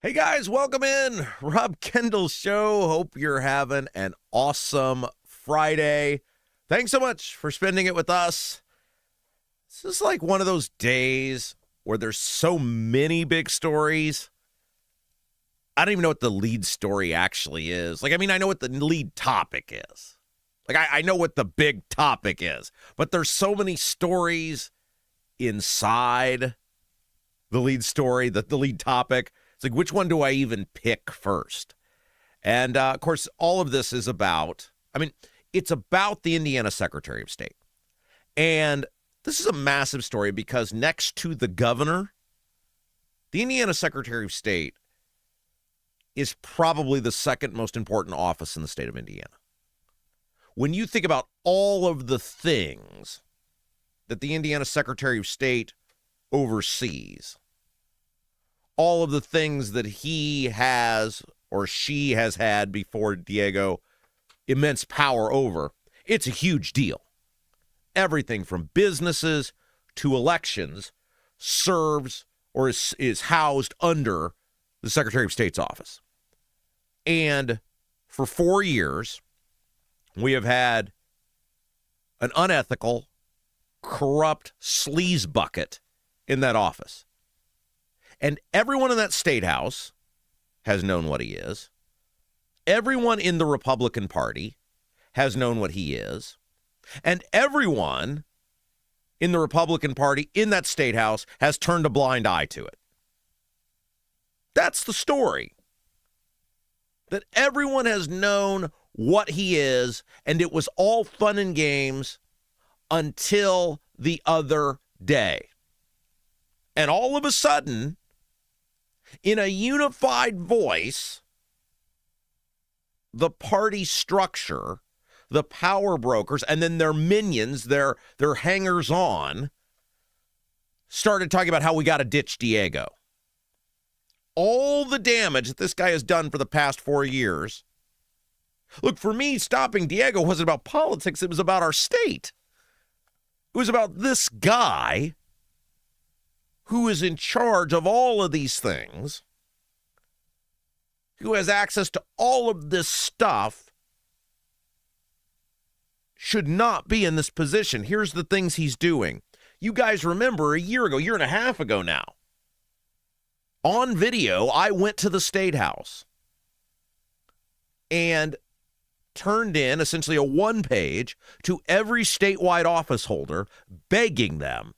Hey guys, welcome in. Rob Kendall Show. Hope you're having an awesome Friday. Thanks so much for spending it with us. This is like one of those days where there's so many big stories. I don't even know what the lead story actually is. I know what the lead topic is. I know what the big topic is. But there's so many stories inside the lead story, the lead topic. It's like, which one do I even pick first? And, of course, all of this is about, it's about the Indiana Secretary of State. And this is a massive story because next to the governor, the Indiana Secretary of State is probably the second most important office in the state of Indiana. When you think about all of the things that the Indiana Secretary of State oversees, all of the things that he has or she has had before Diego immense power over, it's a huge deal. Everything from businesses to elections serves or is housed under the Secretary of State's office. And for 4 years, we have had an unethical, corrupt sleaze bucket in that office. And everyone in that state house has known what he is. Everyone in the Republican Party has known what he is. And everyone in the Republican Party in that state house has turned a blind eye to it. That's the story. That everyone has known what he is, and it was all fun and games until the other day. And all of a sudden, in a unified voice, the party structure, the power brokers, and then their minions, their hangers-on, started talking about how we got to ditch Diego. All the damage that this guy has done for the past 4 years. Look, for me, stopping Diego wasn't about politics. It was about our state. It was about this guy who is in charge of all of these things, who has access to all of this stuff, should not be in this position. Here's the things he's doing. You guys remember a year and a half ago now, on video, I went to the State House and turned in essentially a one-page to every statewide office holder, begging them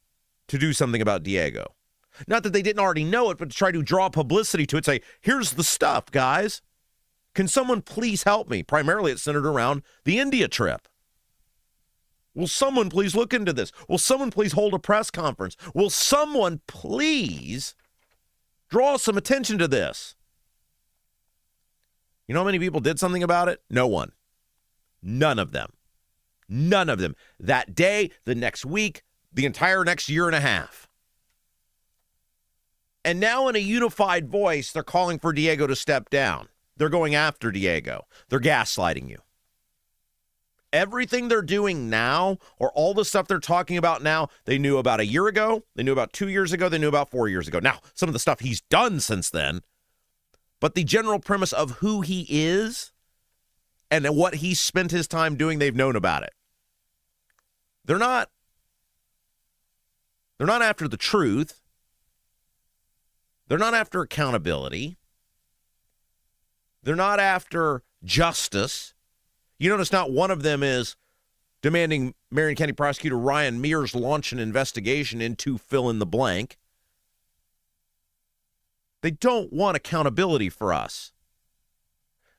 to do something about Diego. Not that they didn't already know it, but to try to draw publicity to it, say, here's the stuff, guys. Can someone please help me? Primarily it's centered around the India trip. Will someone please look into this? Will someone please hold a press conference? Will someone please draw some attention to this? You know how many people did something about it? No one. None of them. None of them. That day, the next week, the entire next year and a half. And now in a unified voice, they're calling for Diego to step down. They're going after Diego. They're gaslighting you. Everything they're doing now, or all the stuff they're talking about now, they knew about a year ago, they knew about 2 years ago, they knew about 4 years ago. Now, some of the stuff he's done since then, but the general premise of who he is and what he's spent his time doing, they've known about it. They're not after the truth. They're not after accountability. They're not after justice. You notice not one of them is demanding Marion County Prosecutor Ryan Mears launch an investigation into fill in the blank. They don't want accountability for us.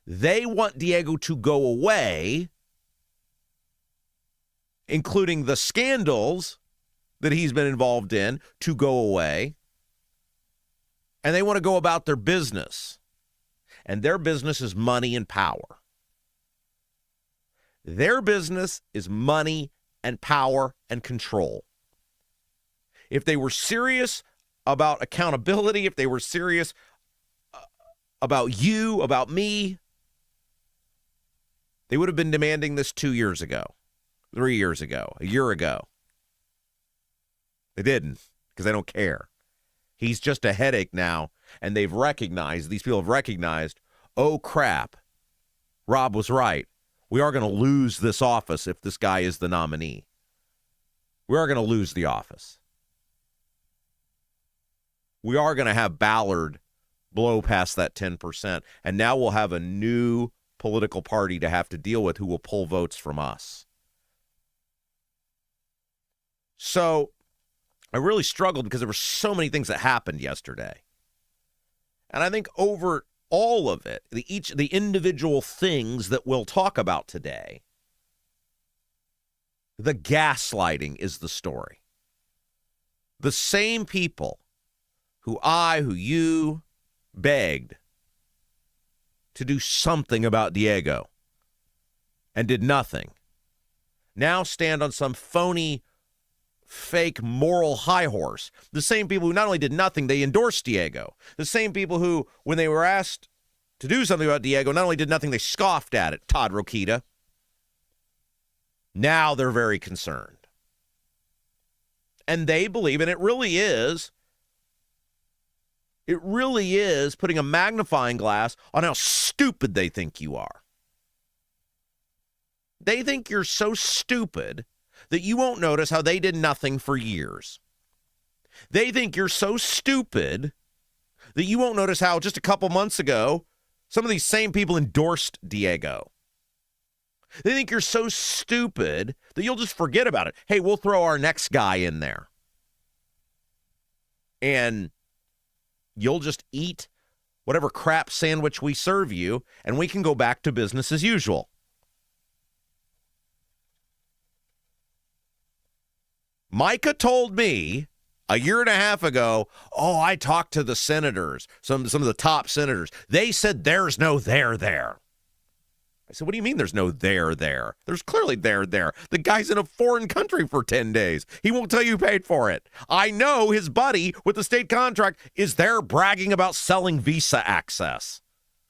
They want Diego to go away, including the scandals that he's been involved in, to go away. And they want to go about their business. And their business is money and power. Their business is money and power and control. If they were serious about accountability, if they were serious about you, about me, they would have been demanding this 2 years ago, 3 years ago, a year ago. They didn't, because they don't care. He's just a headache now, And these people have recognized, oh, crap, Rob was right. We are going to lose this office if this guy is the nominee. We are going to lose the office. We are going to have Ballard blow past that 10%. And now we'll have a new political party to have to deal with who will pull votes from us. So I really struggled because there were so many things that happened yesterday. And I think over all of it, the individual things that we'll talk about today, the gaslighting is the story. The same people who you begged to do something about Diego and did nothing, now stand on some phony, fake moral high horse. The same people who not only did nothing, they endorsed Diego. The same people who, when they were asked to do something about Diego, not only did nothing, they scoffed at it. Todd Rokita. Now they're very concerned. And they believe, and it really is putting a magnifying glass on how stupid they think you are. They think you're so stupid that you won't notice how they did nothing for years. They think you're so stupid that you won't notice how just a couple months ago, some of these same people endorsed Diego. They think you're so stupid that you'll just forget about it. Hey, we'll throw our next guy in there. And you'll just eat whatever crap sandwich we serve you, and we can go back to business as usual. Micah told me a year and a half ago, oh, I talked to the senators, some of the top senators. They said there's no there there. I said, what do you mean there's no there there? There's clearly there there. The guy's in a foreign country for 10 days. He won't tell you who paid for it. I know his buddy with the state contract is there bragging about selling visa access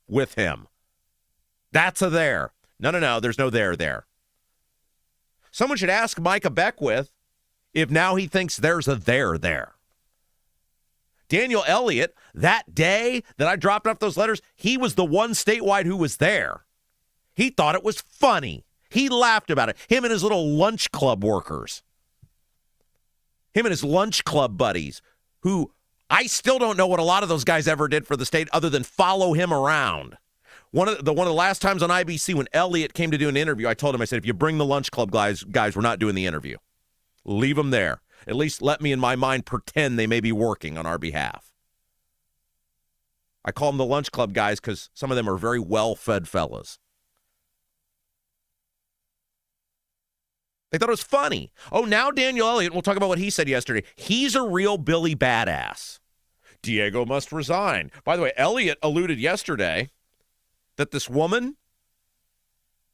with him. That's a there. No, there's no there there. Someone should ask Micah Beckwith if now he thinks there's a there there. Daniel Elliott, that day that I dropped off those letters, he was the one statewide who was there. He thought it was funny. He laughed about it. Him and his little lunch club workers. Him and his lunch club buddies, who I still don't know what a lot of those guys ever did for the state other than follow him around. One of the last times on IBC when Elliott came to do an interview, I told him, I said, if you bring the lunch club guys, we're not doing the interview. Leave them there. At least let me, in my mind, pretend they may be working on our behalf. I call them the lunch club guys because some of them are very well-fed fellas. They thought it was funny. Oh, now Daniel Elliott, we'll talk about what he said yesterday. He's a real Billy Badass. Diego must resign. By the way, Elliott alluded yesterday that this woman,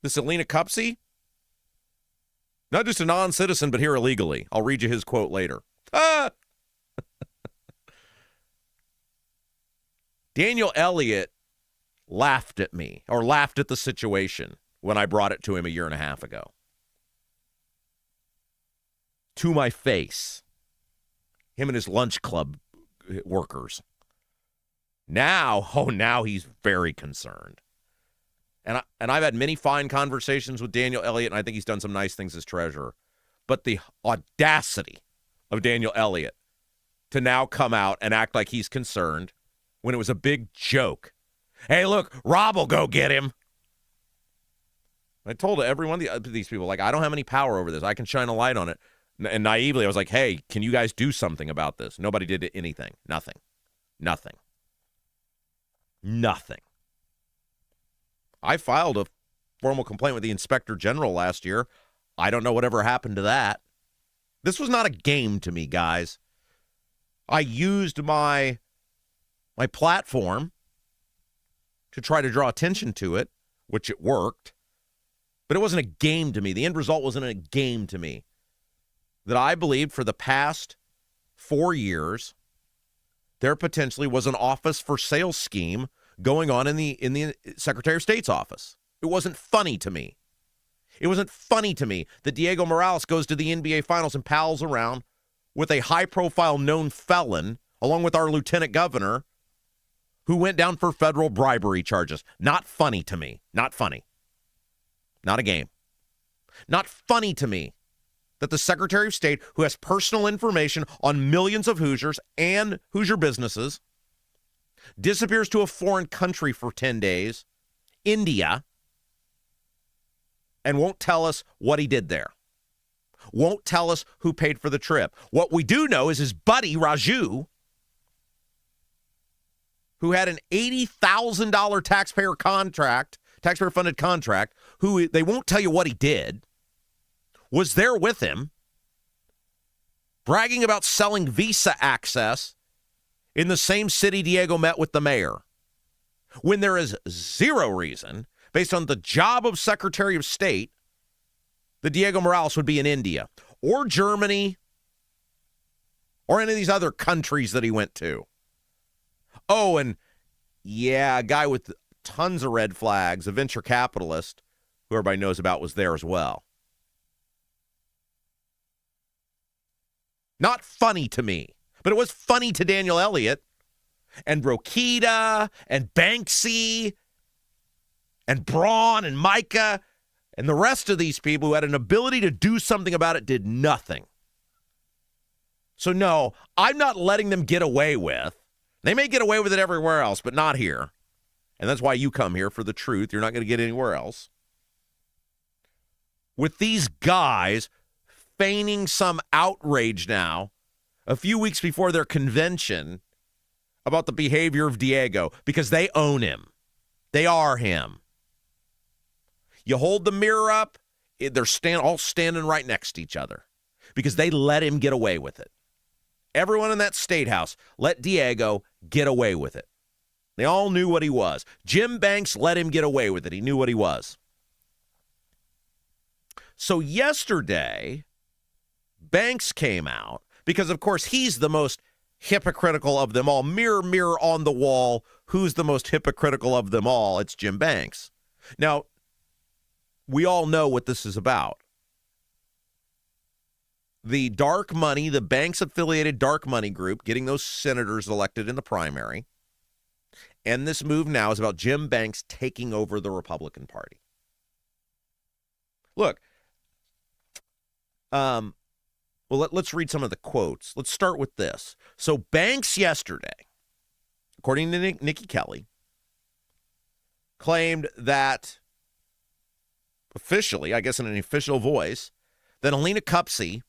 this Elina Kupce, not just a non-citizen, but here illegally. I'll read you his quote later. Daniel Elliott laughed at me, or laughed at the situation when I brought it to him a year and a half ago. To my face. Him and his lunch club workers. Now he's very concerned. And I've had many fine conversations with Daniel Elliott, and I think he's done some nice things as treasurer. But the audacity of Daniel Elliott to now come out and act like he's concerned when it was a big joke. Hey, look, Rob will go get him. I told every one of these people, like, I don't have any power over this. I can shine a light on it. And naively, I was like, hey, can you guys do something about this? Nobody did anything. Nothing. I filed a formal complaint with the Inspector General last year. I don't know whatever happened to that. This was not a game to me, guys. I used my platform to try to draw attention to it, which it worked. But it wasn't a game to me. The end result wasn't a game to me. That I believed for the past 4 years, there potentially was an office for sale scheme going on in the Secretary of State's office. It wasn't funny to me. It wasn't funny to me that Diego Morales goes to the NBA Finals and pals around with a high-profile known felon, along with our lieutenant governor, who went down for federal bribery charges. Not funny to me. Not funny. Not a game. Not funny to me that the Secretary of State, who has personal information on millions of Hoosiers and Hoosier businesses, disappears to a foreign country for 10 days, India, and won't tell us what he did there. Won't tell us who paid for the trip. What we do know is his buddy, Raju, who had an $80,000 taxpayer-funded contract, who they won't tell you what he did, was there with him, bragging about selling visa access in the same city Diego met with the mayor, when there is zero reason, based on the job of Secretary of State, that Diego Morales would be in India or Germany or any of these other countries that he went to. Oh, and yeah, a guy with tons of red flags, a venture capitalist who everybody knows about, was there as well. Not funny to me, but it was funny to Daniel Elliott and Rokita and Banksy and Braun and Micah and the rest of these people who had an ability to do something about it did nothing. So no, I'm not letting them get away with. They may get away with it everywhere else, but not here. And that's why you come here, for the truth. You're not going to get anywhere else. With these guys feigning some outrage now, a few weeks before their convention, about the behavior of Diego, because they own him. They are him. You hold the mirror up, they're all standing right next to each other because they let him get away with it. Everyone in that state house let Diego get away with it. They all knew what he was. Jim Banks let him get away with it. He knew what he was. So yesterday, Banks came out because, of course, he's the most hypocritical of them all. Mirror, mirror on the wall, who's the most hypocritical of them all? It's Jim Banks. Now, we all know what this is about. The dark money, the Banks-affiliated dark money group, getting those senators elected in the primary. And this move now is about Jim Banks taking over the Republican Party. Look, let's read some of the quotes. Let's start with this. So Banks yesterday, according to Nikki Kelly, claimed that officially, I guess in an official voice, that Elina Kupce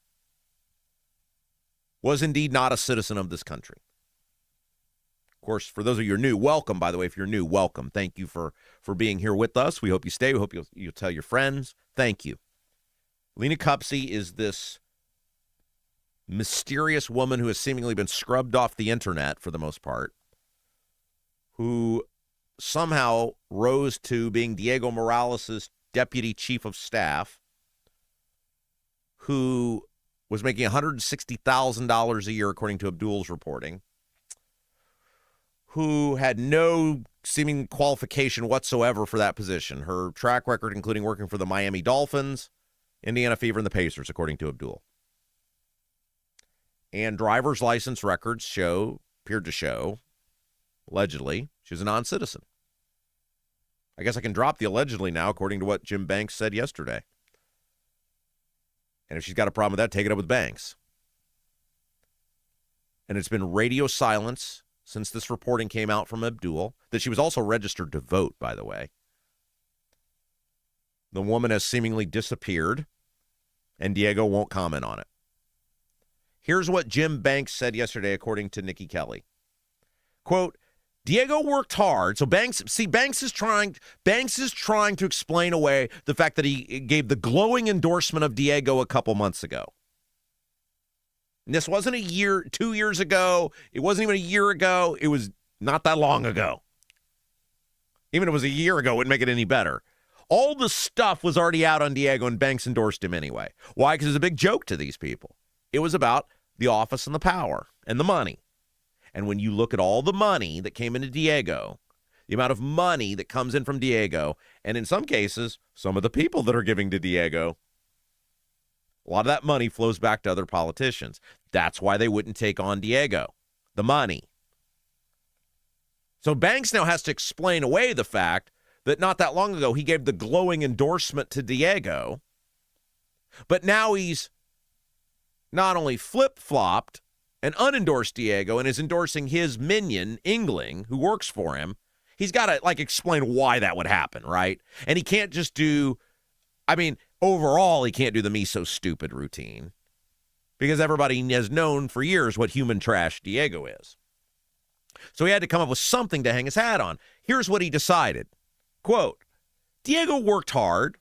was indeed not a citizen of this country. Of course, for those of you who are new, welcome, by the way. If you're new, welcome. Thank you for being here with us. We hope you stay. We hope you'll tell your friends. Thank you. Elina Kupce is this mysterious woman who has seemingly been scrubbed off the internet for the most part, who somehow rose to being Diego Morales' deputy chief of staff, who was making $160,000 a year, according to Abdul's reporting, who had no seeming qualification whatsoever for that position. Her track record, including working for the Miami Dolphins, Indiana Fever, and the Pacers, according to Abdul. And driver's license records appeared to show, allegedly, she was a non-citizen. I guess I can drop the allegedly now, according to what Jim Banks said yesterday. And if she's got a problem with that, take it up with Banks. And it's been radio silence since this reporting came out from Abdul, that she was also registered to vote, by the way. The woman has seemingly disappeared, and Diego won't comment on it. Here's what Jim Banks said yesterday, according to Nikki Kelly. Quote, Diego worked hard. So Banks is trying to explain away the fact that he gave the glowing endorsement of Diego a couple months ago. And this wasn't 2 years ago. It wasn't even a year ago. It was not that long ago. Even if it was a year ago, it wouldn't make it any better. All the stuff was already out on Diego, and Banks endorsed him anyway. Why? Because it was a big joke to these people. It was about the office and the power and the money. And when you look at all the money that came into Diego, the amount of money that comes in from Diego, and in some cases, some of the people that are giving to Diego, a lot of that money flows back to other politicians. That's why they wouldn't take on Diego, the money. So Banks now has to explain away the fact that not that long ago he gave the glowing endorsement to Diego, but now he's not only flip-flopped and unendorsed Diego and is endorsing his minion, Ingling, who works for him. He's got to, explain why that would happen, right? And he can't just overall, he can't do the me so stupid routine because everybody has known for years what human trash Diego is. So he had to come up with something to hang his hat on. Here's what he decided. Quote, Diego worked hard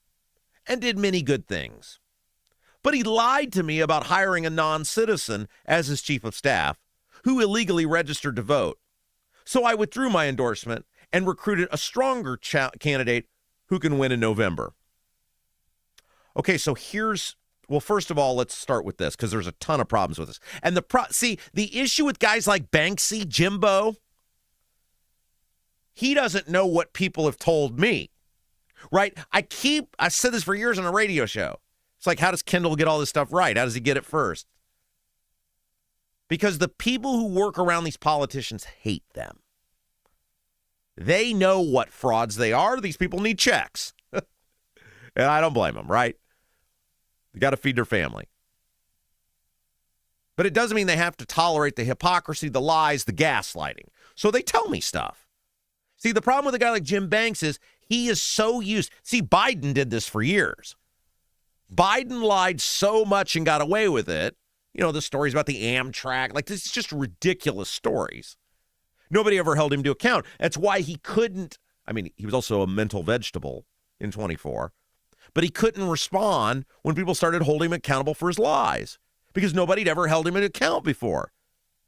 and did many good things, but he lied to me about hiring a non-citizen as his chief of staff who illegally registered to vote. So I withdrew my endorsement and recruited a stronger candidate who can win in November. Okay, so first of all, let's start with this because there's a ton of problems with this. And the issue with guys like Banksy, Jimbo, he doesn't know what people have told me, right? I said this for years on a radio show. It's like, how does Kendall get all this stuff right? How does he get it first? Because the people who work around these politicians hate them. They know what frauds they are. These people need checks. And I don't blame them, right? They got to feed their family. But it doesn't mean they have to tolerate the hypocrisy, the lies, the gaslighting. So they tell me stuff. See, the problem with a guy like Jim Banks is he is so used. See, Biden did this for years. Biden lied so much and got away with it. You know, the stories about the Amtrak, this is just ridiculous stories. Nobody ever held him to account. That's why he couldn't. He was also a mental vegetable in 24. But he couldn't respond when people started holding him accountable for his lies because nobody'd ever held him to account before.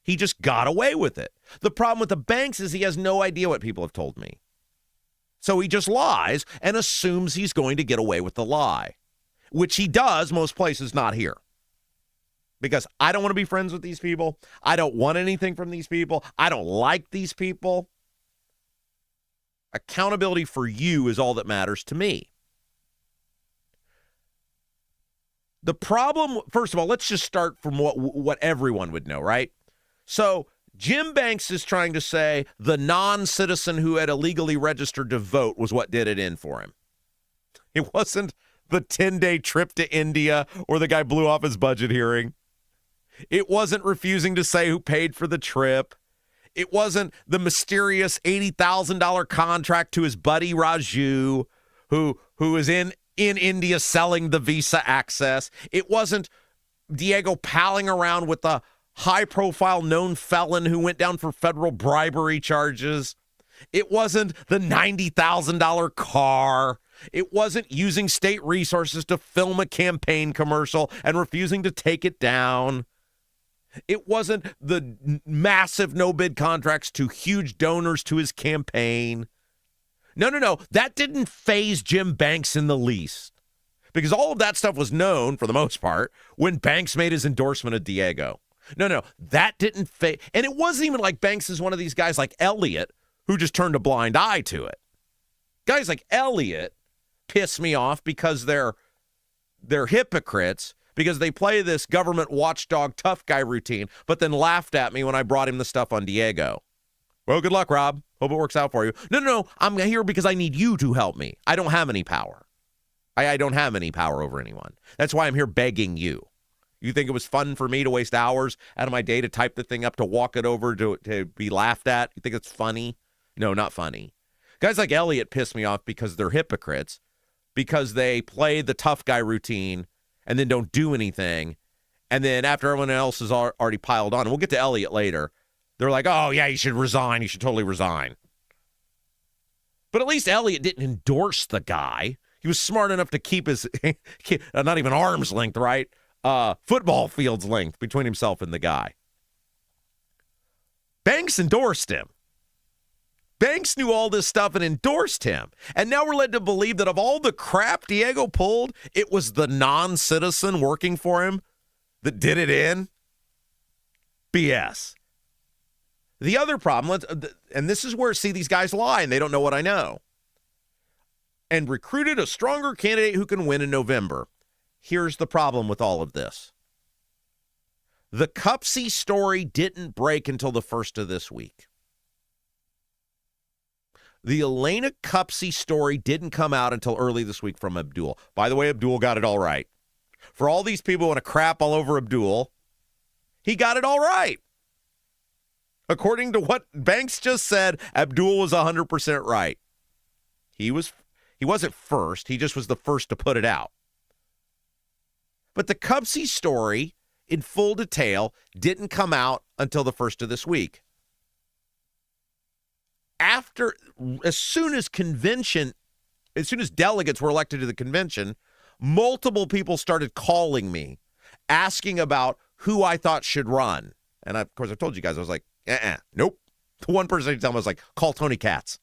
He just got away with it. The problem with the Banks is he has no idea what people have told me. So he just lies and assumes he's going to get away with the lie, which he does most places, not here. Because I don't want to be friends with these people. I don't want anything from these people. I don't like these people. Accountability for you is all that matters to me. The problem, first of all, let's just start from what everyone would know, right? So Jim Banks is trying to say the non-citizen who had illegally registered to vote was what did it in for him. It wasn't the 10-day trip to India or the guy blew off his budget hearing. It wasn't refusing to say who paid for the trip. It wasn't the mysterious $80,000 contract to his buddy Raju, who is in India selling the visa access. It wasn't Diego palling around with the high-profile known felon who went down for federal bribery charges. It wasn't the $90,000 car. It wasn't using state resources to film a campaign commercial and refusing to take it down. It wasn't the massive no-bid contracts to huge donors to his campaign. No. That didn't faze Jim Banks in the least. Because all of that stuff was known, for the most part, when Banks made his endorsement of Diego. No, that didn't faze. And it wasn't even like Banks is one of these guys like Elliott who just turned a blind eye to it. Guys like Elliott piss me off because they're hypocrites, because they play this government watchdog tough guy routine, but then laughed at me when I brought him the stuff on Diego. Well, good luck, Rob. Hope it works out for you. No. I'm here because I need you to help me. I don't have any power. I don't have any power over anyone. That's why I'm here begging you. You think it was fun for me to waste hours out of my day to type the thing up, to walk it over, to be laughed at? You think it's funny? No, not funny. Guys like Elliott piss me off because they're hypocrites, because they play the tough guy routine and then don't do anything. And then after everyone else has already piled on, and we'll get to Elliott later, they're like, oh, yeah, you should resign. You should totally resign. But at least Elliott didn't endorse the guy. He was smart enough to keep his, not even arm's length, right? Football field's length between himself and the guy. Banks endorsed him. Banks knew all this stuff and endorsed him. And now we're led to believe that of all the crap Diego pulled, it was the non-citizen working for him that did it in. BS. The other problem, and this is where, see, these guys lie and they don't know what I know. And recruited a stronger candidate who can win in November. Here's the problem with all of this. The Cupsy story didn't break until the first of this week. The Elina Kupce story didn't come out until early this week from Abdul. By the way, Abdul got it all right. For all these people who want to crap all over Abdul, he got it all right. According to what Banks just said, Abdul was 100% right. He wasn't first. He just was the first to put it out. But the Cupsy story, in full detail, didn't come out until the first of this week. As soon as delegates were elected to the convention, multiple people started calling me, asking about who I thought should run. And of course, I told you guys, I was like, nope. The one person I tell me was like, call Tony Katz.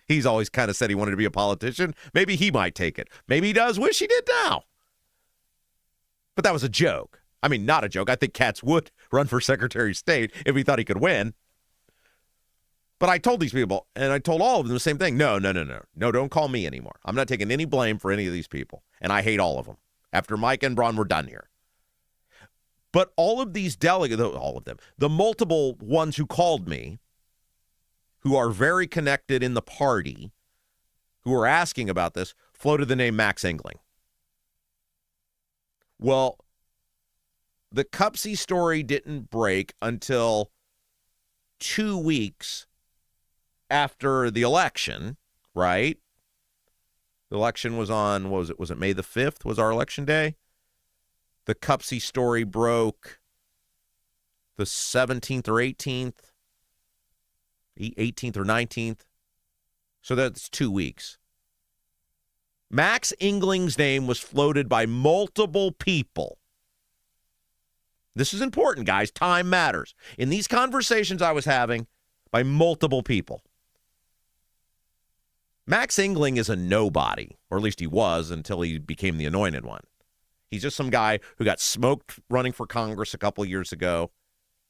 He's always kind of said he wanted to be a politician. Maybe he might take it. Maybe he does. Wish he did now. But that was a joke. I mean, not a joke. I think Katz would run for Secretary of State if he thought he could win. But I told these people, and I told all of them the same thing. No, don't call me anymore. I'm not taking any blame for any of these people. And I hate all of them. After Mike and Braun, we're done here. But all of these delegates, all of them, the multiple ones who called me, who are very connected in the party, who are asking about this, floated the name Max Engling. Well, the Cupsy story didn't break until 2 weeks after the election, right? The election was on, was it May the 5th was our election day? The Cupsy story broke the 17th or 18th or 19th. So that's 2 weeks. Max Engling's name was floated by multiple people. This is important, guys. Time matters. In these conversations I was having, by multiple people. Max Engling is a nobody, or at least he was until he became the anointed one. He's just some guy who got smoked running for Congress a couple of years ago,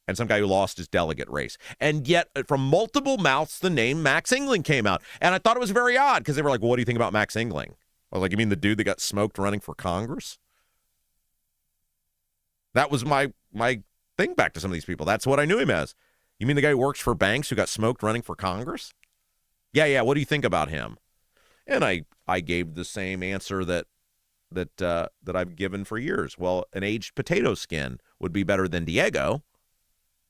and some guy who lost his delegate race. And yet, from multiple mouths, the name Max Engling came out. And I thought it was very odd, because they were like, well, what do you think about Max Engling? I was like, you mean the dude that got smoked running for Congress? That was my thing back to some of these people. That's what I knew him as. You mean the guy who works for Banks who got smoked running for Congress? Yeah, what do you think about him? And I gave the same answer that I've given for years. Well, an aged potato skin would be better than Diego,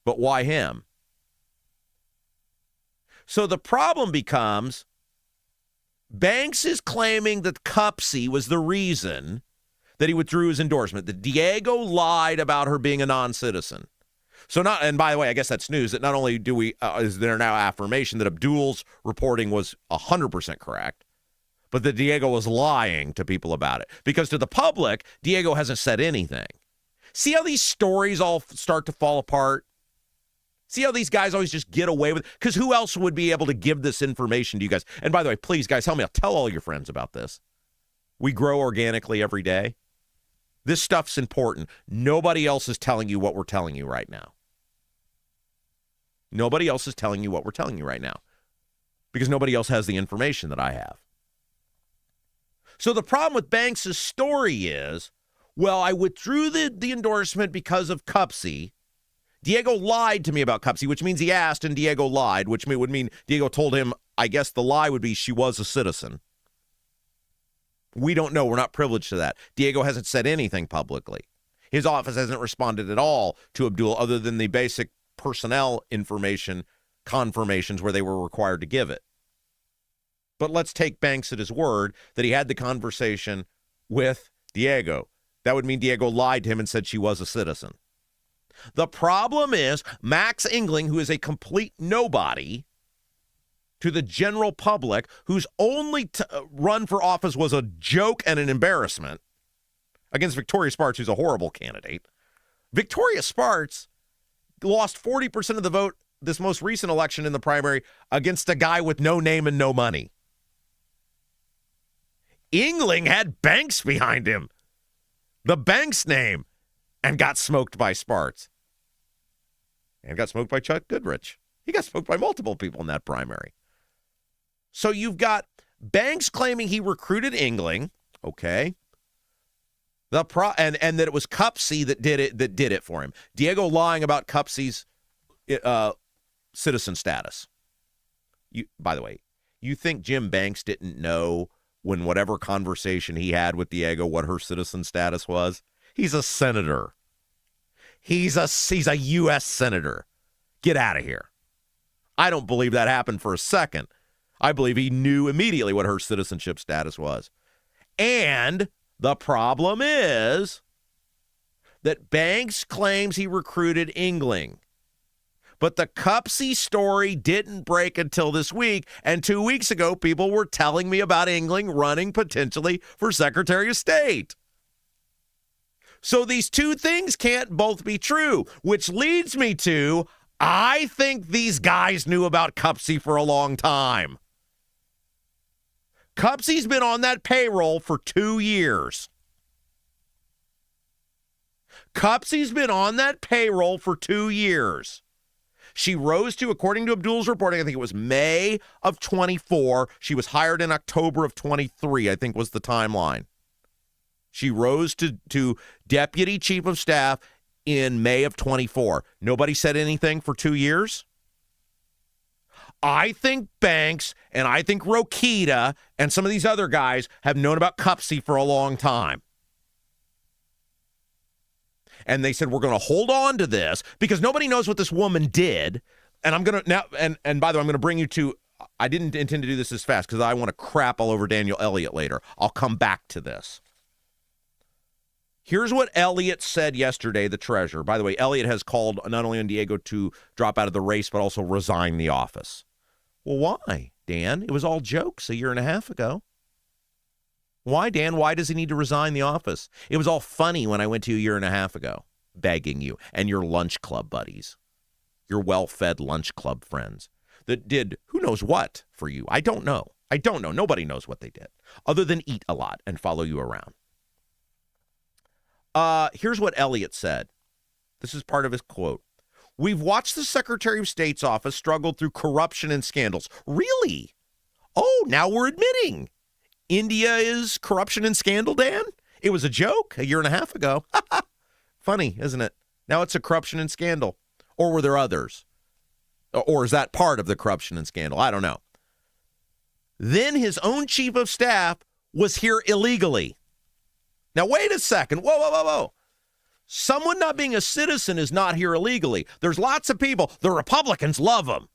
but why him? So the problem becomes Banks is claiming that Cupsy was the reason that he withdrew his endorsement, that Diego lied about her being a non-citizen. So and by the way, I guess that's news that not only is there now affirmation that Abdul's reporting was 100% correct, but that Diego was lying to people about it. Because to the public, Diego hasn't said anything. See how these stories all start to fall apart? See how these guys always just get away with it? Because who else would be able to give this information to you guys? And by the way, please, guys, help me out. Tell all your friends about this. We grow organically every day. This stuff's important. Nobody else is telling you what we're telling you right now. Nobody else is telling you what we're telling you right now. Because nobody else has the information that I have. So the problem with Banks' story is, well, I withdrew the endorsement because of Cupsy. Diego lied to me about Cupsy, which means he asked and Diego lied, which would mean Diego told him, I guess the lie would be she was a citizen. We don't know. We're not privileged to that. Diego hasn't said anything publicly. His office hasn't responded at all to Abdul other than the basic personnel information confirmations where they were required to give it. But let's take Banks at his word that he had the conversation with Diego. That would mean Diego lied to him and said she was a citizen. The problem is Max Engling, who is a complete nobody to the general public, whose only run for office was a joke and an embarrassment against Victoria Spartz, who's a horrible candidate. Victoria Spartz lost 40% of the vote this most recent election in the primary against a guy with no name and no money. Engling had Banks behind him, the Banks name, and got smoked by Spartz. And got smoked by Chuck Goodrich. He got smoked by multiple people in that primary. So you've got Banks claiming he recruited Engling, okay, and that it was Cupsy that did it for him. Diego lying about Cupsy's citizen status. By the way, You think Jim Banks didn't know when whatever conversation he had with Diego what her citizen status was? He's a senator. He's a U.S. senator. Get out of here. I don't believe that happened for a second. I believe he knew immediately what her citizenship status was. And the problem is that Banks claims he recruited Engling. But the Cupsy story didn't break until this week. And 2 weeks ago, people were telling me about Engling running potentially for Secretary of State. So these two things can't both be true, which leads me to, I think these guys knew about Cupsy for a long time. Cupsy's been on that payroll for 2 years. Cupsy's been on that payroll for 2 years. She rose to, according to Abdul's reporting, I think it was May of 24. She was hired in October of 23, I think was the timeline. She rose to deputy chief of staff in May of 24. Nobody said anything for 2 years? I think Banks and I think Rokita and some of these other guys have known about Cupsy for a long time. And they said, we're going to hold on to this because nobody knows what this woman did. And I'm going to now, and by the way, I'm going to bring you to, I didn't intend to do this as fast because I want to crap all over Daniel Elliott later. I'll come back to this. Here's what Elliott said yesterday, the treasurer. By the way, Elliott has called not only on Diego to drop out of the race, but also resign the office. Well, why, Dan? It was all jokes a year and a half ago. Why, Dan? Why does he need to resign the office? It was all funny when I went to you a year and a half ago, begging you and your lunch club buddies, your well-fed lunch club friends that did who knows what for you. I don't know. Nobody knows what they did other than eat a lot and follow you around. Here's what Elliott said. This is part of his quote. We've watched the Secretary of State's office struggle through corruption and scandals. Really? Oh, now we're admitting India is corruption and scandal, Dan? It was a joke a year and a half ago. Funny, isn't it? Now it's a corruption and scandal. Or were there others? Or is that part of the corruption and scandal? I don't know. Then his own chief of staff was here illegally. Now, wait a second. Whoa. Someone not being a citizen is not here illegally. There's lots of people. The Republicans love them.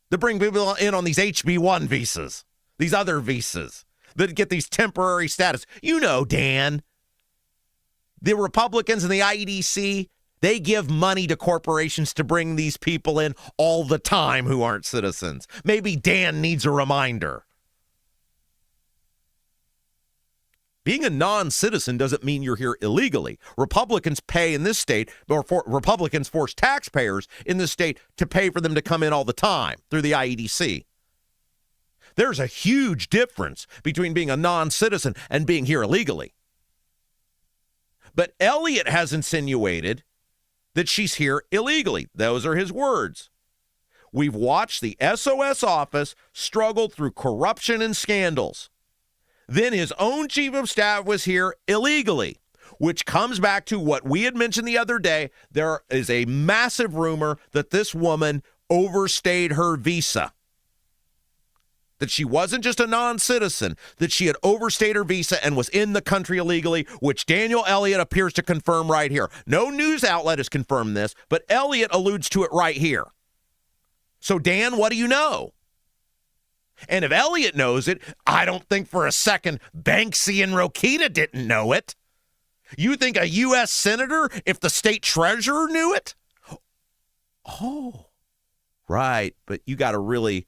They bring people in on these HB1 visas, these other visas that get these temporary status. You know, Dan, the Republicans and the IEDC, they give money to corporations to bring these people in all the time who aren't citizens. Maybe Dan needs a reminder. Being a non-citizen doesn't mean you're here illegally. Republicans pay in this state, or Republicans force taxpayers in this state to pay for them to come in all the time through the IEDC. There's a huge difference between being a non-citizen and being here illegally. But Elliott has insinuated that she's here illegally. Those are his words. We've watched the SOS office struggle through corruption and scandals. Then his own chief of staff was here illegally, which comes back to what we had mentioned the other day. There is a massive rumor that this woman overstayed her visa, that she wasn't just a non-citizen, that she had overstayed her visa and was in the country illegally, which Daniel Elliott appears to confirm right here. No news outlet has confirmed this, but Elliott alludes to it right here. So, Dan, what do you know? And if Elliott knows it, I don't think for a second Banksy and Rokita didn't know it. You think a U.S. senator, if the state treasurer knew it? Oh, right. But you got to really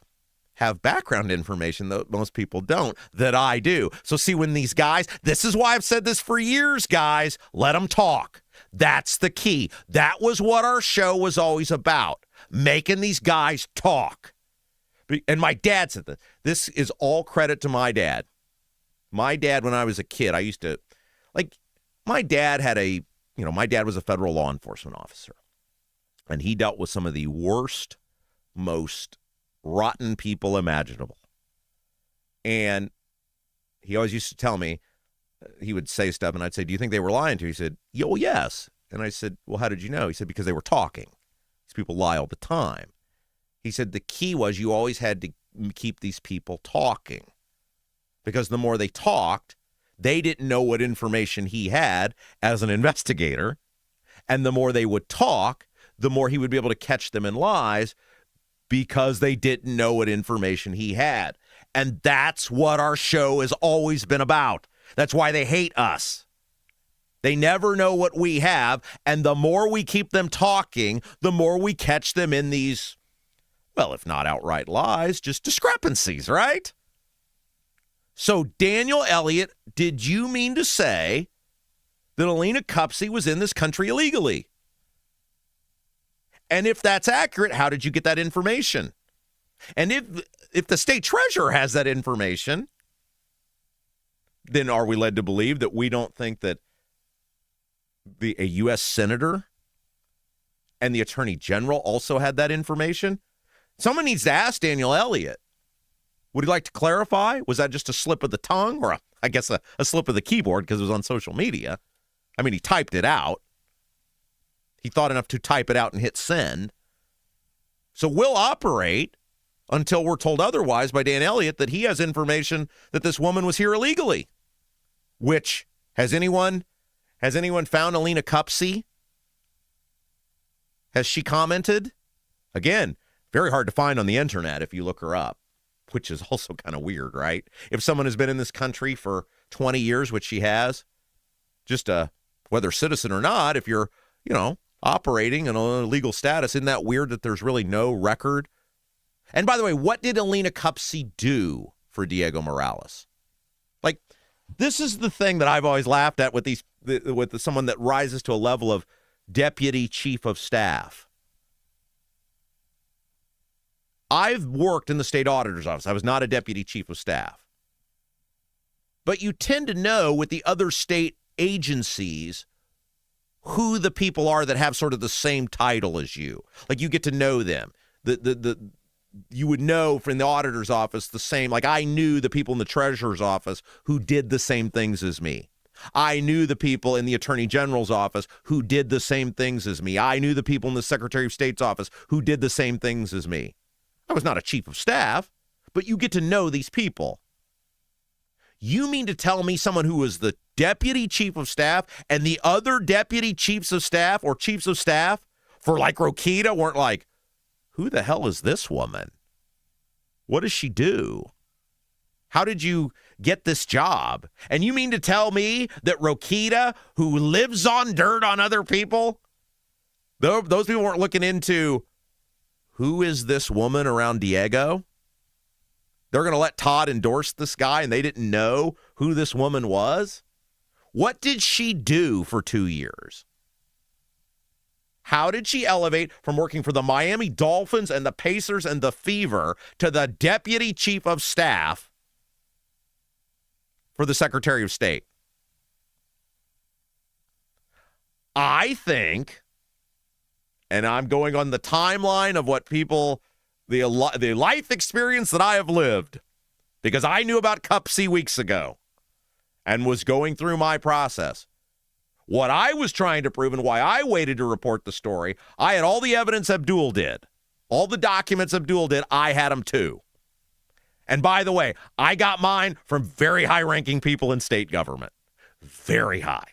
have background information that most people don't, that I do. So see, when these guys, this is why I've said this for years, guys, let them talk. That's the key. That was what our show was always about, making these guys talk. And my dad said that. This is all credit to my dad. My dad, when I was a kid, I used to, my dad was a federal law enforcement officer. And he dealt with some of the worst, most rotten people imaginable. And he always used to tell me, he would say stuff, and I'd say, do you think they were lying to you? He said, well, yes. And I said, well, how did you know? He said, because they were talking. These people lie all the time. He said the key was you always had to keep these people talking. Because the more they talked, they didn't know what information he had as an investigator. And the more they would talk, the more he would be able to catch them in lies because they didn't know what information he had. And that's what our show has always been about. That's why they hate us. They never know what we have. And the more we keep them talking, the more we catch them in these, well, if not outright lies, just discrepancies, right? So, Daniel Elliott, did you mean to say that Elina Kupce was in this country illegally? And if that's accurate, how did you get that information? And if the state treasurer has that information, then are we led to believe that we don't think that a U.S. senator and the attorney general also had that information? Someone needs to ask Daniel Elliott. Would he like to clarify? Was that just a slip of the tongue or, I guess, a slip of the keyboard because it was on social media? I mean, he typed it out. He thought enough to type it out and hit send. So we'll operate until we're told otherwise by Dan Elliott that he has information that this woman was here illegally. Which, has anyone found Elina Kupce? Has she commented? Again, very hard to find on the internet if you look her up, which is also kind of weird, right? If someone has been in this country for 20 years, which she has, just whether citizen or not, if you're, operating in a legal status, isn't that weird that there's really no record? And by the way, what did Elina Kupce do for Diego Morales? Like, this is the thing that I've always laughed at with someone that rises to a level of deputy chief of staff. I've worked in the state auditor's office. I was not a deputy chief of staff. But you tend to know with the other state agencies who the people are that have sort of the same title as you. Like, you get to know them. You would know from the auditor's office the same. Like, I knew the people in the treasurer's office who did the same things as me. I knew the people in the attorney general's office who did the same things as me. I knew the people in the secretary of state's office who did the same things as me. I was not a chief of staff, but you get to know these people. You mean to tell me someone who was the deputy chief of staff and the other deputy chiefs of staff or chiefs of staff for like Rokita weren't like, who the hell is this woman? What does she do? How did you get this job? And you mean to tell me that Rokita, who lives on dirt on other people, those people weren't looking into who is this woman around Diego? They're going to let Todd endorse this guy and they didn't know who this woman was? What did she do for 2 years? How did she elevate from working for the Miami Dolphins and the Pacers and the Fever to the deputy chief of staff for the Secretary of State? I think, and I'm going on the timeline of what people, the life experience that I have lived, because I knew about Cupsy weeks ago and was going through my process. What I was trying to prove and why I waited to report the story, I had all the evidence Abdul did. All the documents Abdul did, I had them too. And by the way, I got mine from very high-ranking people in state government. Very high.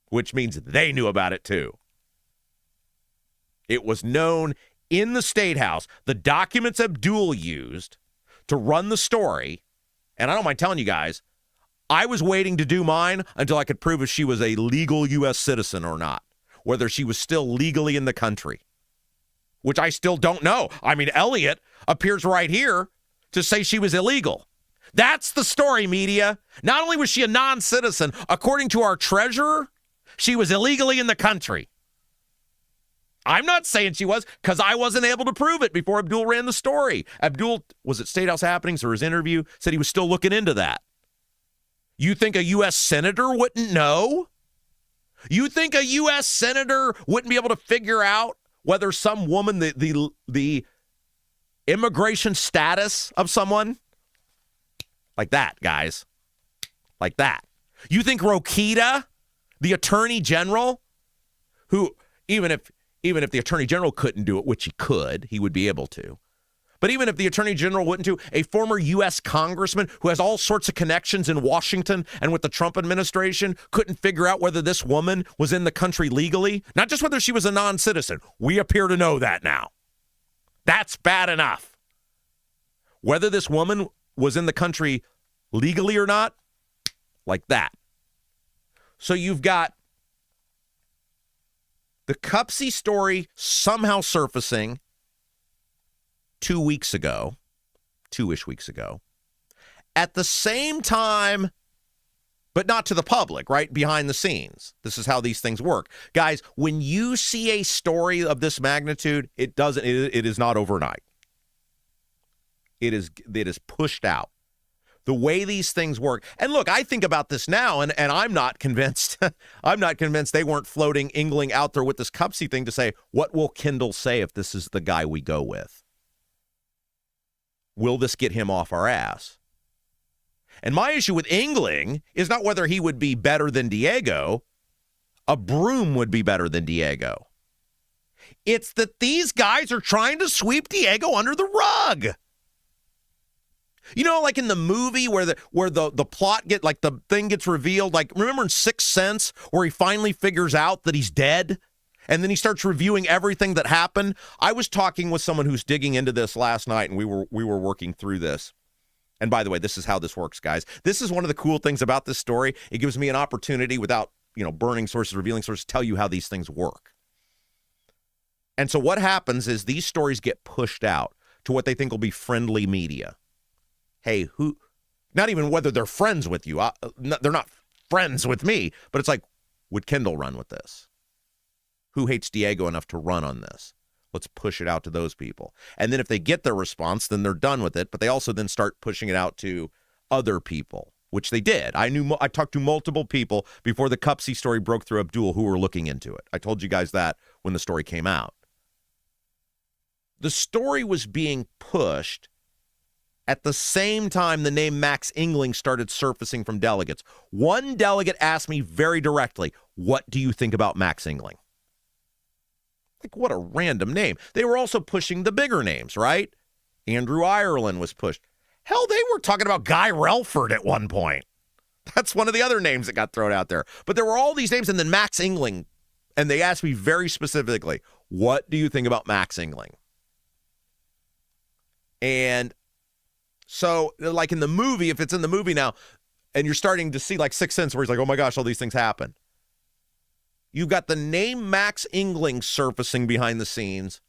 Which means they knew about it too. It was known in the State House, the documents Abdul used to run the story, and I don't mind telling you guys, I was waiting to do mine until I could prove if she was a legal U.S. citizen or not, whether she was still legally in the country, which I still don't know. I mean, Elliott appears right here to say she was illegal. That's the story, media. Not only was she a non-citizen, according to our treasurer, she was illegally in the country. I'm not saying she was because I wasn't able to prove it before Abdul ran the story. Abdul was at State House Happenings or his interview, said he was still looking into that. You think a U.S. senator wouldn't know? You think a U.S. senator wouldn't be able to figure out whether some woman, the immigration status of someone? Like that, guys. Like that. You think Rokita, the attorney general, who even if the attorney general couldn't do it, which he could, he would be able to. But even if the attorney general wouldn't do, a former U.S. congressman who has all sorts of connections in Washington and with the Trump administration couldn't figure out whether this woman was in the country legally, not just whether she was a non-citizen. We appear to know that now. That's bad enough. Whether this woman was in the country legally or not, like that. So you've got the Cupsy story somehow surfacing 2 weeks ago, 2-ish weeks ago, at the same time, but not to the public, right? Behind the scenes. This is how these things work. Guys, when you see a story of this magnitude, it is not overnight. It is pushed out. The way these things work. And look, I think about this now, and I'm not convinced. I'm not convinced they weren't floating Ingling out there with this Cupsy thing to say, what will Kendall say if this is the guy we go with? Will this get him off our ass? And my issue with Ingling is not whether he would be better than Diego. A broom would be better than Diego. It's that these guys are trying to sweep Diego under the rug. You know, like in the movie where the plot the thing gets revealed, like remember in Sixth Sense where he finally figures out that he's dead and then he starts reviewing everything that happened. I was talking with someone who's digging into this last night and we were working through this. And by the way, this is how this works, guys. This is one of the cool things about this story. It gives me an opportunity without, burning sources, revealing sources, to tell you how these things work. And so what happens is these stories get pushed out to what they think will be friendly media. Hey, not even whether they're friends with you. They're not friends with me, but it's like, would Kendall run with this? Who hates Diego enough to run on this? Let's push it out to those people. And then if they get their response, then they're done with it. But they also then start pushing it out to other people, which they did. I talked to multiple people before the Cupsy story broke through Abdul who were looking into it. I told you guys that when the story came out. The story was being pushed at the same time the name Max Ingling started surfacing from delegates. One delegate asked me very directly, what do you think about Max Ingling? Like, what a random name. They were also pushing the bigger names, right? Andrew Ireland was pushed. Hell, they were talking about Guy Relford at one point. That's one of the other names that got thrown out there. But there were all these names, and then Max Ingling. And they asked me very specifically, what do you think about Max Ingling? And so, like in the movie, if it's in the movie now, and you're starting to see like Sixth Sense where he's like, oh my gosh, all these things happen. You've got the name Max Ingling surfacing behind the scenes.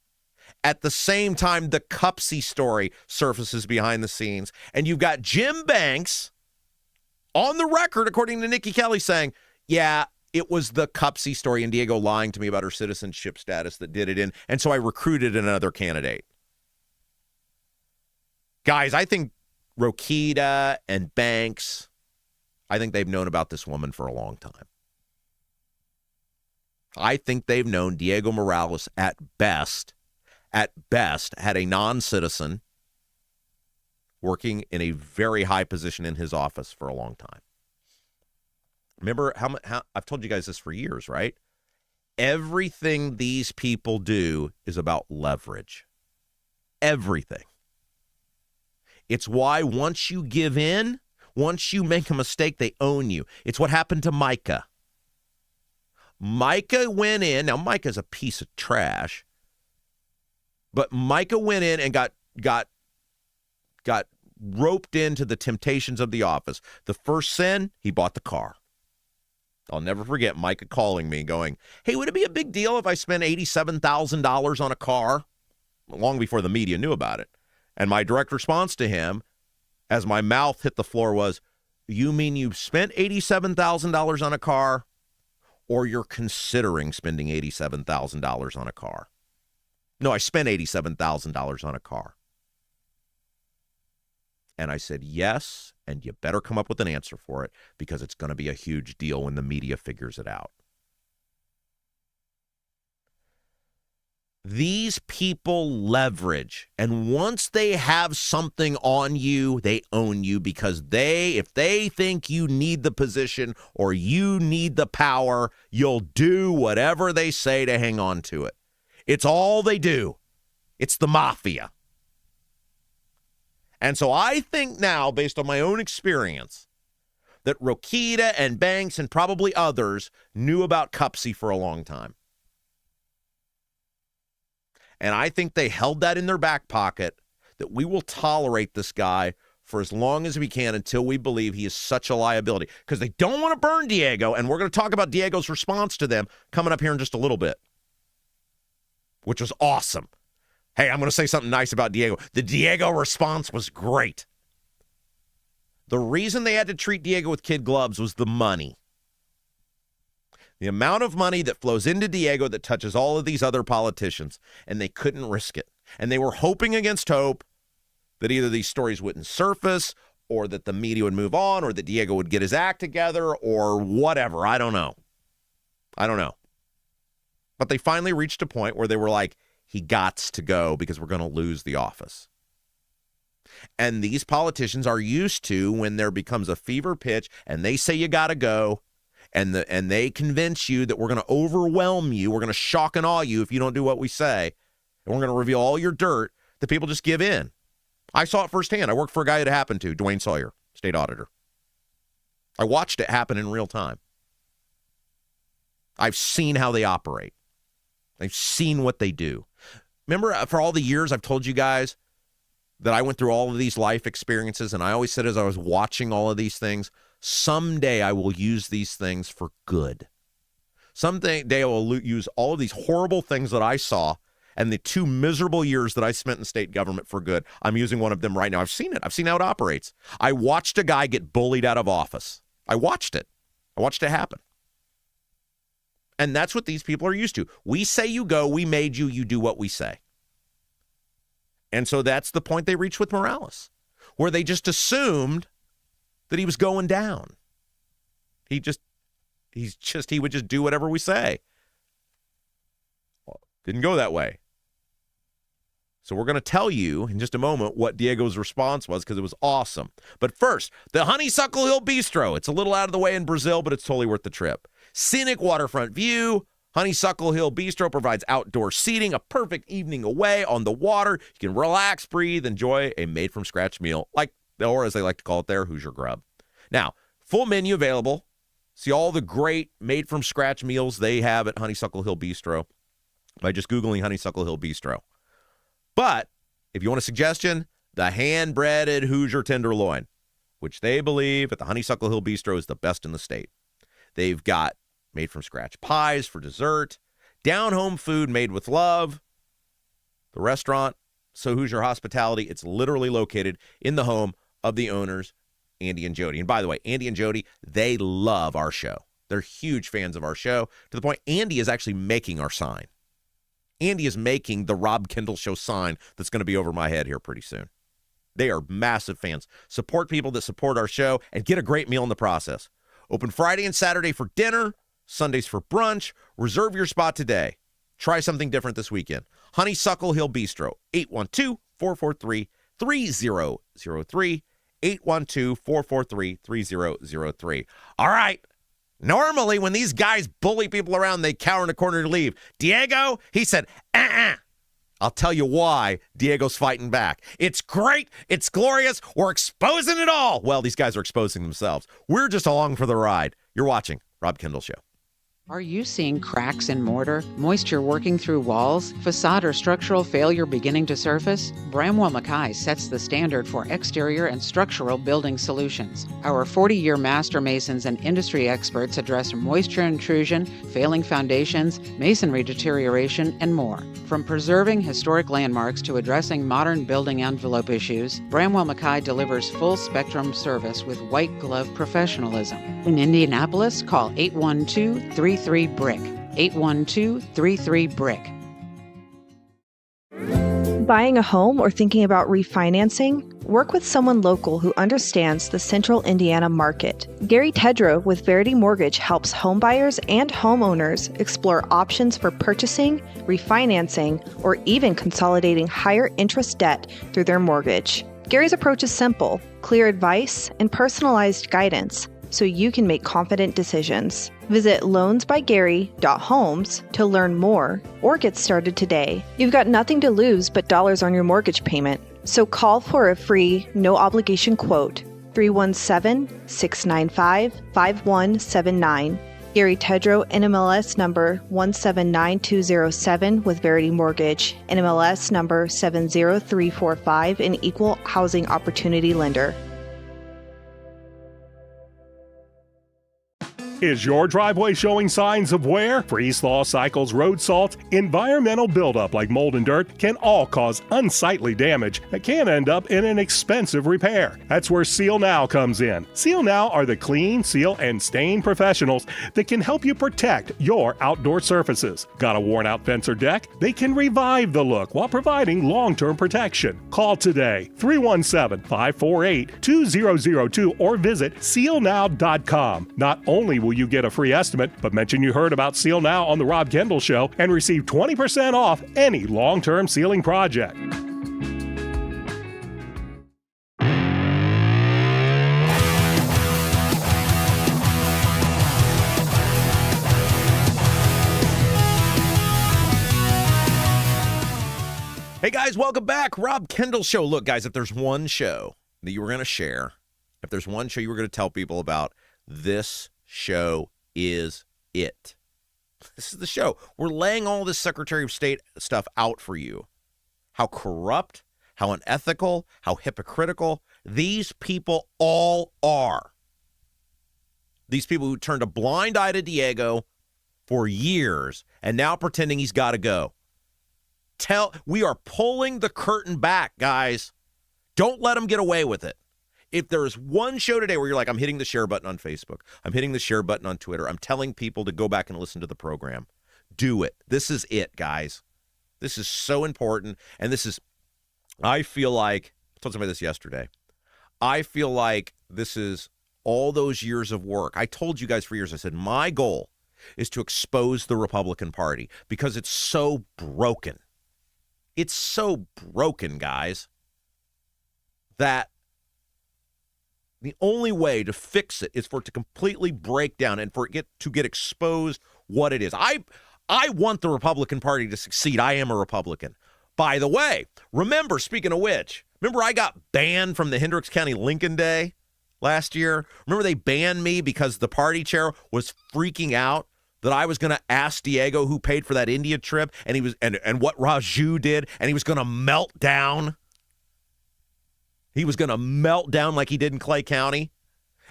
At the same time, the Cupsy story surfaces behind the scenes. And you've got Jim Banks on the record, according to Nikki Kelly, saying, yeah, it was the Cupsy story and Diego lying to me about her citizenship status that did it in. And so I recruited another candidate. Guys, I think Rokita and Banks, I think they've known about this woman for a long time. I think they've known Diego Morales at best, had a non-citizen working in a very high position in his office for a long time. Remember how I've told you guys this for years, right? Everything these people do is about leverage. Everything. It's why once you give in, once you make a mistake, they own you. It's what happened to Micah. Micah went in. Now, Micah's a piece of trash. But Micah went in and got roped into the temptations of the office. The first sin, he bought the car. I'll never forget Micah calling me going, hey, would it be a big deal if I spent $87,000 on a car? Long before the media knew about it. And my direct response to him, as my mouth hit the floor, was, you mean you spent $87,000 on a car, or you're considering spending $87,000 on a car? No, I spent $87,000 on a car. And I said, yes, and you better come up with an answer for it, because it's going to be a huge deal when the media figures it out. These people leverage, and once they have something on you, they own you, because if they think you need the position or you need the power, you'll do whatever they say to hang on to it. It's all they do. It's the mafia. And so I think now, based on my own experience, that Rokita and Banks and probably others knew about Cupsy for a long time. And I think they held that in their back pocket, that we will tolerate this guy for as long as we can until we believe he is such a liability. Because they don't want to burn Diego, and we're going to talk about Diego's response to them coming up here in just a little bit, which was awesome. Hey, I'm going to say something nice about Diego. The Diego response was great. The reason they had to treat Diego with kid gloves was the money. The amount of money that flows into Diego that touches all of these other politicians, and they couldn't risk it. And they were hoping against hope that either these stories wouldn't surface or that the media would move on or that Diego would get his act together or whatever. I don't know. But they finally reached a point where they were like, he gots to go because we're going to lose the office. And these politicians are used to when there becomes a fever pitch and they say you got to go and they convince you that we're going to overwhelm you, we're going to shock and awe you if you don't do what we say, and we're going to reveal all your dirt, the people just give in. I saw it firsthand. I worked for a guy it happened to, Dwayne Sawyer, state auditor. I watched it happen in real time. I've seen how they operate. I've seen what they do. Remember, for all the years I've told you guys that I went through all of these life experiences, and I always said as I was watching all of these things, someday I will use these things for good. Someday I will use all of these horrible things that I saw and the 2 miserable years that I spent in state government for good. I'm using one of them right now. I've seen it. I've seen how it operates. I watched a guy get bullied out of office. I watched it. I watched it happen. And that's what these people are used to. We say you go, we made you, you do what we say. And so that's the point they reached with Morales, where they just assumed that he was going down. He would just do whatever we say. Well, didn't go that way. So we're going to tell you in just a moment what Diego's response was because it was awesome. But first, the Honeysuckle Hill Bistro. It's a little out of the way in Brazil, but it's totally worth the trip. Scenic waterfront view. Honeysuckle Hill Bistro provides outdoor seating, a perfect evening away on the water. You can relax, breathe, enjoy a made-from-scratch meal, or as they like to call it there, Hoosier Grub. Now, full menu available. See all the great made-from-scratch meals they have at Honeysuckle Hill Bistro by just Googling Honeysuckle Hill Bistro. But if you want a suggestion, the hand-breaded Hoosier tenderloin, which they believe at the Honeysuckle Hill Bistro is the best in the state. They've got made-from-scratch pies for dessert, down-home food made with love. The restaurant, So Hoosier Hospitality, it's literally located in the home of the owners, Andy and Jody. And by the way, Andy and Jody, they love our show. They're huge fans of our show, to the point Andy is actually making our sign. Andy is making the Rob Kendall Show sign that's going to be over my head here pretty soon. They are massive fans. Support people that support our show and get a great meal in the process. Open Friday and Saturday for dinner, Sundays for brunch. Reserve your spot today. Try something different this weekend. Honeysuckle Hill Bistro, 812-443-3003, 812-443-3003. All right. Normally, when these guys bully people around, they cower in a corner to leave. Diego, he said, I'll tell you why Diego's fighting back. It's great. It's glorious. We're exposing it all. Well, these guys are exposing themselves. We're just along for the ride. You're watching Rob Kendall Show. Are you seeing cracks in mortar, moisture working through walls, facade or structural failure beginning to surface? Bramwell Mackay sets the standard for exterior and structural building solutions. Our 40-year master masons and industry experts address moisture intrusion, failing foundations, masonry deterioration, and more. From preserving historic landmarks to addressing modern building envelope issues, Bramwell Mackay delivers full-spectrum service with white-glove professionalism. In Indianapolis, call 812-33-BRICK. 812-33-BRICK. Buying a home or thinking about refinancing? Work with someone local who understands the central Indiana market. Gary Tedrow with Verity Mortgage helps homebuyers and homeowners explore options for purchasing, refinancing, or even consolidating higher interest debt through their mortgage. Gary's approach is simple, clear advice, and personalized guidance, so you can make confident decisions. Visit loansbygary.homes to learn more or get started today. You've got nothing to lose but dollars on your mortgage payment. So call for a free, no obligation quote, 317-695-5179. Gary Tedrow, NMLS number 179207 with Verity Mortgage, NMLS number 70345, an equal housing opportunity lender. Is your driveway showing signs of wear? Freeze-thaw cycles, road salt, environmental buildup like mold and dirt can all cause unsightly damage that can end up in an expensive repair. That's where Seal Now comes in. Seal Now are the clean, seal, and stain professionals that can help you protect your outdoor surfaces. Got a worn-out fence or deck? They can revive the look while providing long-term protection. Call today, 317-548-2002, or visit sealnow.com. Not only will you get a free estimate, but mention you heard about Seal Now on the Rob Kendall Show and receive 20% off any long-term sealing project. Hey guys, welcome back. Rob Kendall Show. Look, guys, if there's one show that you were going to share, if there's one show you were going to tell people about, this show is it. This is the show. We're laying all this Secretary of State stuff out for you. How corrupt, how unethical, how hypocritical these people all are. These people who turned a blind eye to Diego for years and now pretending he's got to go. We are pulling the curtain back, guys. Don't let them get away with it. If there's one show today where you're like, I'm hitting the share button on Facebook, I'm hitting the share button on Twitter, I'm telling people to go back and listen to the program, do it. This is it, guys. This is so important. And this is, I feel like, I told somebody this yesterday, I feel like this is all those years of work. I told you guys for years, I said, my goal is to expose the Republican Party because it's so broken. It's so broken, guys, that the only way to fix it is for it to completely break down and for it to get exposed what it is. I want the Republican Party to succeed. I am a Republican. By the way, remember, speaking of which, remember I got banned from the Hendricks County Lincoln Day last year? Remember they banned me because the party chair was freaking out that I was going to ask Diego who paid for that India trip and he was and what Raju did, and he was going to melt down. He was going to melt down like he did in Clay County.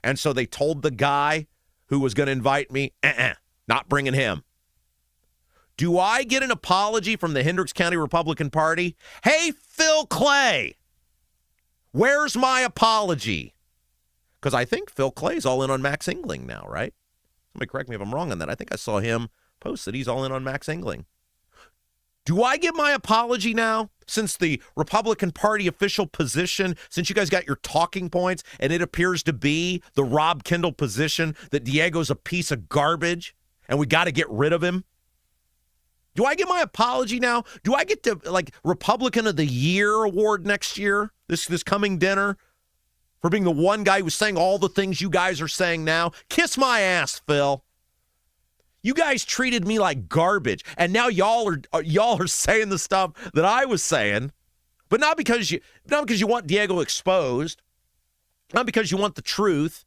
And so they told the guy who was going to invite me, not bringing him. Do I get an apology from the Hendricks County Republican Party? Hey, Phil Clay, where's my apology? Because I think Phil Clay's all in on Max Engling now, right? Somebody correct me if I'm wrong on that. I think I saw him post that he's all in on Max Engling. Do I give my apology now, since the Republican Party official position, since you guys got your talking points, and it appears to be the Rob Kendall position that Diego's a piece of garbage and we got to get rid of him? Do I get my apology now? Do I get to, like, Republican of the Year award next year, this coming dinner, for being the one guy who's saying all the things you guys are saying now? Kiss my ass, Phil. You guys treated me like garbage, and now y'all are saying the stuff that I was saying, but not because you want Diego exposed, not because you want the truth,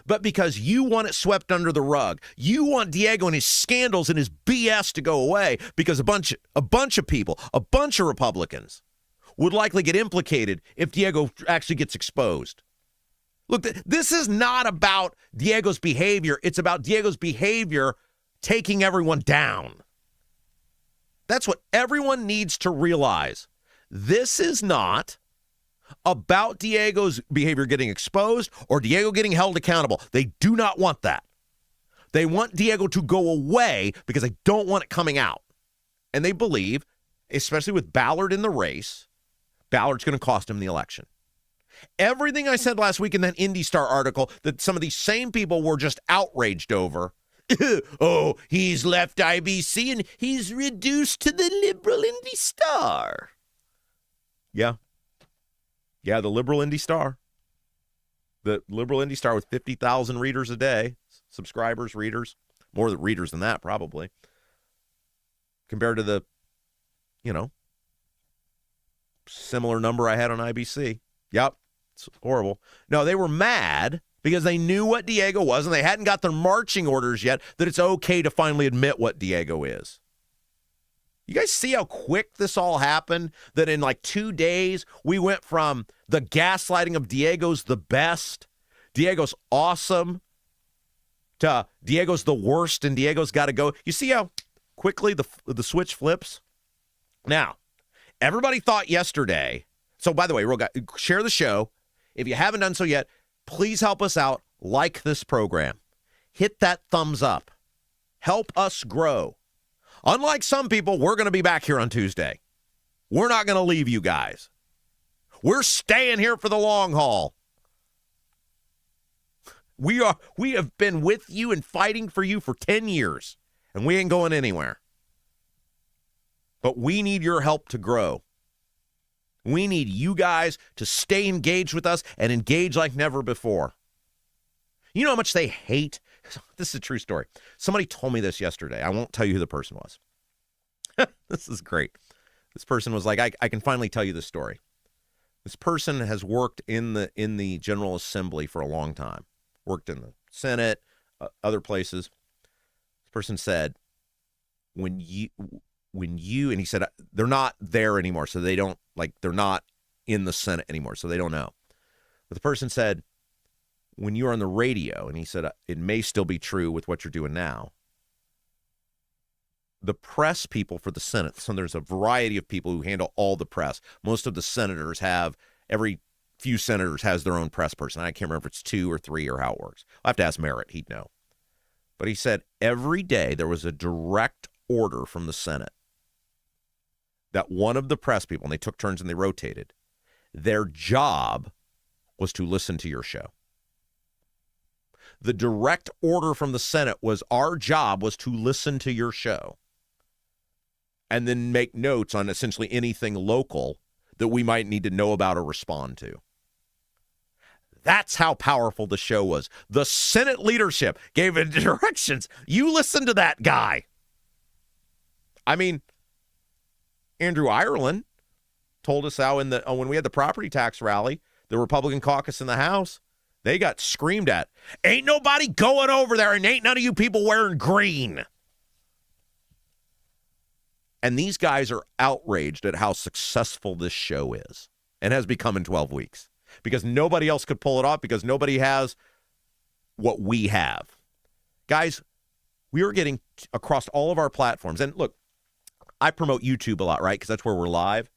but because you want it swept under the rug. You want Diego and his scandals and his BS to go away because a bunch of people, a bunch of Republicans would likely get implicated if Diego actually gets exposed. Look, this is not about Diego's behavior. It's about Diego's behavior taking everyone down. That's what everyone needs to realize. This is not about Diego's behavior getting exposed or Diego getting held accountable. They do not want that. They want Diego to go away because they don't want it coming out. And they believe, especially with Ballard in the race, Ballard's going to cost him the election. Everything I said last week in that IndyStar article that some of these same people were just outraged over. Oh, he's left IBC and he's reduced to the liberal IndyStar. Yeah, the liberal IndyStar. The liberal IndyStar with 50,000 readers a day, subscribers, readers, more readers than that probably, compared to the, similar number I had on IBC. Yep, it's horrible. No, they were mad because they knew what Diego was, and they hadn't got their marching orders yet that it's okay to finally admit what Diego is. You guys see how quick this all happened? That in like 2 days, we went from the gaslighting of Diego's the best, Diego's awesome, to Diego's the worst, and Diego's got to go. You see how quickly the switch flips? Now, everybody thought yesterday, so by the way, share the show. If you haven't done so yet, please help us out. Like this program. Hit that thumbs up. Help us grow. Unlike some people, we're going to be back here on Tuesday. We're not going to leave you guys. We're staying here for the long haul. We have been with you and fighting for you for 10 years, and we ain't going anywhere. But we need your help to grow. We need you guys to stay engaged with us and engage like never before. You know how much they hate? This is a true story. Somebody told me this yesterday. I won't tell you who the person was. This is great. This person was like, I can finally tell you this story. This person has worked in the General Assembly for a long time. Worked in the Senate, other places. This person said, when you, and he said, they're not there anymore, so they don't, they're not in the Senate anymore, so they don't know. But the person said, when you're on the radio, and he said, it may still be true with what you're doing now, the press people for the Senate, so there's a variety of people who handle all the press. Most of the senators every few senators has their own press person. I can't remember if it's 2 or 3 or how it works. I'll have to ask Merritt. He'd know. But he said every day there was a direct order from the Senate that one of the press people, and they took turns and they rotated, their job was to listen to your show. The direct order from the Senate was our job was to listen to your show and then make notes on essentially anything local that we might need to know about or respond to. That's how powerful the show was. The Senate leadership gave it directions. You listen to that guy. I mean, Andrew Ireland told us how when we had the property tax rally, the Republican caucus in the House, they got screamed at. Ain't nobody going over there, and ain't none of you people wearing green. And these guys are outraged at how successful this show is and has become in 12 weeks. Because nobody else could pull it off, because nobody has what we have. Guys, we are getting across all of our platforms. And look, I promote YouTube a lot, right? Because that's where we're live.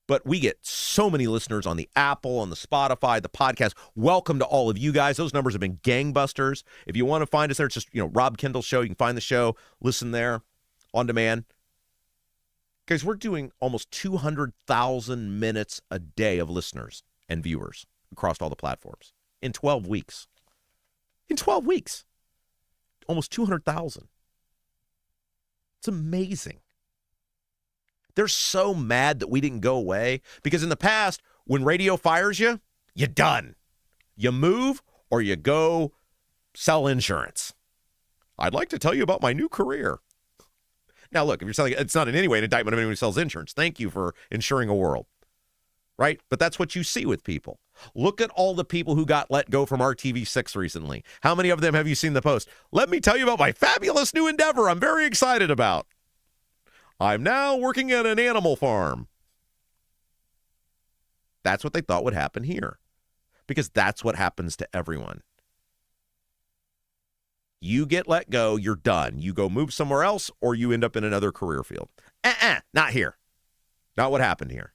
But we get so many listeners on the Apple, on the Spotify, the podcast. Welcome to all of you guys. Those numbers have been gangbusters. If you want to find us there, it's just, Rob Kendall Show. You can find the show, listen there on demand. Guys, we're doing almost 200,000 minutes a day of listeners and viewers across all the platforms in 12 weeks. In 12 weeks. Almost 200,000. It's amazing. They're so mad that we didn't go away because in the past, when radio fires you, you're done. You move or you go sell insurance. I'd like to tell you about my new career. Now, look, if you're selling, it's not in any way an indictment of anyone who sells insurance. Thank you for insuring a world, right? But that's what you see with people. Look at all the people who got let go from RTV6 recently. How many of them have you seen the post? Let me tell you about my fabulous new endeavor I'm very excited about. I'm now working at an animal farm. That's what they thought would happen here, because that's what happens to everyone. You get let go, you're done. You go move somewhere else, or you end up in another career field. Not here. Not what happened here.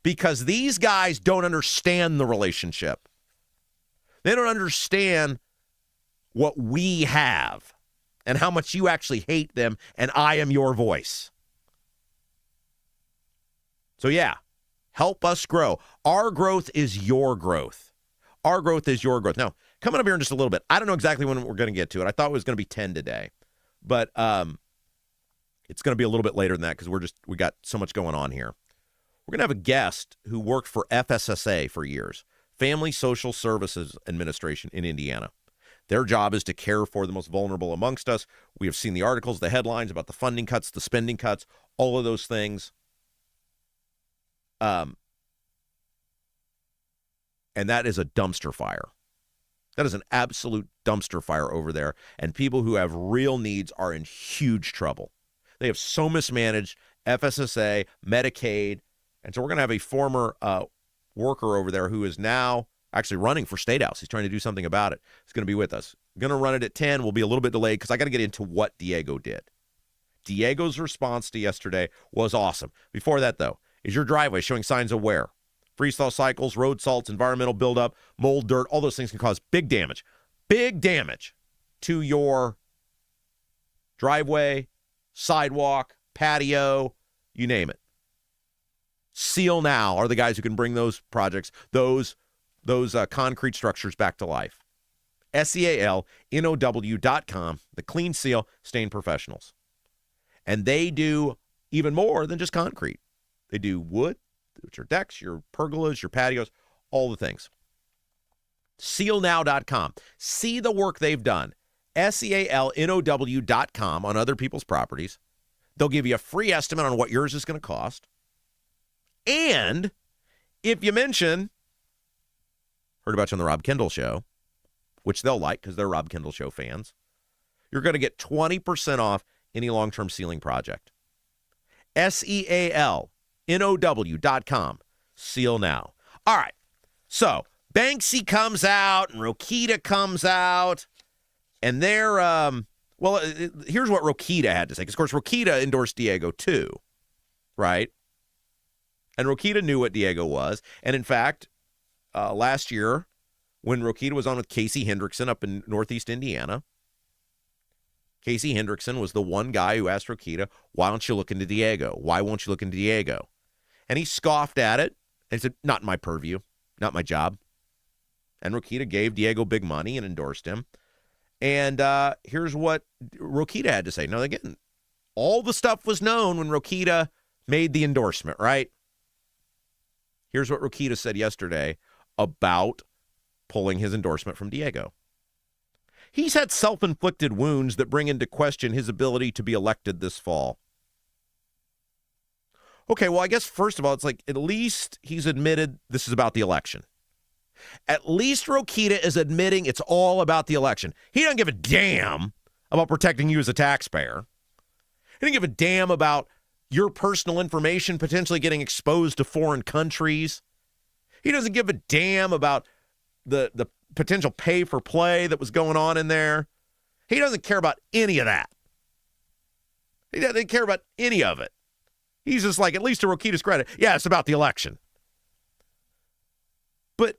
Because these guys don't understand the relationship. They don't understand what we have and how much you actually hate them, and I am your voice. So yeah, help us grow. Our growth is your growth. Our growth is your growth. Now, coming up here in just a little bit, I don't know exactly when we're going to get to it. I thought it was going to be 10 today, but it's going to be a little bit later than that because we got so much going on here. We're going to have a guest who worked for FSSA for years, Family Social Services Administration in Indiana. Their job is to care for the most vulnerable amongst us. We have seen the articles, the headlines about the funding cuts, the spending cuts, all of those things. And that is a dumpster fire. That is an absolute dumpster fire over there. And people who have real needs are in huge trouble. They have so mismanaged FSSA, Medicaid. And so we're going to have a former worker over there who is now actually running for State House. He's trying to do something about it. He's going to be with us. Going to run it at 10. We'll be a little bit delayed because I got to get into what Diego did. Diego's response to yesterday was awesome. Before that, though, is your driveway showing signs of wear? Freeze-thaw cycles, road salts, environmental buildup, mold, dirt, all those things can cause big damage to your driveway, sidewalk, patio, you name it. Seal Now are the guys who can bring those projects, those concrete structures back to life. SEALNOW.com, the Clean Seal Stain Professionals. And they do even more than just concrete. They do wood, which are decks, your pergolas, your patios, all the things. SealNow.com. See the work they've done. SEALNOW.com on other people's properties. They'll give you a free estimate on what yours is going to cost. And if you mention, heard about you on the Rob Kendall Show, which they'll like because they're Rob Kendall Show fans, you're going to get 20% off any long-term sealing project. SEALNOW.com. Seal Now. All right. So Banksy comes out and Rokita comes out, and they're, here's what Rokita had to say. Because, of course, Rokita endorsed Diego too, right? And Rokita knew what Diego was. And, in fact, last year, when Rokita was on with Casey Hendrickson up in Northeast Indiana, Casey Hendrickson was the one guy who asked Rokita, why don't you look into Diego? Why won't you look into Diego? And he scoffed at it and said, not my purview, not my job. And Rokita gave Diego big money and endorsed him. And here's what Rokita had to say. Now, again, all the stuff was known when Rokita made the endorsement, right? Here's what Rokita said yesterday about pulling his endorsement from Diego. He's had self-inflicted wounds that bring into question his ability to be elected this fall. Okay, well, I guess, first of all, it's like at least he's admitted this is about the election. At least Rokita is admitting it's all about the election. He doesn't give a damn about protecting you as a taxpayer. He doesn't give a damn about your personal information potentially getting exposed to foreign countries. He doesn't give a damn about the potential pay for play that was going on in there. He doesn't care about any of that. He doesn't care about any of it. He's just like, at least to Rokita's credit, yeah, it's about the election. But,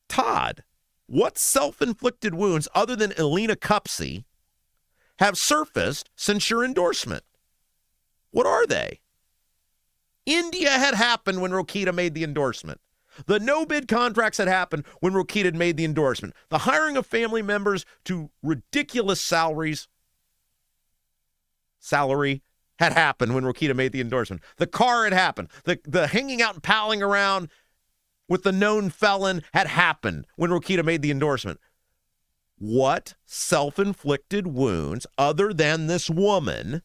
Todd, what self-inflicted wounds, other than Elina Kupce, have surfaced since your endorsement? What are they? India had happened when Rokita made the endorsement. The no-bid contracts had happened when Rokita had made the endorsement. The hiring of family members to ridiculous salary had happened when Rokita made the endorsement. The car had happened. The hanging out and palling around with the known felon had happened when Rokita made the endorsement. What self-inflicted wounds, other than this woman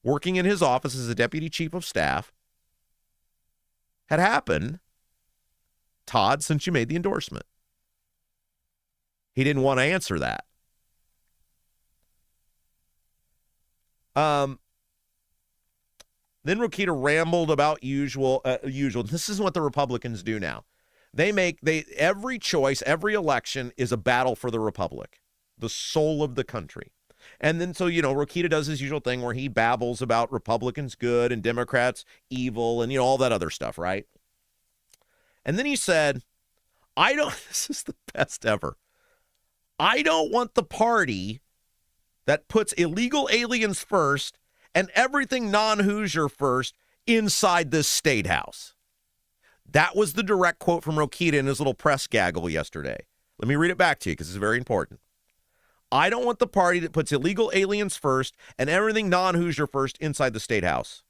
working in his office as a deputy chief of staff, had happened, Todd, since you made the endorsement? He didn't want to answer that. Then Rokita rambled about usual. This is what the Republicans do now. Every choice, every election is a battle for the Republic, the soul of the country. And then, so, Rokita does his usual thing where he babbles about Republicans good and Democrats evil and, all that other stuff, right? And then he said, this is the best ever. I don't want the party that puts illegal aliens first and everything non-Hoosier first inside this state house. That was the direct quote from Rokita in his little press gaggle yesterday. Let me read it back to you because it's very important. I don't want the party that puts illegal aliens first and everything non-Hoosier first inside the state house.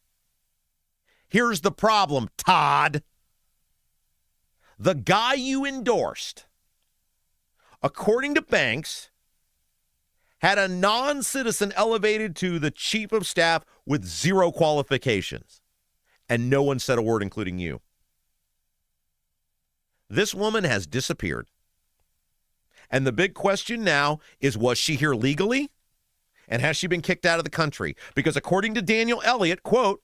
Here's the problem, Todd. The guy you endorsed, according to Banks, had a non-citizen elevated to the chief of staff with zero qualifications. and no one said a word, including you. This woman has disappeared. And the big question now is, was she here legally? And has she been kicked out of the country? Because according to Daniel Elliott, quote,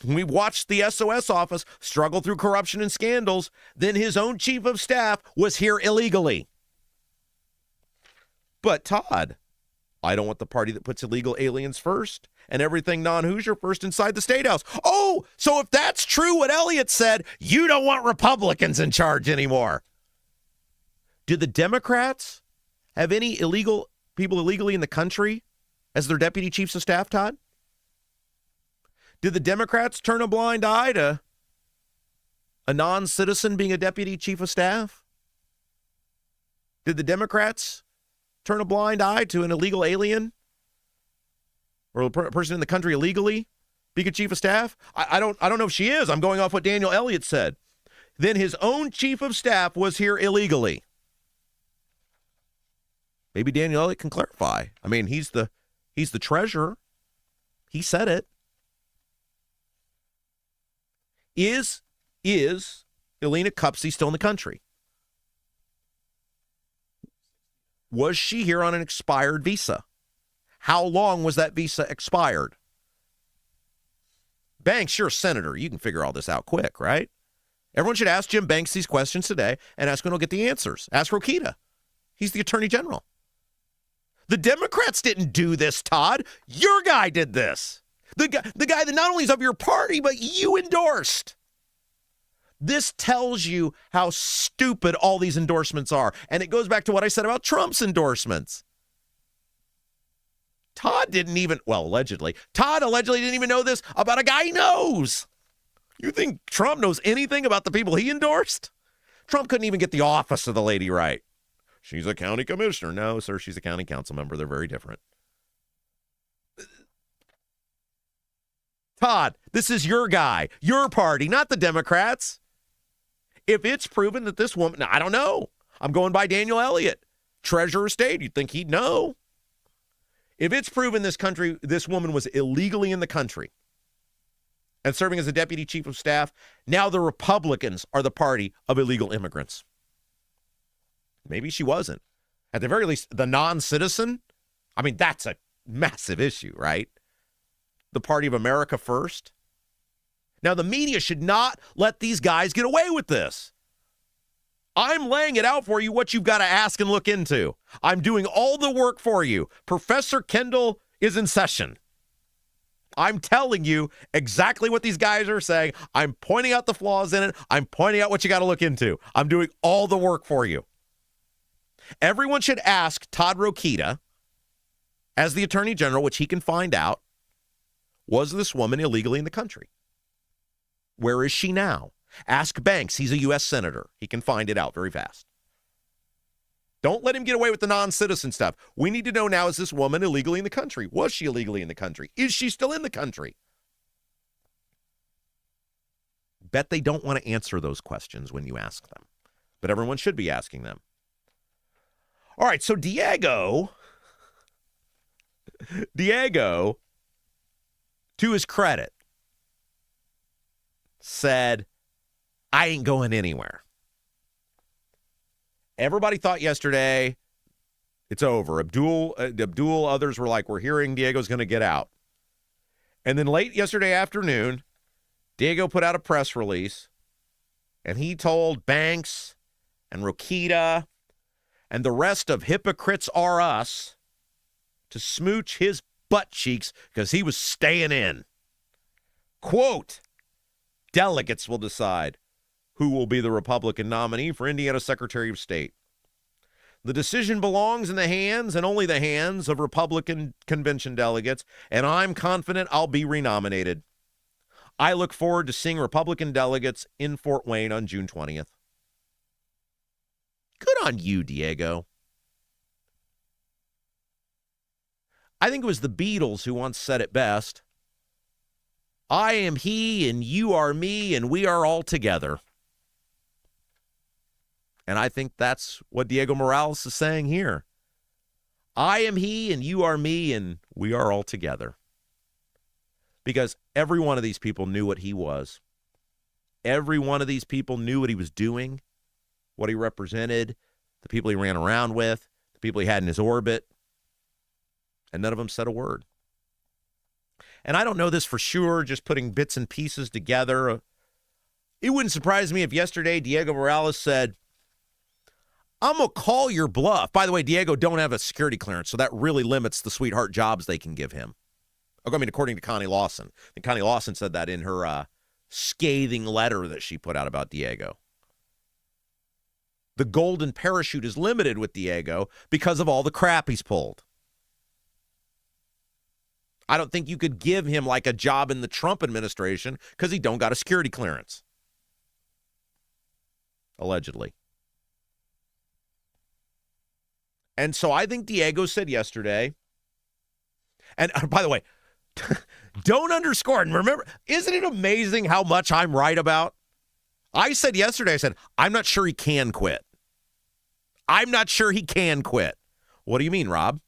we watched the SOS office struggle through corruption and scandals, then his own chief of staff was here illegally. But Todd, I don't want the party that puts illegal aliens first and everything non-Hoosier first inside the State House. Oh, so if that's true what Elliott said, you don't want Republicans in charge anymore. Do the Democrats have any illegal people illegally in the country as their deputy chiefs of staff, Todd? Did the Democrats turn a blind eye to a non-citizen being a deputy chief of staff? Did the Democrats turn a blind eye to an illegal alien or a person in the country illegally being a chief of staff? I don't know if she is. I'm going off what Daniel Elliott said. Then his own chief of staff was here illegally. Maybe Daniel Elliott can clarify. I mean, he's the treasurer. He said it. Is Elina Kupce still in the country? Was she here on an expired visa? How long was that visa expired? Banks, you're a senator. You can figure all this out quick, right? Everyone should ask Jim Banks these questions today and ask when he'll get the answers. Ask Rokita. He's the attorney general. The Democrats didn't do this, Todd. Your guy did this. The guy that not only is of your party, but you endorsed. This tells you how stupid all these endorsements are. And it goes back to what I said about Trump's endorsements. Todd didn't even, allegedly. Todd allegedly didn't even know this about a guy he knows. You think Trump knows anything about the people he endorsed? Trump couldn't even get the office of the lady right. She's a county commissioner. No, sir, she's a county council member. They're very different. Todd, this is your guy, your party, not the Democrats. If it's proven that this woman, I don't know. I'm going by Daniel Elliott, Treasurer of State. You'd think he'd know. If it's proven this woman was illegally in the country and serving as a deputy chief of staff, now the Republicans are the party of illegal immigrants. Maybe she wasn't. At the very least, the non-citizen, I mean, that's a massive issue, right? The party of America first. Now, the media should not let these guys get away with this. I'm laying it out for you what you've got to ask and look into. I'm doing all the work for you. Professor Kendall is in session. I'm telling you exactly what these guys are saying. I'm pointing out the flaws in it. I'm pointing out what you got to look into. I'm doing all the work for you. Everyone should ask Todd Rokita, as the Attorney General, which he can find out, was this woman illegally in the country? Where is she now? Ask Banks. He's a U.S. Senator. He can find it out very fast. Don't let him get away with the non-citizen stuff. We need to know now, is this woman illegally in the country? Was she illegally in the country? Is she still in the country? Bet they don't want to answer those questions when you ask them. But everyone should be asking them. All right, so Diego, to his credit, said, I ain't going anywhere. Everybody thought yesterday, it's over. Abdul, others were like, we're hearing Diego's going to get out. And then late yesterday afternoon, Diego put out a press release, and he told Banks and Rokita and the rest of hypocrites are us to smooch his butt cheeks because he was staying in. Quote, delegates will decide who will be the Republican nominee for Indiana Secretary of State. The decision belongs in the hands and only the hands of Republican convention delegates, and I'm confident I'll be renominated. I look forward to seeing Republican delegates in Fort Wayne on June 20th. Good on you, Diego. I think it was the Beatles who once said it best. I am he and you are me and we are all together. And I think that's what Diego Morales is saying here. I am he and you are me and we are all together. because every one of these people knew what he was. Every one of these people knew what he was doing, what he represented, the people he ran around with, the people he had in his orbit, and none of them said a word. And I don't know this for sure, just putting bits and pieces together. It wouldn't surprise me if yesterday Diego Morales said, I'm going to call your bluff. By the way, Diego don't have a security clearance, so that really limits the sweetheart jobs they can give him. I mean, according to Connie Lawson. And Connie Lawson said that in her scathing letter that she put out about Diego. The golden parachute is limited with Diego because of all the crap he's pulled. I don't think you could give him like a job in the Trump administration because he don't got a security clearance. Allegedly. And so I think Diego said yesterday, and by the way, don't underscore, and remember, isn't it amazing how much I'm right about? I said yesterday, I said, I'm not sure he can quit. I'm not sure he can quit. What do you mean, Rob?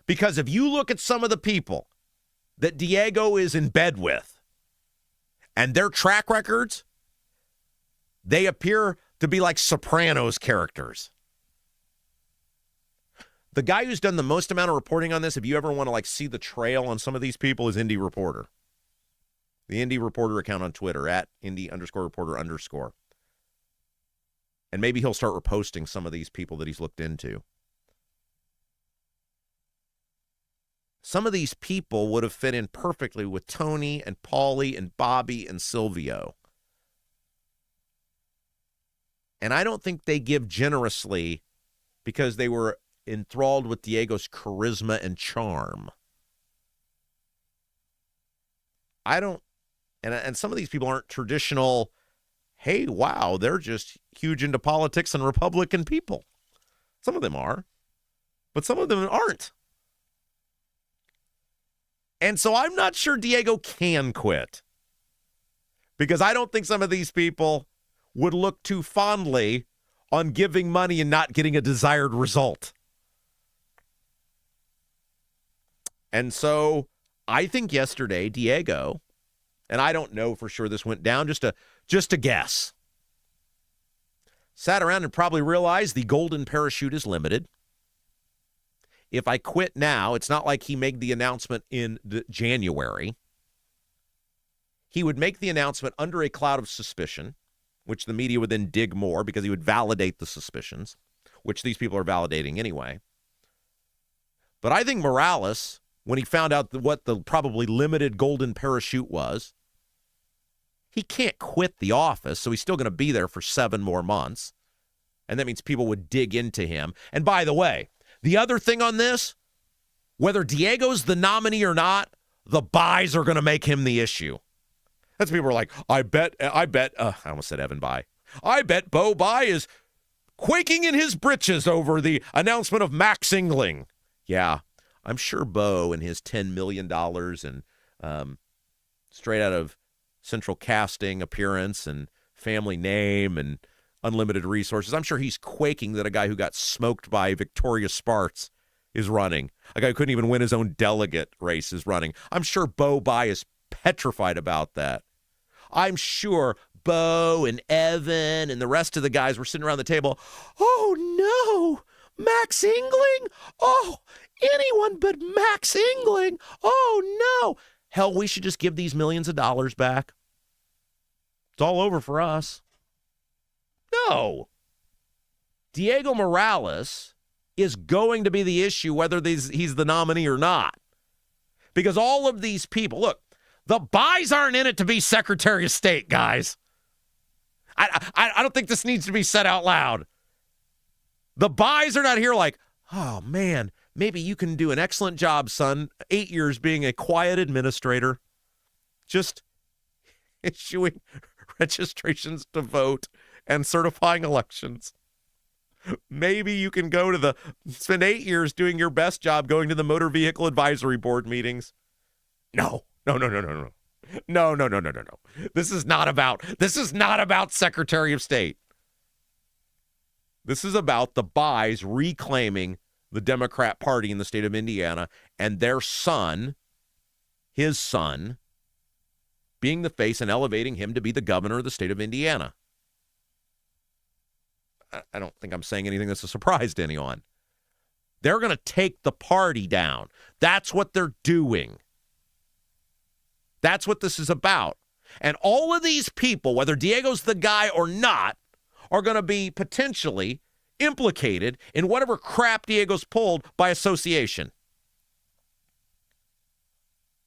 Because if you look at some of the people that Diego is in bed with and their track records, they appear to be like Sopranos characters. The guy who's done the most amount of reporting on this, if you ever want to like see the trail on some of these people, is Indie Reporter. The Indie Reporter account on Twitter, at Indie_Reporter_. And maybe he'll start reposting some of these people that he's looked into. Some of these people would have fit in perfectly with Tony and Paulie and Bobby and Silvio. And I don't think they give generously because they were enthralled with Diego's charisma and charm. I don't, and some of these people aren't traditional, hey, wow, they're just huge into politics and Republican people. Some of them are, but some of them aren't. And so I'm not sure Diego can quit because I don't think some of these people would look too fondly on giving money and not getting a desired result. And so I think yesterday, Diego, and I don't know for sure this went down, just a guess, sat around and probably realized the golden parachute is limited. If I quit now, it's not like he made the announcement in January. He would make the announcement under a cloud of suspicion, which the media would then dig more because he would validate the suspicions, which these people are validating anyway. But I think Morales, when he found out what the probably limited golden parachute was, he can't quit the office, so he's still going to be there for 7 more months. And that means people would dig into him. And by the way, the other thing on this, whether Diego's the nominee or not, the buys are going to make him the issue. That's people are like, I bet, I almost said Evan Buy. I bet Bo Buy is quaking in his britches over the announcement of Max Engling. Yeah, I'm sure Bo and his $10 million and straight out of Central Casting appearance and family name and unlimited resources, I'm sure he's quaking that a guy who got smoked by Victoria Sparks is running. A guy who couldn't even win his own delegate race is running. I'm sure Bo Buy is petrified about that. I'm sure Bo and Evan and the rest of the guys were sitting around the table. Oh, no, Max Engling? Oh, anyone but Max Engling? Oh, no. Hell, we should just give these millions of dollars back. It's all over for us. No. Diego Morales is going to be the issue whether he's the nominee or not. Because all of these people, look, the buys aren't in it to be Secretary of State, guys. I don't think this needs to be said out loud. The buys are not here like, oh, man, maybe you can do an excellent job, son. 8 years being a quiet administrator. Just issuing registrations to vote and certifying elections. Maybe you can spend 8 years doing your best job going to the Motor Vehicle Advisory Board meetings. No. This is not about Secretary of State. This is about the buys reclaiming the Democrat Party in the state of Indiana and their son, his son, being the face and elevating him to be the governor of the state of Indiana. I don't think I'm saying anything that's a surprise to anyone. They're going to take the party down. That's what they're doing. That's what this is about. And all of these people, whether Diego's the guy or not, are going to be potentially implicated in whatever crap Diego's pulled by association.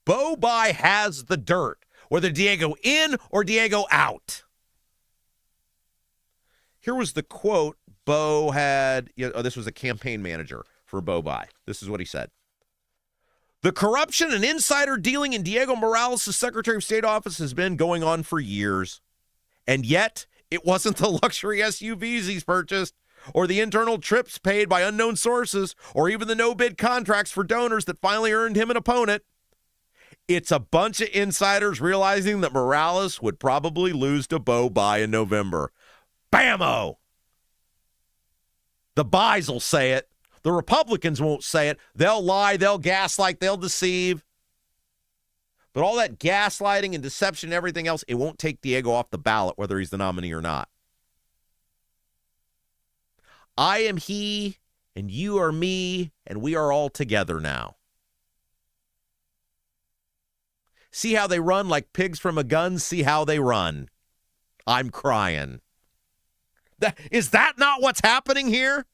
Bo-By has the dirt, whether Diego in or Diego out. Here was the quote Bo had. This was a campaign manager for Bo-By. This is what he said. The corruption and insider dealing in Diego Morales' Secretary of State office has been going on for years. And yet, it wasn't the luxury SUVs he's purchased, or the internal trips paid by unknown sources, or even the no-bid contracts for donors that finally earned him an opponent. It's a bunch of insiders realizing that Morales would probably lose to Bo-By in November. Bammo! The buys will say it. The Republicans won't say it. They'll lie, they'll gaslight, they'll deceive. But all that gaslighting and deception and everything else, it won't take Diego off the ballot, whether he's the nominee or not. I am he, and you are me, and we are all together now. See how they run like pigs from a gun? See how they run. I'm crying. Is that not what's happening here?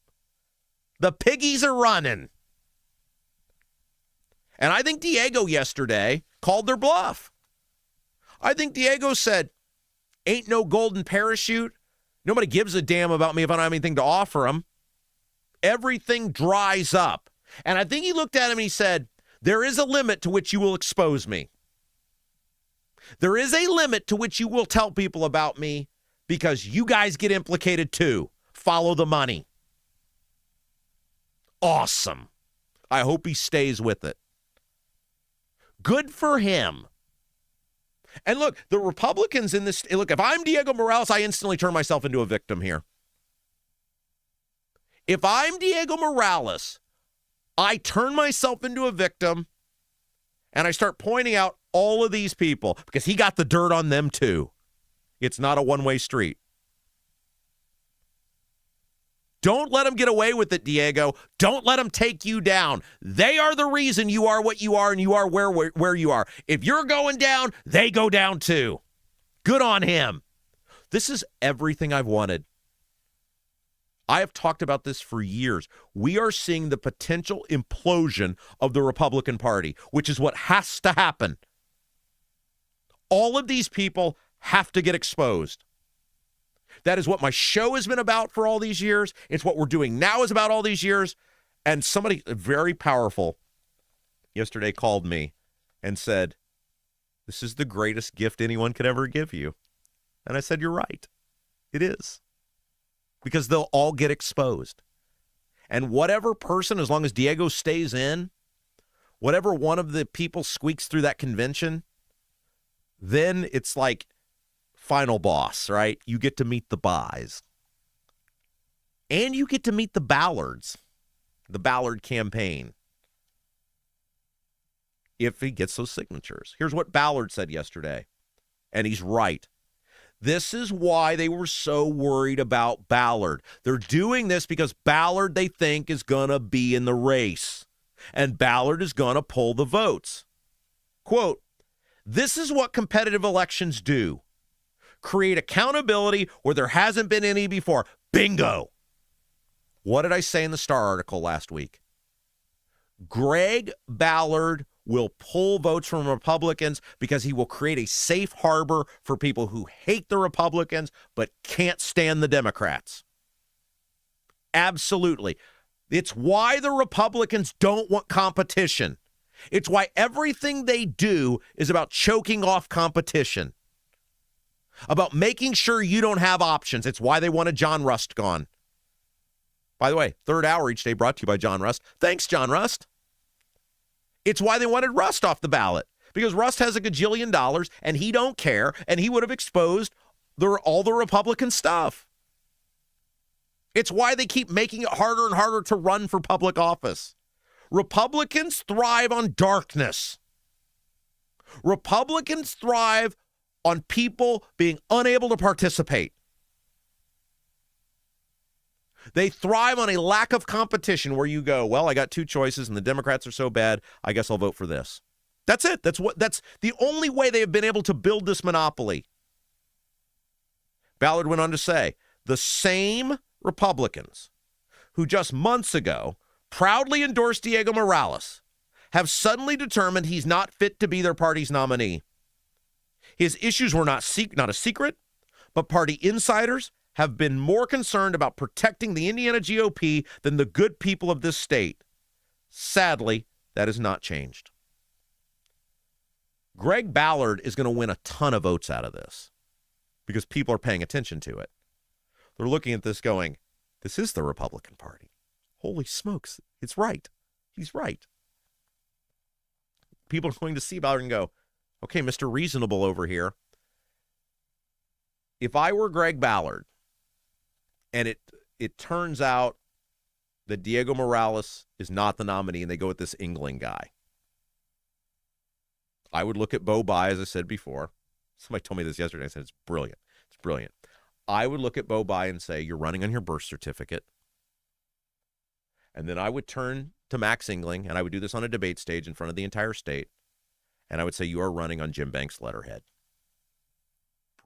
The piggies are running. And I think Diego yesterday called their bluff. I think Diego said, ain't no golden parachute. Nobody gives a damn about me if I don't have anything to offer them. Everything dries up. And I think he looked at him and he said, there is a limit to which you will expose me. There is a limit to which you will tell people about me because you guys get implicated too. Follow the money. Awesome. I hope he stays with it. Good for him. And look, the Republicans in this, look, if I'm Diego Morales, I instantly turn myself into a victim here. If I'm Diego Morales, I turn myself into a victim and I start pointing out all of these people because he got the dirt on them too. It's not a one-way street. Don't let them get away with it, Diego. Don't let them take you down. They are the reason you are what you are and you are where you are. If you're going down, they go down too. Good on him. This is everything I've wanted. I have talked about this for years. We are seeing the potential implosion of the Republican Party, which is what has to happen. All of these people have to get exposed. That is what my show has been about for all these years. It's what we're doing now is about all these years. And somebody very powerful yesterday called me and said, this is the greatest gift anyone could ever give you. And I said, you're right. It is. Because they'll all get exposed. And whatever person, as long as Diego stays in, whatever one of the people squeaks through that convention, then it's like final boss, right? You get to meet the buys. And you get to meet the Ballards, the Ballard campaign, if he gets those signatures. Here's what Ballard said yesterday, and he's right. This is why they were so worried about Ballard. They're doing this because Ballard, they think, is going to be in the race, and Ballard is going to pull the votes. Quote, this is what competitive elections do. Create accountability where there hasn't been any before. Bingo. What did I say in the Star article last week? Greg Ballard will pull votes from Republicans because he will create a safe harbor for people who hate the Republicans but can't stand the Democrats. Absolutely. It's why the Republicans don't want competition. It's why everything they do is about choking off competition, about making sure you don't have options. It's why they wanted John Rust gone. By the way, third hour each day brought to you by John Rust. Thanks, John Rust. It's why they wanted Rust off the ballot, because Rust has $1 gajillion and he don't care, and he would have exposed all the Republican stuff. It's why they keep making it harder and harder to run for public office. Republicans thrive on darkness. Republicans thrive on people being unable to participate. They thrive on a lack of competition where you go, well, I got two choices and the Democrats are so bad, I guess I'll vote for this. That's it. That's the only way they have been able to build this monopoly. Ballard went on to say, the same Republicans who just months ago proudly endorsed Diego Morales have suddenly determined he's not fit to be their party's nominee. His issues were not a secret, but party insiders have been more concerned about protecting the Indiana GOP than the good people of this state. Sadly, that has not changed. Greg Ballard is going to win a ton of votes out of this because people are paying attention to it. They're looking at this going, this is the Republican Party. Holy smokes, it's right. He's right. People are going to see Ballard and go, okay, Mr. Reasonable over here. If I were Greg Ballard, and it turns out that Diego Morales is not the nominee and they go with this England guy, I would look at Bo Bai, as I said before. Somebody told me this yesterday. I said, it's brilliant. It's brilliant. I would look at Bo Bai and say, you're running on your birth certificate. And then I would turn to Max Engling, and I would do this on a debate stage in front of the entire state, and I would say, you are running on Jim Banks' letterhead.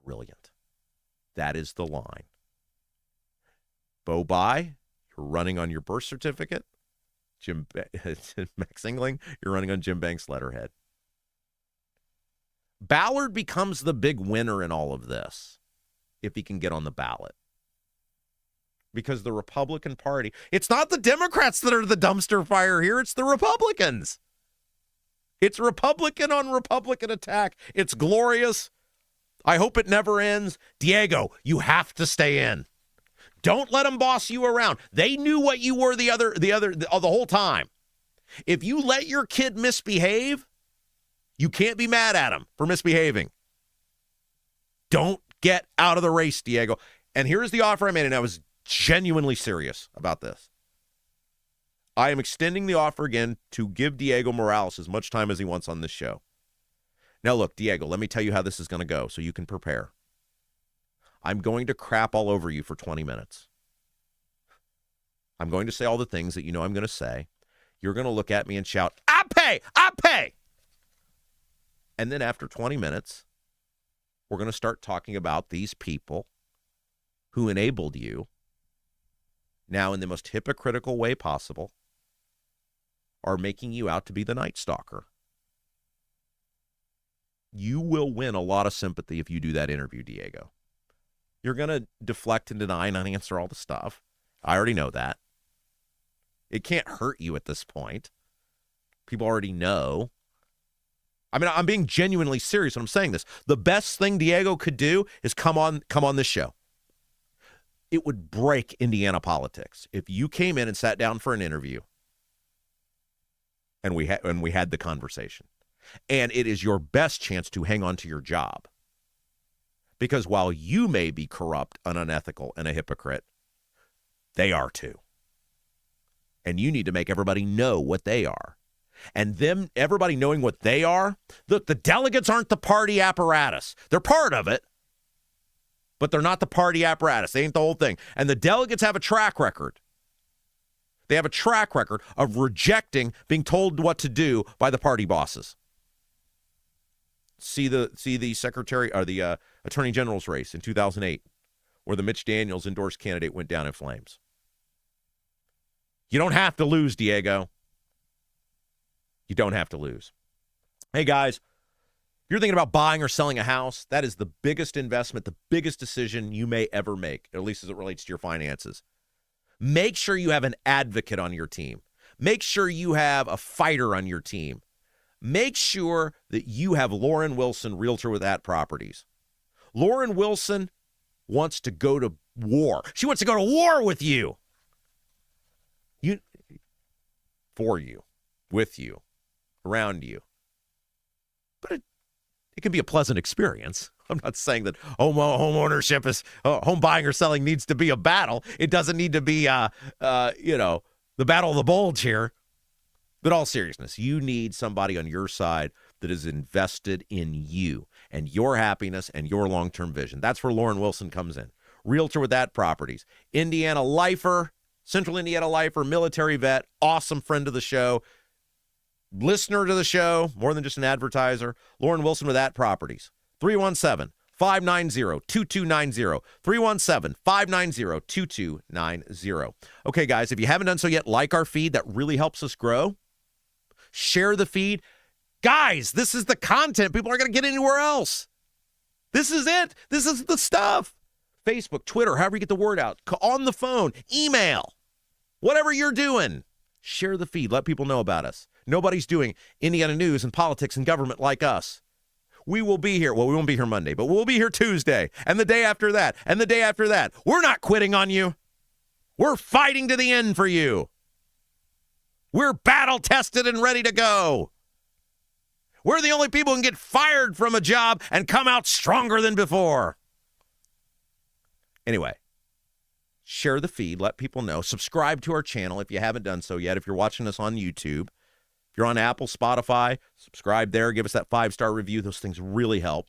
Brilliant. That is the line. Bo Bai, you're running on your birth certificate. Max Engling, you're running on Jim Banks' letterhead. Ballard becomes the big winner in all of this if he can get on the ballot. Because the Republican Party, it's not the Democrats that are the dumpster fire here, it's the Republicans. It's Republican on Republican attack. It's glorious. I hope it never ends. Diego, you have to stay in. Don't let them boss you around. They knew what you were the whole time. If you let your kid misbehave, you can't be mad at him for misbehaving. Don't get out of the race, Diego. And here's the offer I made, and I was genuinely serious about this. I am extending the offer again to give Diego Morales as much time as he wants on this show. Now, look, Diego, let me tell you how this is going to go so you can prepare. I'm going to crap all over you for 20 minutes. I'm going to say all the things that you know I'm going to say. You're going to look at me and shout, I pay, I pay. And then after 20 minutes, we're going to start talking about these people who enabled you, now in the most hypocritical way possible, are making you out to be the Night Stalker. You will win a lot of sympathy if you do that interview, Diego. You're going to deflect and deny and unanswer all the stuff. I already know that. It can't hurt you at this point. People already know. I mean, I'm being genuinely serious when I'm saying this. The best thing Diego could do is come on this show. It would break Indiana politics if you came in and sat down for an interview and we had the conversation. And it is your best chance to hang on to your job. Because while you may be corrupt and unethical and a hypocrite, they are too. And you need to make everybody know what they are. And everybody knowing what they are, look, the delegates aren't the party apparatus. They're part of it, but they're not the party apparatus. They ain't the whole thing. And the delegates have a track record. They have a track record of rejecting being told what to do by the party bosses. See the secretary or the attorney general's race in 2008, where the Mitch Daniels endorsed candidate went down in flames. You don't have to lose, Diego. You don't have to lose. Hey, guys, if you're thinking about buying or selling a house, that is the biggest investment, the biggest decision you may ever make, at least as it relates to your finances. Make sure you have an advocate on your team. Make sure you have a fighter on your team. Make sure that you have Lauren Wilson, realtor with At Properties. Lauren Wilson wants to go to war. She wants to go to war with you. For you, with you, around you. But it can be a pleasant experience. I'm not saying that home ownership is home buying or selling needs to be a battle. It doesn't need to be the battle of the bulge here. But all seriousness, you need somebody on your side that is invested in you. and your happiness and your long-term vision. That's where Lauren Wilson comes in. Realtor with that properties. Indiana lifer, Central Indiana lifer, military vet, awesome friend of the show, listener to the show, more than just an advertiser. Lauren Wilson with that properties. 317-590-2290. 317-590-2290. Okay, guys, if you haven't done so yet, like our feed. That really helps us grow. Share the feed. Guys, this is the content people aren't going to get anywhere else. This is it. This is the stuff. Facebook, Twitter, however you get the word out. On the phone, email, whatever you're doing. Share the feed. Let people know about us. Nobody's doing Indiana news and politics and government like us. We will be here. Well, we won't be here Monday, but we'll be here Tuesday and the day after that and the day after that. We're not quitting on you. We're fighting to the end for you. We're battle tested and ready to go. We're the only people who can get fired from a job and come out stronger than before. Anyway, share the feed. Let people know. Subscribe to our channel if you haven't done so yet. If you're watching us on YouTube, if you're on Apple, Spotify, subscribe there. Give us that 5-star review. Those things really help.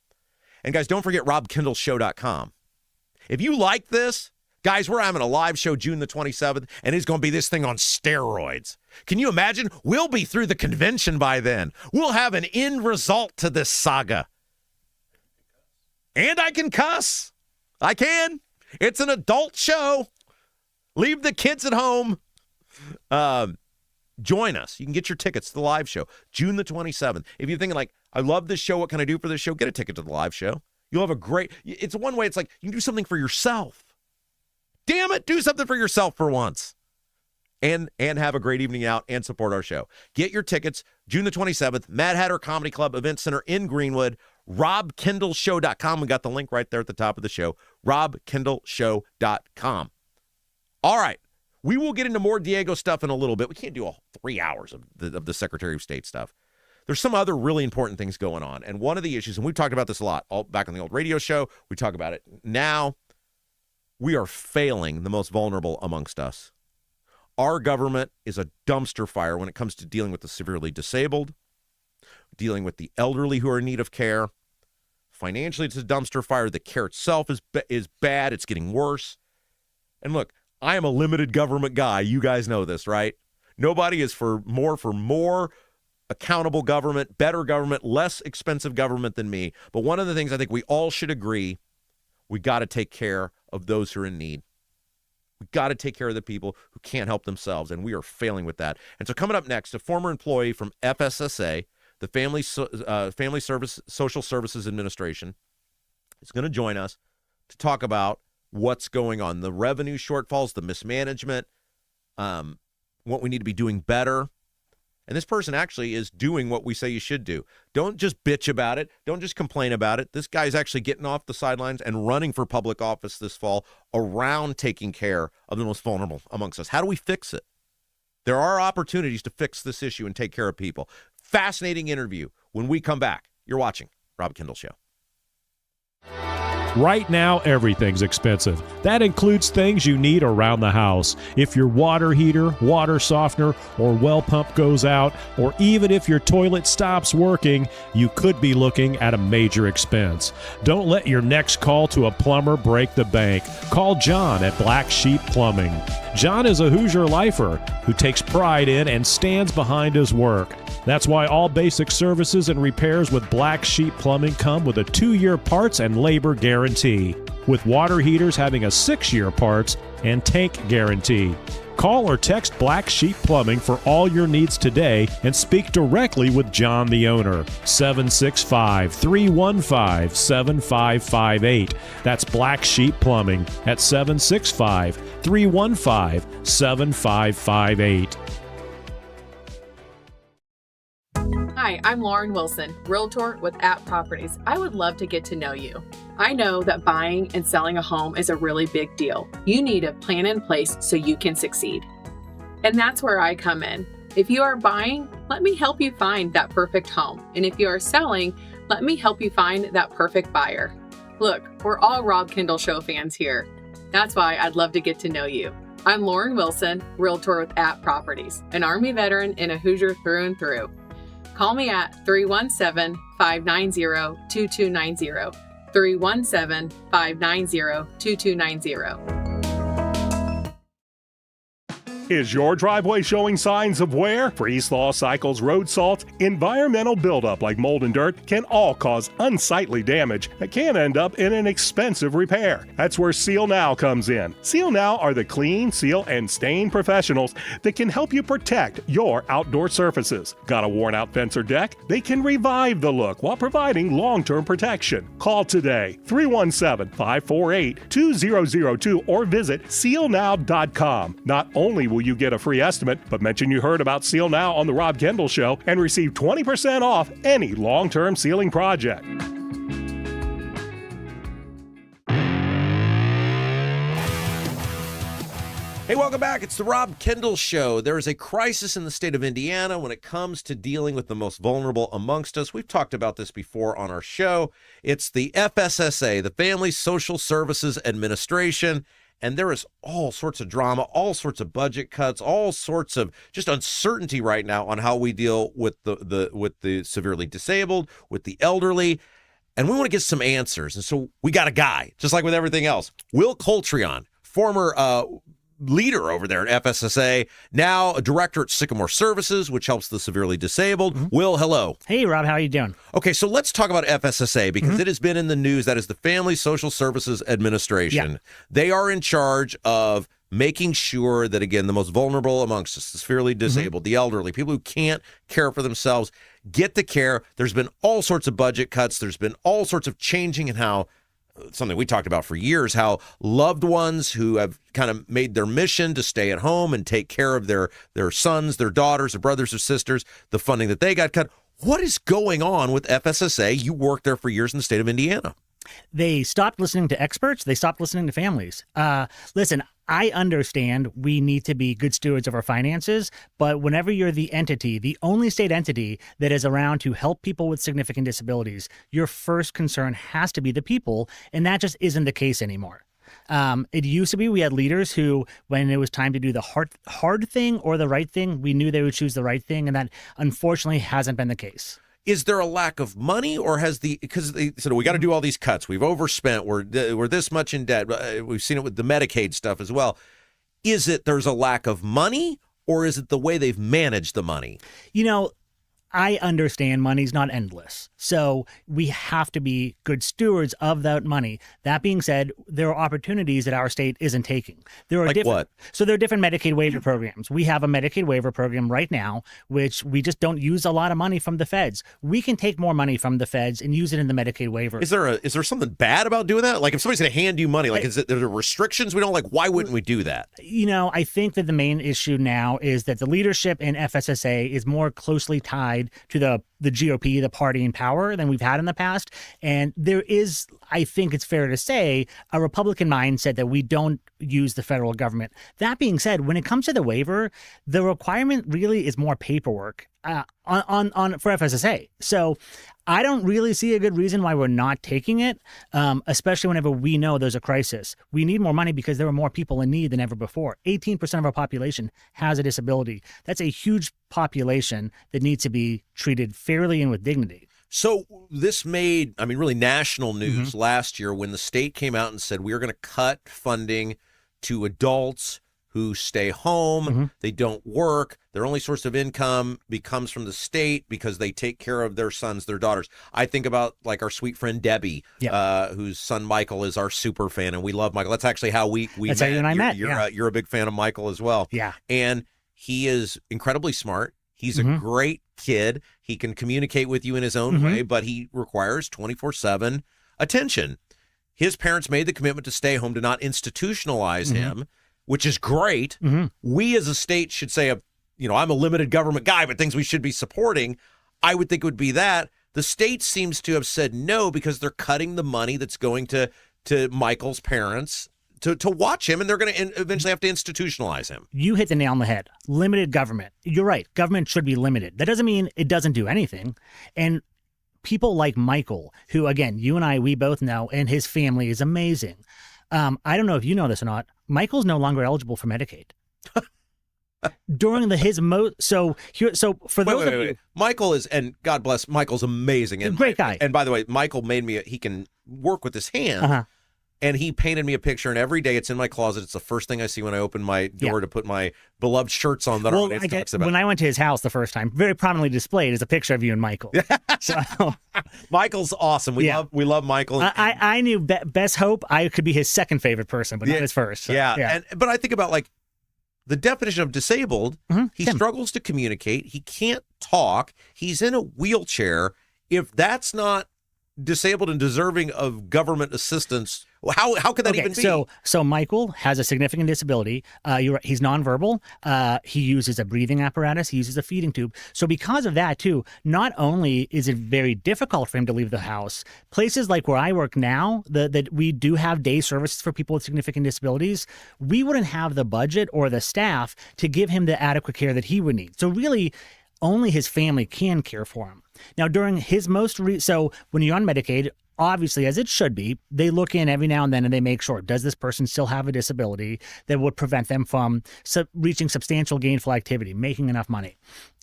And guys, don't forget robkendallshow.com. If you like this, guys, we're having a live show June the 27th, and it's going to be this thing on steroids. Can you imagine? We'll be through the convention by then. We'll have an end result to this saga. And I can cuss. I can. It's an adult show. Leave the kids at home. Join us. You can get your tickets to the live show, June the 27th. If you're thinking like, I love this show, what can I do for this show? Get a ticket to the live show. You'll have a great, it's one way, it's like you can do something for yourself. Damn it, do something for yourself for once. And have a great evening out and support our show. Get your tickets, June the 27th, Mad Hatter Comedy Club Event Center in Greenwood, robkendallshow.com. We got the link right there at the top of the show, robkendallshow.com. All right, we will get into more Diego stuff in a little bit. We can't do all 3 hours of the Secretary of State stuff. There's some other really important things going on. And one of the issues, and we've talked about this a lot back on the old radio show, we talk about it now, we are failing the most vulnerable amongst us. Our government is a dumpster fire when it comes to dealing with the severely disabled, dealing with the elderly who are in need of care. Financially, it's a dumpster fire. The care itself is bad. It's getting worse. And look, I am a limited government guy. You guys know this, right? Nobody is for more accountable government, better government, less expensive government than me. But one of the things I think we all should agree, we got to take care of those who are in need. We got to take care of the people who can't help themselves, and we are failing with that. And so coming up next, a former employee from FSSA, the Family Social Services Administration, is going to join us to talk about what's going on, the revenue shortfalls, the mismanagement, what we need to be doing better. And this person actually is doing what we say you should do. Don't just bitch about it. Don't just complain about it. This guy's actually getting off the sidelines and running for public office this fall around taking care of the most vulnerable amongst us. How do we fix it? There are opportunities to fix this issue and take care of people. Fascinating interview when we come back. You're watching Rob Kendall Show. Right now, everything's expensive. That includes things you need around the house. If your water heater, water softener, or well pump goes out, or even if your toilet stops working, you could be looking at a major expense. Don't let your next call to a plumber break the bank. Call John at Black Sheep Plumbing. John is a Hoosier lifer who takes pride in and stands behind his work. That's why all basic services and repairs with Black Sheep Plumbing come with a 2-year parts and labor guarantee, with water heaters having a 6-year parts and tank guarantee. Call or text Black Sheep Plumbing for all your needs today and speak directly with John, the owner. 765-315-7558. That's Black Sheep Plumbing at 765-315-7558. Hi, I'm Lauren Wilson, Realtor with App Properties. I would love to get to know you. I know that buying and selling a home is a really big deal. You need a plan in place so you can succeed. And that's where I come in. If you are buying, let me help you find that perfect home. And if you are selling, let me help you find that perfect buyer. Look, we're all Rob Kendall Show fans here. That's why I'd love to get to know you. I'm Lauren Wilson, Realtor with App Properties, an Army veteran and a Hoosier through and through. Call me at 317-590-2290. 317-590-2290. Is your driveway showing signs of wear? Freeze-thaw cycles, road salt, environmental buildup like mold and dirt can all cause unsightly damage that can end up in an expensive repair. That's where Seal Now comes in. Seal Now are the clean, seal, and stain professionals that can help you protect your outdoor surfaces. Got a worn-out fence or deck? They can revive the look while providing long-term protection. Call today, 317-548-2002 or visit sealnow.com. Not only will you get a free estimate, but mention you heard about Seal Now on the Rob Kendall Show and receive 20% off any long-term sealing project. Hey, welcome back. It's the Rob Kendall Show. There is a crisis in the state of Indiana when it comes to dealing with the most vulnerable amongst us. We've talked about this before on our show. It's the FSSA, the Family Social Services Administration. And there is all sorts of drama, all sorts of budget cuts, all sorts of just uncertainty right now on how we deal with the severely disabled, with the elderly. And we want to get some answers. And so we got a guy, just like with everything else. Will Coltrion, former leader over there at FSSA, now a director at Sycamore Services, which helps the severely disabled. Mm-hmm. Will, hello. Hey, Rob, how are you doing? Okay, so let's talk about FSSA because it has been in the news. That is the Family Social Services Administration. Yeah. They are in charge of making sure that, again, the most vulnerable amongst us, the severely disabled, the elderly, people who can't care for themselves, get the care. There's been all sorts of budget cuts. There's been all sorts of changing in how something we talked about for years, how loved ones who have kind of made their mission to stay at home and take care of their sons, their daughters, their brothers or sisters, the funding that they got cut. What is going on with FSSA? You worked there for years in the state of Indiana. They stopped listening to experts. They stopped listening to families. Listen, I understand we need to be good stewards of our finances, but whenever you're the entity, the only state entity that is around to help people with significant disabilities, your first concern has to be the people, and that just isn't the case anymore. It used to be we had leaders who, when it was time to do the hard thing or the right thing, we knew they would choose the right thing, and that unfortunately hasn't been the case. Is there a lack of money, or because they said we got to do all these cuts, we've overspent, we're this much in debt, we've seen it with the Medicaid stuff as well. Is it there's a lack of money, or is it the way they've managed the money? You know, I understand money's not endless, so we have to be good stewards of that money. That being said, there are opportunities that our state isn't taking. There are what? So there are different Medicaid waiver programs. We have a Medicaid waiver program right now, which we just don't use a lot of money from the feds. We can take more money from the feds and use it in the Medicaid waiver. Is there something bad about doing that? Like if somebody's going to hand you money, like is there restrictions we don't like? Why wouldn't we do that? You know, I think that the main issue now is that the leadership in FSSA is more closely tied to the GOP, the party in power, than we've had in the past. And there is, I think it's fair to say, a Republican mindset that we don't use the federal government. That being said, when it comes to the waiver, the requirement really is more paperwork for FSSA. So I don't really see a good reason why we're not taking it, especially whenever we know there's a crisis. We need more money because there are more people in need than ever before. 18% of our population has a disability. That's a huge population that needs to be treated fairly and with dignity. So this made, really national news last year when the state came out and said, we are going to cut funding to adults who stay home, they don't work, their only source of income becomes from the state because they take care of their sons, their daughters. I think about like our sweet friend Debbie, whose son Michael is our super fan, and we love Michael. That's actually how we That's met. How you and I met. You're a big fan of Michael as well. Yeah. And he is incredibly smart. He's a great kid. He can communicate with you in his own way, but he requires 24/7 attention. His parents made the commitment to stay home, to not institutionalize him, which is great. We as a state should say, I'm a limited government guy, but things we should be supporting. I would think it would be that. The state seems to have said no because they're cutting the money that's going to Michael's parents to watch him, and they're going to eventually have to institutionalize him. You hit the nail on the head. Limited government. You're right. Government should be limited. That doesn't mean it doesn't do anything. And people like Michael, who, again, you and I, we both know, and his family is amazing. I don't know if you know this or not. Michael's no longer eligible for Medicaid. during so for those of you, Michael is, and God bless, Michael's amazing. And great guy. And by the way, Michael made me, he can work with his hand. And he painted me a picture, and every day it's in my closet. It's the first thing I see when I open my door to put my beloved shirts on that talks about. When I went to his house the first time, very prominently displayed is a picture of you and Michael. So Michael's awesome. We love Michael. I knew best hope I could be his second favorite person, but not his first. So, but I think about like the definition of disabled. He struggles to communicate. He can't talk. He's in a wheelchair. If that's not disabled and deserving of government assistance, how could that even be? So Michael has a significant disability. You're right, he's nonverbal. He uses a breathing apparatus. He uses a feeding tube. So because of that too, not only is it very difficult for him to leave the house, places like where I work now, that we do have day services for people with significant disabilities, we wouldn't have the budget or the staff to give him the adequate care that he would need. So really, only his family can care for him. Now, during his so when you're on Medicaid, obviously, as it should be, they look in every now and then and they make sure, does this person still have a disability that would prevent them from reaching substantial gainful activity, making enough money?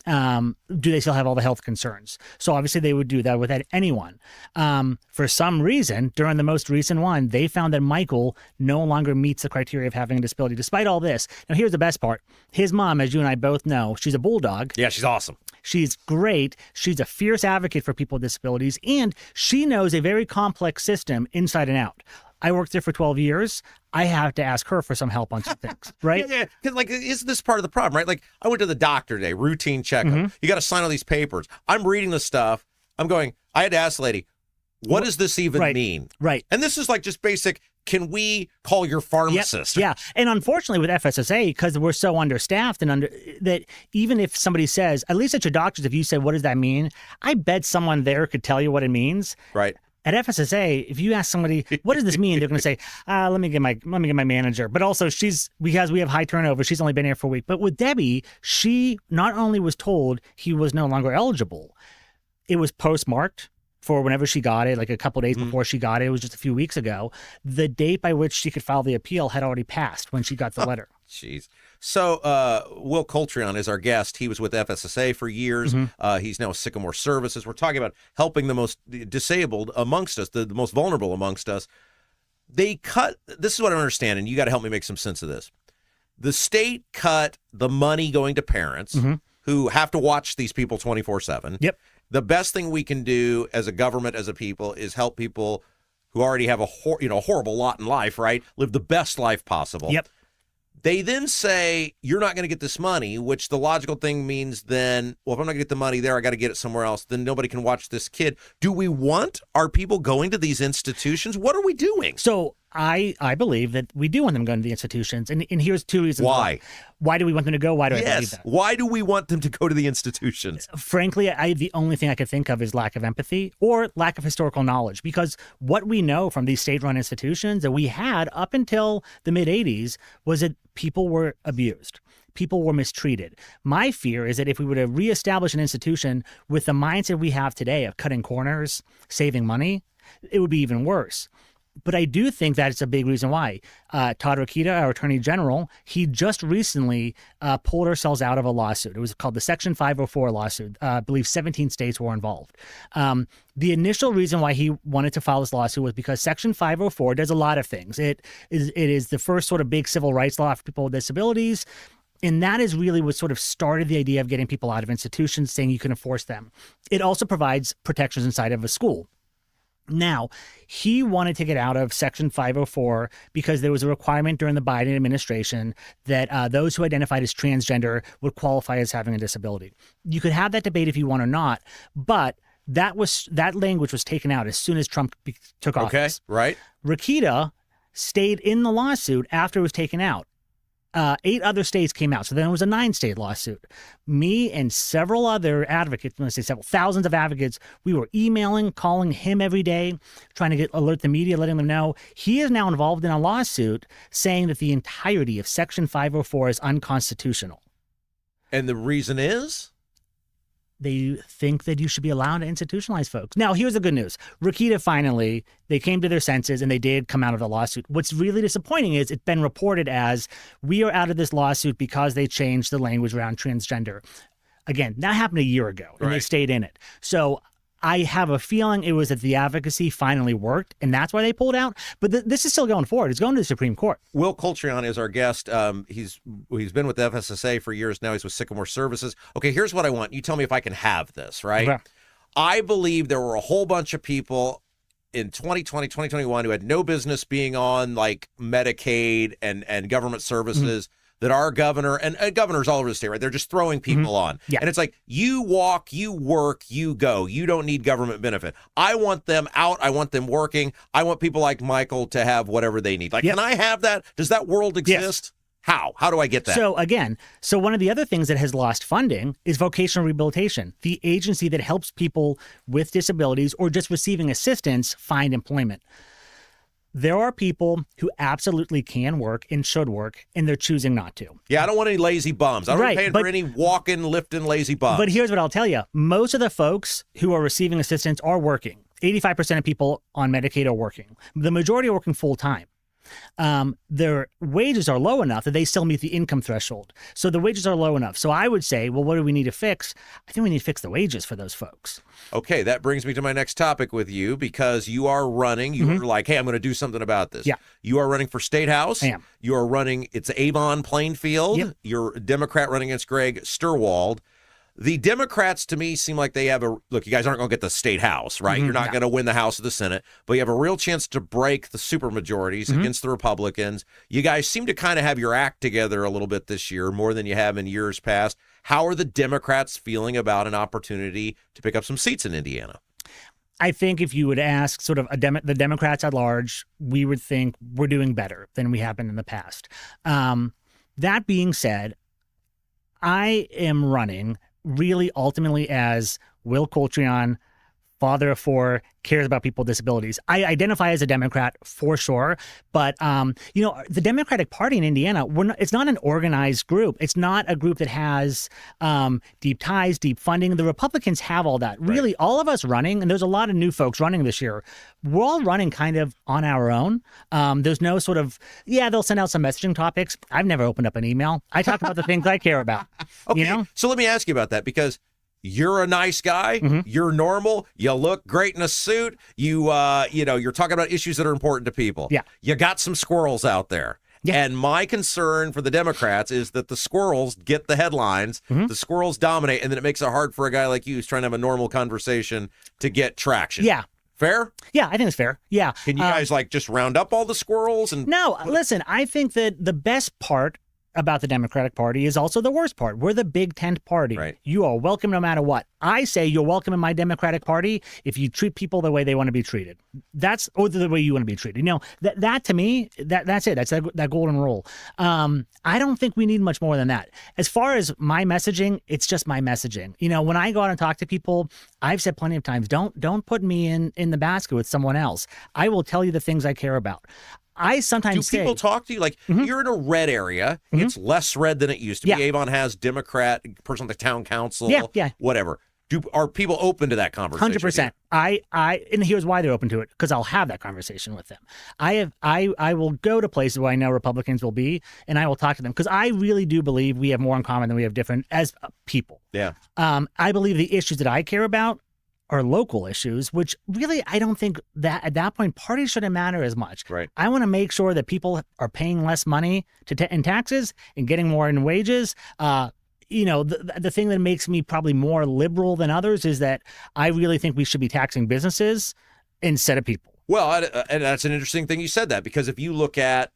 Do they still have all the health concerns? So obviously they would do that with anyone. For some reason, during the most recent one, they found that Michael no longer meets the criteria of having a disability, despite all this. Now, here's the best part. His mom, as you and I both know, she's a bulldog. Yeah, she's awesome. She's great. She's a fierce advocate for people with disabilities, and she knows a very complex system inside and out. I worked there for 12 years. I have to ask her for some help on some things, right? Yeah. Because, like, isn't this part of the problem, right? Like, I went to the doctor today, routine checkup. You got to sign all these papers. I'm reading the stuff. I'm going, I had to ask the lady, what does this even mean? Right. And this is like just basic, can we call your pharmacist? Yeah. And unfortunately with FSSA, because we're so understaffed and that even if somebody says, at least at your doctors, if you said, what does that mean? I bet someone there could tell you what it means. Right. At FSSA, if you ask somebody, what does this mean? They're going to say, let me get my manager. But also because we have high turnover, she's only been here for a week. But with Debbie, she not only was told he was no longer eligible, it was postmarked for whenever she got it, like a couple of days before she got it. It was just a few weeks ago. The date by which she could file the appeal had already passed when she got the letter. Jeez. So Will Coltrion is our guest. He was with FSSA for years. He's now with Sycamore Services. We're talking about helping the most disabled amongst us, the most vulnerable amongst us. They cut, this is what I understand, and you got to help me make some sense of this. The state cut the money going to parents who have to watch these people 24/7. Yep. The best thing we can do as a government, as a people, is help people who already have a horrible lot in life, right? Live the best life possible. Yep. They then say, you're not going to get this money, which the logical thing means then, well, if I'm not going to get the money there, I got to get it somewhere else. Then nobody can watch this kid. Do we want our people going to these institutions? What are we doing? So I believe that we do want them going to the institutions. And here's two reasons why. Why do we want them to go? Why do I believe that? Why do we want them to go to the institutions? Frankly, the only thing I could think of is lack of empathy or lack of historical knowledge. Because what we know from these state-run institutions that we had up until the mid-'80s was that people were abused. People were mistreated. My fear is that if we were to reestablish an institution with the mindset we have today of cutting corners, saving money, it would be even worse. But I do think that it's a big reason why. Todd Rokita, our Attorney General, he just recently pulled ourselves out of a lawsuit. It was called the Section 504 lawsuit. I believe 17 states were involved. The initial reason why he wanted to file this lawsuit was because Section 504 does a lot of things. It is the first sort of big civil rights law for people with disabilities. And that is really what sort of started the idea of getting people out of institutions, saying you can enforce them. It also provides protections inside of a school. Now, he wanted to get out of Section 504 because there was a requirement during the Biden administration that those who identified as transgender would qualify as having a disability. You could have that debate if you want or not, but that language was taken out as soon as Trump took office. Okay, right. Rokita stayed in the lawsuit after it was taken out. 8 other states came out. So then it was a 9-state lawsuit. Me and several other advocates, when I say several, thousands of advocates, we were emailing, calling him every day, trying to alert the media, letting them know. He is now involved in a lawsuit saying that the entirety of Section 504 is unconstitutional. And the reason is? they think that you should be allowed to institutionalize folks. Now, here's the good news. Rokita finally, they came to their senses and they did come out of the lawsuit. What's really disappointing is it's been reported as we are out of this lawsuit because they changed the language around transgender. Again, that happened a year ago and they stayed in it. So I have a feeling it was that the advocacy finally worked, and that's why they pulled out. But this is still going forward. It's going to the Supreme Court. Will Coltrion is our guest. He's been with the FSSA for years now. He's with Sycamore Services. Okay, here's what I want. You tell me if I can have this, right? Okay. I believe there were a whole bunch of people in 2020, 2021 who had no business being on like Medicaid and government services. That our governor and governors all over the state, right? They're just throwing people on. Yeah. And it's like, you walk, you work, you go. You don't need government benefit. I want them out. I want them working. I want people like Michael to have whatever they need. Like, can I have that? Does that world exist? Yes. How? How do I get that? So one of the other things that has lost funding is vocational rehabilitation, the agency that helps people with disabilities or just receiving assistance find employment. There are people who absolutely can work and should work, and they're choosing not to. Yeah, I don't want any lazy bums. I don't want to pay for any walking, lifting, lazy bums. But here's what I'll tell you. Most of the folks who are receiving assistance are working. 85% of people on Medicaid are working. The majority are working full time. Their wages are low enough that they still meet the income threshold. So the wages are low enough. So I would say, well, what do we need to fix? I think we need to fix the wages for those folks. Okay, that brings me to my next topic with you, because you are running. You were like, hey, I'm going to do something about this. Yeah. You are running for State House. I am. You are running, it's Avon Plainfield. Yep. You're a Democrat running against Greg Sturwald. The Democrats, to me, seem like they have look, you guys aren't going to get the State House, right? You're not going to win the House or the Senate, but you have a real chance to break the supermajorities against the Republicans. You guys seem to kind of have your act together a little bit this year, more than you have in years past. How are the Democrats feeling about an opportunity to pick up some seats in Indiana? I think if you would ask sort of the Democrats at large, we would think we're doing better than we have been in the past. That being said, I am running really ultimately as Will Coltrion, father of four, cares about people with disabilities. I identify as a Democrat for sure, but the Democratic Party in Indiana, it's not an organized group. It's not a group that has deep ties, deep funding. The Republicans have all that. Really, all of us running, and there's a lot of new folks running this year, we're all running kind of on our own. There's no sort of, they'll send out some messaging topics. I've never opened up an email. I talk about the things I care about. Okay, so let me ask you about that, because you're a nice guy. You're normal. You look great in a suit. You're talking about issues that are important to people. Yeah. You got some squirrels out there. Yeah. And my concern for the Democrats is that the squirrels get the headlines, the squirrels dominate, and then it makes it hard for a guy like you who's trying to have a normal conversation to get traction. Yeah. Fair? Yeah, I think it's fair. Yeah. Can you guys just round up all the squirrels? No, listen, I think that the best part about the Democratic Party is also the worst part. We're the big tent party. Right. You are welcome no matter what. I say you're welcome in my Democratic Party if you treat people the way they want to be treated. Or the way you want to be treated. That to me, that's it. That's that golden rule. I don't think we need much more than that. As far as my messaging, it's just my messaging. When I go out and talk to people, I've said plenty of times, don't put me in the basket with someone else. I will tell you the things I care about. I sometimes Do people talk to you? Like, you're in a red area. It's less red than it used to be. Avon has Democrat, person on the town council, whatever. Are people open to that conversation? 100%. And here's why they're open to it, because I'll have that conversation with them. I will go to places where I know Republicans will be, and I will talk to them, because I really do believe we have more in common than we have different as people. Yeah. I believe the issues that I care about are local issues, which really I don't think that at that point parties shouldn't matter as much. Right. I want to make sure that people are paying less money in taxes and getting more in wages. The thing that makes me probably more liberal than others is that I really think we should be taxing businesses instead of people. Well, and that's an interesting thing you said that, because if you look at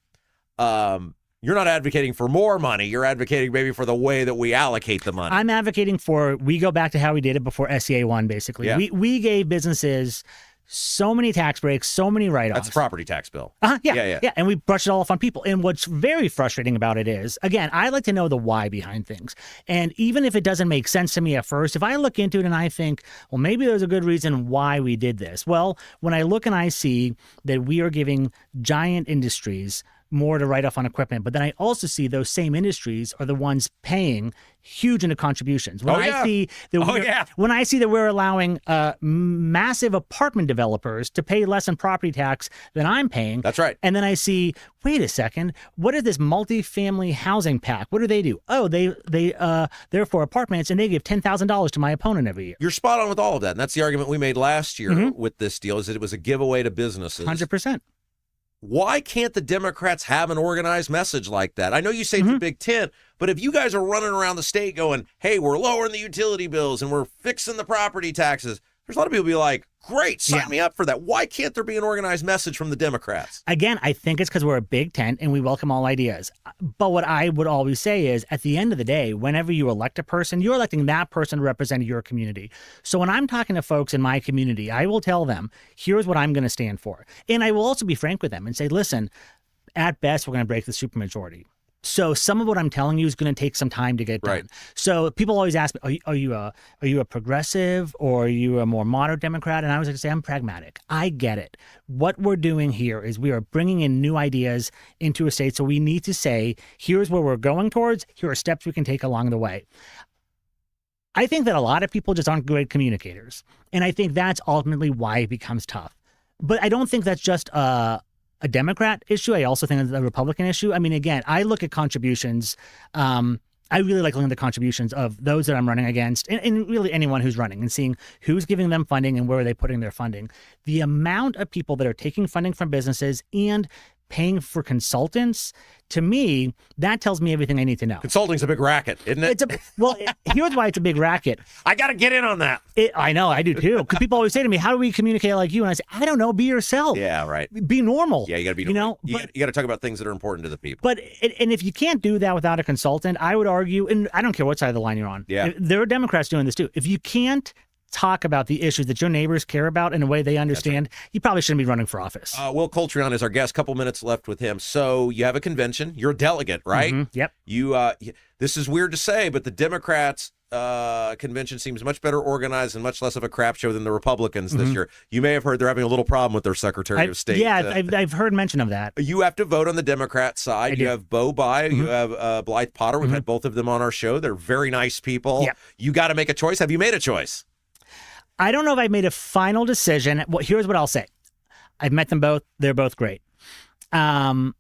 you're not advocating for more money. You're advocating maybe for the way that we allocate the money. I'm advocating we go back to how we did it before SEA 1, basically. Yeah. We gave businesses so many tax breaks, so many write-offs. That's the property tax bill. Yeah. And we brushed it all off on people. And what's very frustrating about it is, again, I like to know the why behind things. And even if it doesn't make sense to me at first, if I look into it and I think, well, maybe there's a good reason why we did this. Well, when I look and I see that we are giving giant industries more to write off on equipment. But then I also see those same industries are the ones paying huge into contributions. When I see that we're allowing massive apartment developers to pay less in property tax than I'm paying. That's right. And then I see, wait a second, what is this multifamily housing pack? What do they do? Oh, they're for apartments, and they give $10,000 to my opponent every year. You're spot on with all of that. And that's the argument we made last year with this deal, is that it was a giveaway to businesses. 100%. Why can't the Democrats have an organized message like that? I know you say it's a big tent, but if you guys are running around the state going, hey, we're lowering the utility bills and we're fixing the property taxes, there's a lot of people be like, great, sign me up for that. Why can't there be an organized message from the Democrats? Again, I think it's because we're a big tent and we welcome all ideas. But what I would always say is, at the end of the day, whenever you elect a person, you're electing that person to represent your community. So when I'm talking to folks in my community, I will tell them, here's what I'm going to stand for. And I will also be frank with them and say, listen, at best, we're going to break the supermajority. So some of what I'm telling you is going to take some time to get done. Right. So people always ask me, are you a progressive, or are you a more moderate Democrat? And I always like to say, I'm pragmatic. I get it. What we're doing here is we are bringing in new ideas into a state. So we need to say, here's where we're going towards. Here are steps we can take along the way. I think that a lot of people just aren't great communicators. And I think that's ultimately why it becomes tough. But I don't think that's just a Democrat issue. I also think it's a Republican issue. I mean, again, I look at contributions. I really like looking at the contributions of those that I'm running against, and really anyone who's running, and seeing who's giving them funding and where are they putting their funding. The amount of people that are taking funding from businesses and paying for consultants, to me, that tells me everything I need to know. Consulting's a big racket, isn't it? Here's why it's a big racket. I got to get in on that. I know, I do too. Because people always say to me, how do we communicate like you? And I say, I don't know, be yourself. Yeah, right. Be normal. Yeah, you got to be normal. You got to talk about things that are important to the people. But if you can't do that without a consultant, I would argue, and I don't care what side of the line you're on. Yeah. There are Democrats doing this too. If you can't talk about the issues that your neighbors care about in a way they understand, you probably shouldn't be running for office. Will Coltrion is our guest. Couple minutes left with him. So you have a convention. You're a delegate, right? Yep. This is weird to say, but the Democrats' convention seems much better organized and much less of a crap show than the Republicans this year. You may have heard they're having a little problem with their Secretary of State. Yeah, I've heard mention of that. You have to vote on the Democrat side. You have Bo Bai, you have Blythe Potter. We've had both of them on our show. They're very nice people. Yep. You got to make a choice. Have you made a choice? I don't know if I've made a final decision. Here's what I'll say. I've met them both. They're both great. One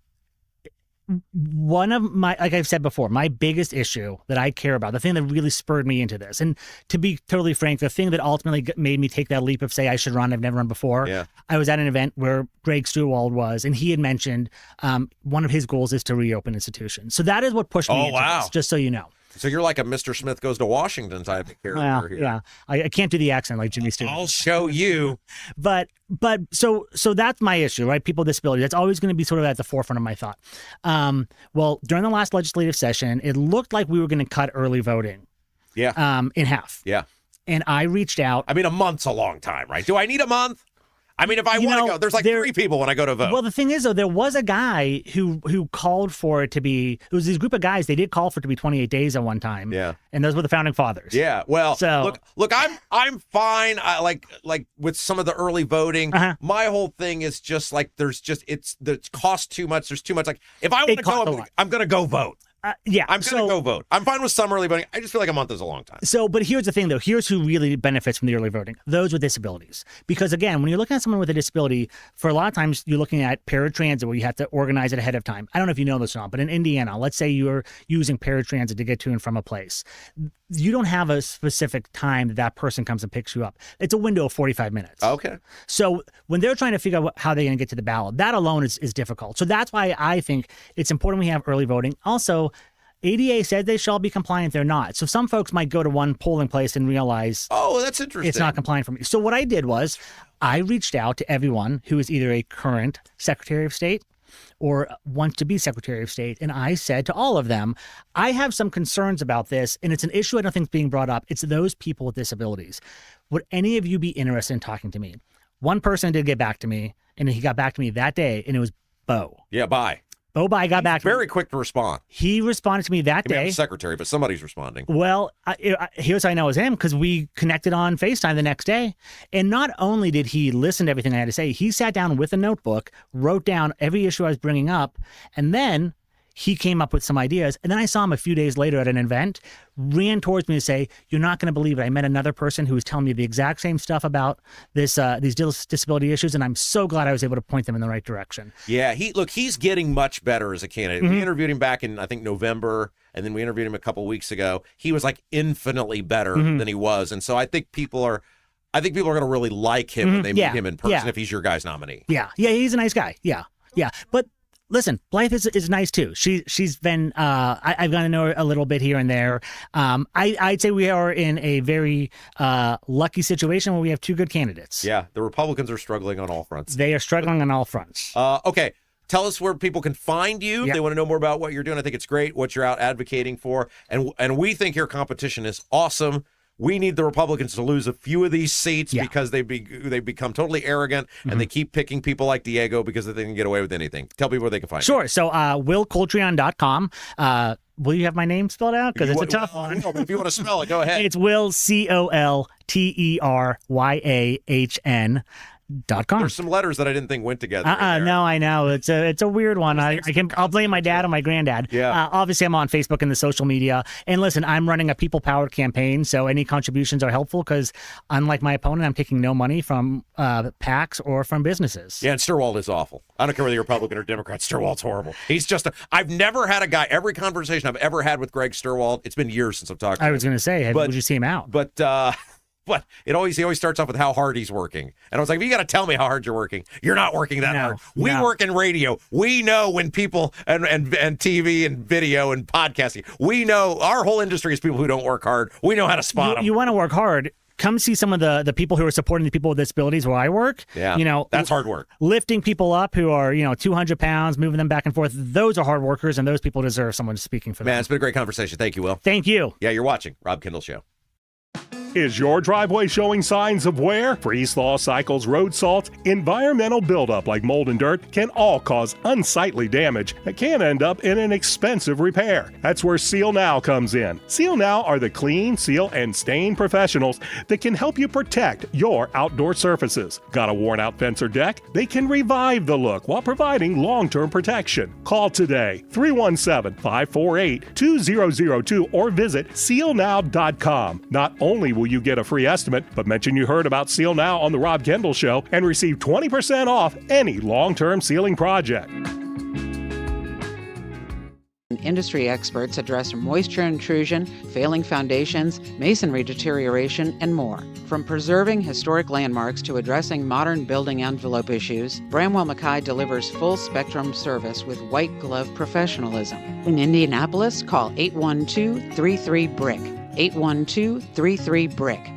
of my, like I've said before, my biggest issue that I care about, the thing that really spurred me into this, and to be totally frank, the thing that ultimately made me take that leap of say I should run, I've never run before. Yeah. I was at an event where Greg Stewald was, and he had mentioned one of his goals is to reopen institutions. So that is what pushed me into this, just so you know. So you're like a Mr. Smith Goes to Washington type of character here. Yeah, I can't do the accent like Jimmy Stewart. I'll show you. But so that's my issue, right? People with disabilities. That's always going to be sort of at the forefront of my thought. Well, during the last legislative session, it looked like we were going to cut early voting. Yeah. In half. Yeah. And I reached out. I mean, a month's a long time, right? Do I need a month? I mean, if I want to go, there's like 3 people when I go to vote. Well, the thing is, though, there was a guy who called for it to be, it was this group of guys, they did call for it to be 28 days at one time. Yeah. And those were the founding fathers. Yeah. Well, so, look, I'm fine. I like with some of the early voting, my whole thing is just like, it costs too much. There's too much. Like, if I want to go, I'm going to go vote. Yeah. I'm going to go vote. I'm fine with some early voting. I just feel like a month is a long time. So, but here's the thing, though. Here's who really benefits from the early voting. Those with disabilities. Because, again, when you're looking at someone with a disability, for a lot of times you're looking at paratransit where you have to organize it ahead of time. I don't know if you know this or not, but in Indiana, let's say you're using paratransit to get to and from a place. You don't have a specific time that person comes and picks you up. It's a window of 45 minutes. Okay. So when they're trying to figure out how they're going to get to the ballot, that alone is difficult. So that's why I think it's important we have early voting. Also, ADA said they shall be compliant. They're not. So some folks might go to one polling place and realize, oh, that's interesting, it's not compliant for me. So what I did was I reached out to everyone who is either a current Secretary of State or wants to be Secretary of State. And I said to all of them, I have some concerns about this, and it's an issue I don't think is being brought up. It's those people with disabilities. Would any of you be interested in talking to me? One person did get back to me, and he got back to me that day, and it was Bo. Yeah, bye. Bobai got back. Very quick to respond. He responded to me that He may have day. a secretary, but somebody's responding. Well, here's how I know it was him, because we connected on FaceTime the next day. And not only did he listen to everything I had to say, he sat down with a notebook, wrote down every issue I was bringing up, and then he came up with some ideas. And then I saw him a few days later at an event, ran towards me to say, "You're not going to believe it. I met another person who was telling me the exact same stuff about these disability issues, and I'm so glad I was able to point them in the right direction." Yeah, he's getting much better as a candidate. We interviewed him back in, I think, November, and then we interviewed him a couple weeks ago. He was like infinitely better than he was. And so I think people are going to really like him when they meet him in person if he's your guy's nominee. Yeah, he's a nice guy. Yeah. But listen, Blythe is nice too. She's been I've gotten to know her a little bit here and there. I'd say we are in a very lucky situation where we have two good candidates. Yeah, the Republicans are struggling on all fronts. They are struggling on all fronts. Okay. Tell us where people can find you if they want to know more about what you're doing. I think it's great what you're out advocating for. And we think your competition is awesome. We need the Republicans to lose a few of these seats because they've become totally arrogant and they keep picking people like Diego because they can get away with anything.Ell people where they can find you. Sure. So willcoltrion.com. Will you have my name spelled out? Because it's a tough one. No, but if you want to spell it, go ahead. It's Will, COLTERYAHN. .com. There's some letters that I didn't think went together. No, I know. It's a weird one. I'll blame my dad or my granddad. Yeah. Obviously, I'm on Facebook and the social media. And listen, I'm running a people-powered campaign, so any contributions are helpful because, unlike my opponent, I'm taking no money from PACs or from businesses. Yeah, and Stirwalt is awful. I don't care whether you're Republican or Democrat. Stirwalt's horrible. He's just I've never had a guy, every conversation I've ever had with Greg Stirwalt, it's been years since I've talked to him. I was going to say, would you see him out? But he always starts off with how hard he's working. And I was like, you got to tell me how hard you're working. You're not working that hard. We work in radio. We know when people and TV and video and podcasting, we know our whole industry is people who don't work hard. We know how to spot them. You want to work hard. Come see some of the people who are supporting the people with disabilities where I work. Yeah, that's hard work. Lifting people up who are 200 pounds, moving them back and forth. Those are hard workers, and those people deserve someone speaking for them. Man, it's been a great conversation. Thank you, Will. Thank you. Yeah, you're watching Rob Kendall Show. Is your driveway showing signs of wear? Freeze-thaw cycles, road salt, environmental buildup like mold and dirt can all cause unsightly damage that can end up in an expensive repair. That's where Seal Now comes in. Seal Now are the clean, seal, and stain professionals that can help you protect your outdoor surfaces. Got a worn-out fence or deck? They can revive the look while providing long-term protection. Call today, 317-548-2002 or visit sealnow.com. Not only will you get a free estimate, but mention you heard about Seal Now on the Rob Kendall Show and receive 20% off any long-term sealing project. Industry experts address moisture intrusion, failing foundations, masonry deterioration, and more. From preserving historic landmarks to addressing modern building envelope issues, Bramwell Mackay delivers full-spectrum service with white-glove professionalism. In Indianapolis, call 812-33-BRICK. 812-33-BRICK.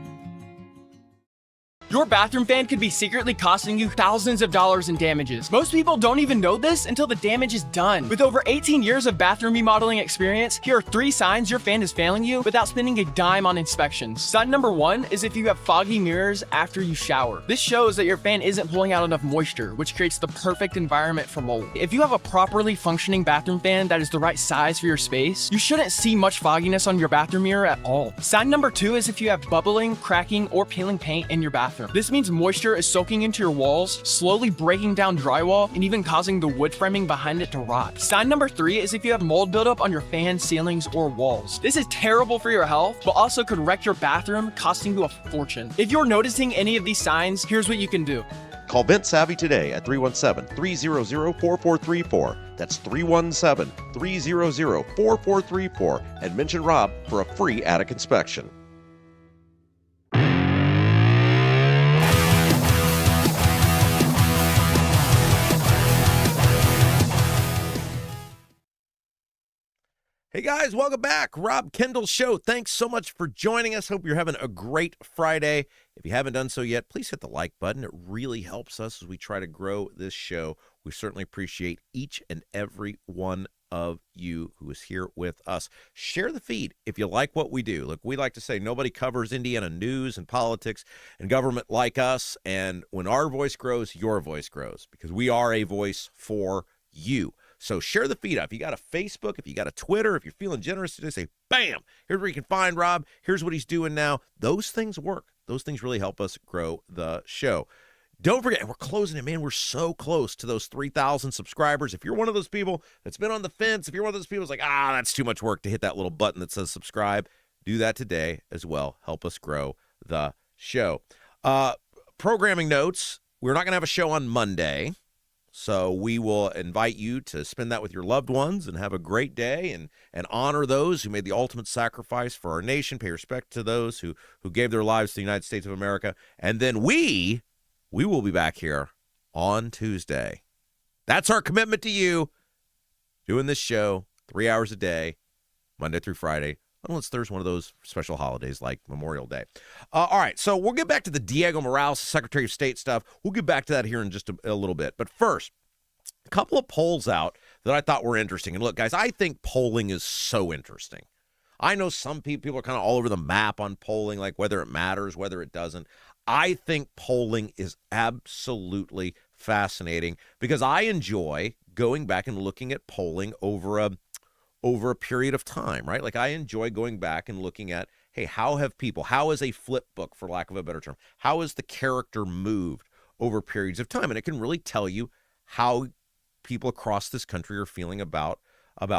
Your bathroom fan could be secretly costing you thousands of dollars in damages. Most people don't even know this until the damage is done. With over 18 years of bathroom remodeling experience, here are 3 signs your fan is failing you without spending a dime on inspections. Sign number 1 is if you have foggy mirrors after you shower. This shows that your fan isn't pulling out enough moisture, which creates the perfect environment for mold. If you have a properly functioning bathroom fan that is the right size for your space, you shouldn't see much fogginess on your bathroom mirror at all. Sign number 2 is if you have bubbling, cracking, or peeling paint in your bathroom. This means moisture is soaking into your walls, slowly breaking down drywall, and even causing the wood framing behind it to rot. Sign number 3 is if you have mold buildup on your fan, ceilings, or walls. This is terrible for your health, but also could wreck your bathroom, costing you a fortune. If you're noticing any of these signs, here's what you can do. Call Vent Savvy today at 317-300-4434. That's 317-300-4434 and mention Rob for a free attic inspection. Hey guys, welcome back. Rob Kendall Show. Thanks so much for joining us. Hope you're having a great Friday. If you haven't done so yet, please hit the like button. It really helps us as we try to grow this show. We certainly appreciate each and every one of you who is here with us. Share the feed if you like what we do. Look, we like to say nobody covers Indiana news and politics and government like us. And when our voice grows, your voice grows because we are a voice for you. So share the feed up. If you got a Facebook, if you got a Twitter, if you're feeling generous today, say, bam, here's where you can find Rob. Here's what he's doing now. Those things work. Those things really help us grow the show. Don't forget, we're closing it, man. We're so close to those 3,000 subscribers. If you're one of those people that's been on the fence, if you're one of those people that's like, that's too much work to hit that little button that says subscribe, do that today as well. Help us grow the show. Programming notes, we're not going to have a show on Monday, so we will invite you to spend that with your loved ones and have a great day and honor those who made the ultimate sacrifice for our nation, pay respect to those who gave their lives to the United States of America. And then we will be back here on Tuesday. That's our commitment to you, doing this show 3 hours a day, Monday through Friday, unless there's one of those special holidays like Memorial Day. All right, so we'll get back to the Diego Morales, Secretary of State stuff. We'll get back to that here in just a little bit. But first, a couple of polls out that I thought were interesting. And look, guys, I think polling is so interesting. I know some people are kind of all over the map on polling, like whether it matters, whether it doesn't. I think polling is absolutely fascinating because I enjoy going back and looking at polling over a period of time, right? Like I enjoy going back and looking at, hey, how is a flip book, for lack of a better term, how has the character moved over periods of time? And it can really tell you how people across this country are feeling about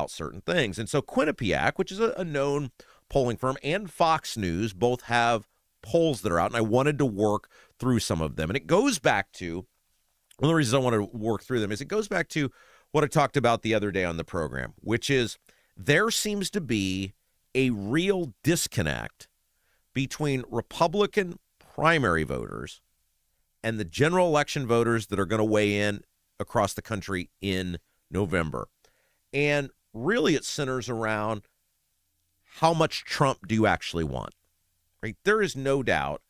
certain things. And so Quinnipiac, which is a known polling firm, and Fox News both have polls that are out, and I wanted to work through some of them. And it goes back to, one of the reasons I want to work through them is it goes back to what I talked about the other day on the program, which is there seems to be a real disconnect between Republican primary voters and the general election voters that are going to weigh in across the country in November. And really it centers around how much Trump do you actually want? Right? There is no doubt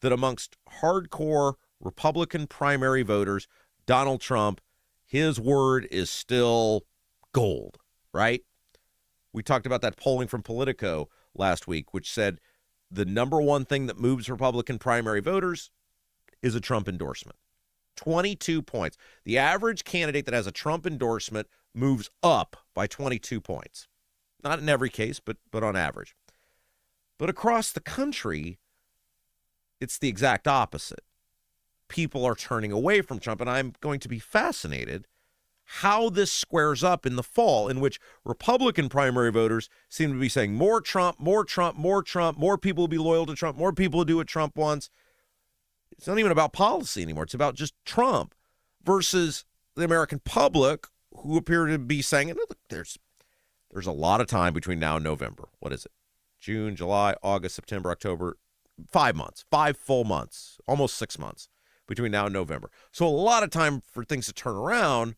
that amongst hardcore Republican primary voters, Donald Trump, his word is still gold, right? We talked about that polling from Politico last week, which said the number one thing that moves Republican primary voters is a Trump endorsement. 22 points. The average candidate that has a Trump endorsement moves up by 22 points. Not in every case, but on average. But across the country, it's the exact opposite. People are turning away from Trump, and I'm going to be fascinated how this squares up in the fall, in which Republican primary voters seem to be saying more Trump, more Trump, more Trump, more people will be loyal to Trump, more people will do what Trump wants. It's not even about policy anymore. It's about just Trump versus the American public who appear to be saying, look, there's a lot of time between now and November. What is it? June, July, August, September, October, 5 months, 5 full months, almost 6 months between now and November. So a lot of time for things to turn around.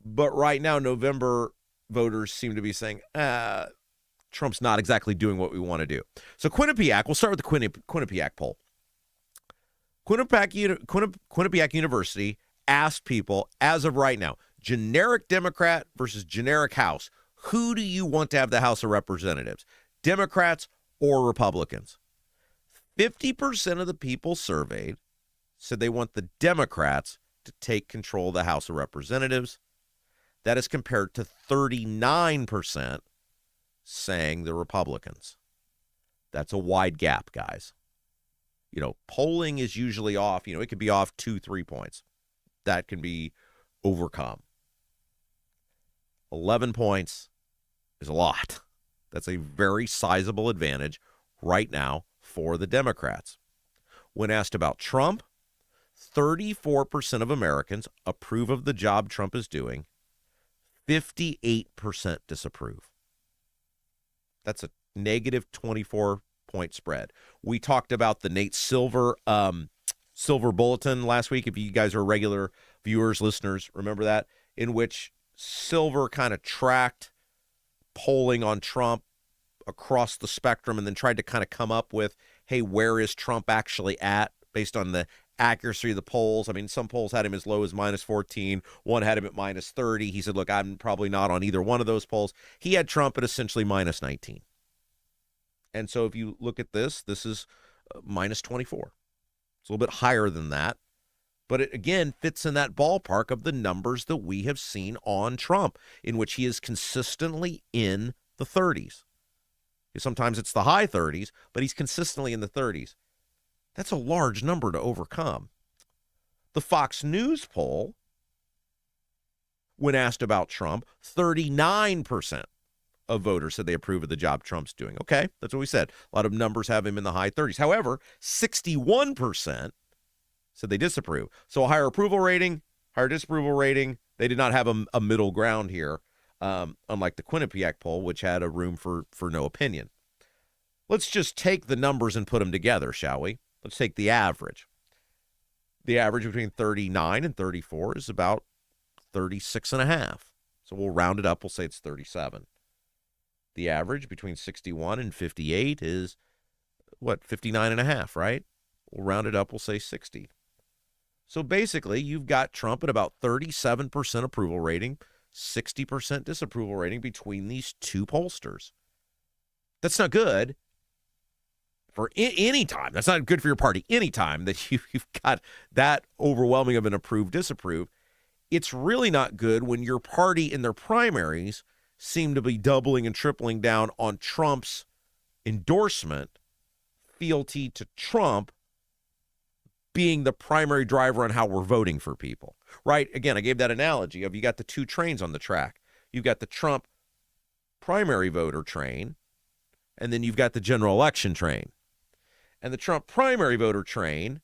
But right now, November voters seem to be saying, Trump's not exactly doing what we want to do. So Quinnipiac, we'll start with the Quinnipiac poll. Quinnipiac University asked people, as of right now, generic Democrat versus generic House, who do you want to have the House of Representatives? Democrats or Republicans? 50% of the people surveyed said they want the Democrats to take control of the House of Representatives. That is compared to 39% saying the Republicans. That's a wide gap, guys. Polling is usually off. It could be off 2-3 points. That can be overcome. 11 points is a lot. That's a very sizable advantage right now for the Democrats. When asked about Trump, 34% of Americans approve of the job Trump is doing. 58% disapprove. That's a negative 24-point spread. We talked about the Nate Silver Bulletin last week. If you guys are regular viewers, listeners, remember that, in which Silver kind of tracked polling on Trump across the spectrum and then tried to kind of come up with, hey, where is Trump actually at based on the accuracy of the polls. I mean, some polls had him as low as -14. One had him at -30. He said, look, I'm probably not on either one of those polls. He had Trump at essentially -19. And so if you look at this is -24. It's a little bit higher than that. But it, again, fits in that ballpark of the numbers that we have seen on Trump, in which he is consistently in the 30s. Sometimes it's the high 30s, but he's consistently in the 30s. That's a large number to overcome. The Fox News poll, when asked about Trump, 39% of voters said they approve of the job Trump's doing. Okay, that's what we said. A lot of numbers have him in the high 30s. However, 61% said they disapprove. So a higher approval rating, higher disapproval rating. They did not have a middle ground here, unlike the Quinnipiac poll, which had a room for no opinion. Let's just take the numbers and put them together, shall we? Let's take the average. The average between 39 and 34 is about 36.5. So we'll round it up. We'll say it's 37. The average between 61 and 58 is, 59.5, right? We'll round it up. We'll say 60. So basically, you've got Trump at about 37% approval rating, 60% disapproval rating between these two pollsters. That's not good for any time. That's not good for your party any time that you've got that overwhelming of an approve, disapprove. It's really not good when your party in their primaries seem to be doubling and tripling down on Trump's endorsement, fealty to Trump being the primary driver on how we're voting for people, right? Again, I gave that analogy of you got the two trains on the track. You've got the Trump primary voter train, and then you've got the general election train. And the Trump primary voter train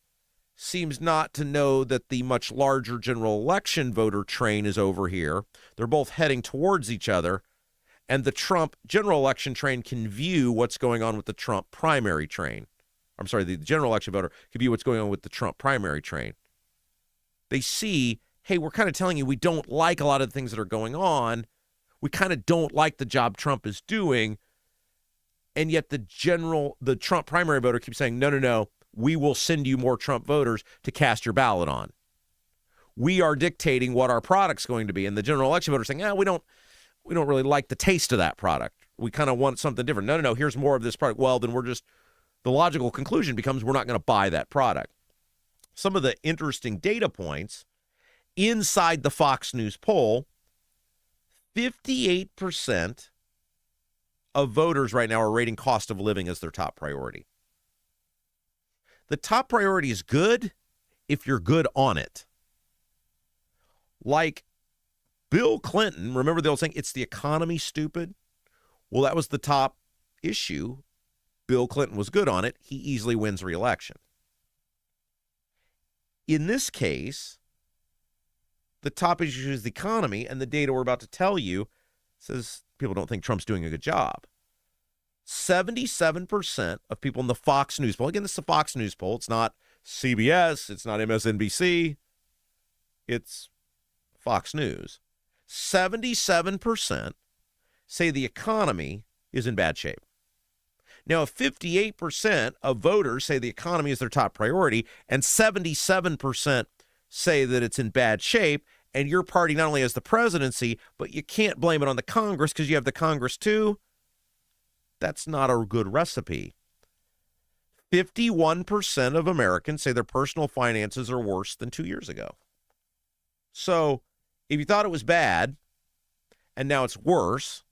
seems not to know that the much larger general election voter train is over here. They're both heading towards each other, and the Trump general election train can view what's going on with the Trump primary train. I'm sorry, the general election voter can view what's going on with the Trump primary train. They see, hey, we're kind of telling you we don't like a lot of the things that are going on. We kind of don't like the job Trump is doing. And yet the Trump primary voter keeps saying, no, we will send you more Trump voters to cast your ballot on. We are dictating what our product's going to be. And the general election voter is saying, we don't really like the taste of that product. We kind of want something different. No, here's more of this product. Well, then the logical conclusion becomes we're not going to buy that product. Some of the interesting data points inside the Fox News poll, 58% of voters right now are rating cost of living as their top priority. The top priority is good if you're good on it. Like Bill Clinton, remember the old saying, it's the economy, stupid? Well, that was the top issue. Bill Clinton was good on it. He easily wins re-election. In this case, the top issue is the economy, and the data we're about to tell you says people don't think Trump's doing a good job. 77% of people in the Fox News poll, again, this is a Fox News poll. It's not CBS. It's not MSNBC. It's Fox News. 77% say the economy is in bad shape. Now, if 58% of voters say the economy is their top priority and 77% say that it's in bad shape, and your party not only has the presidency, but you can't blame it on the Congress because you have the Congress too, that's not a good recipe. 51% of Americans say their personal finances are worse than 2 years ago. So if you thought it was bad and now it's worse,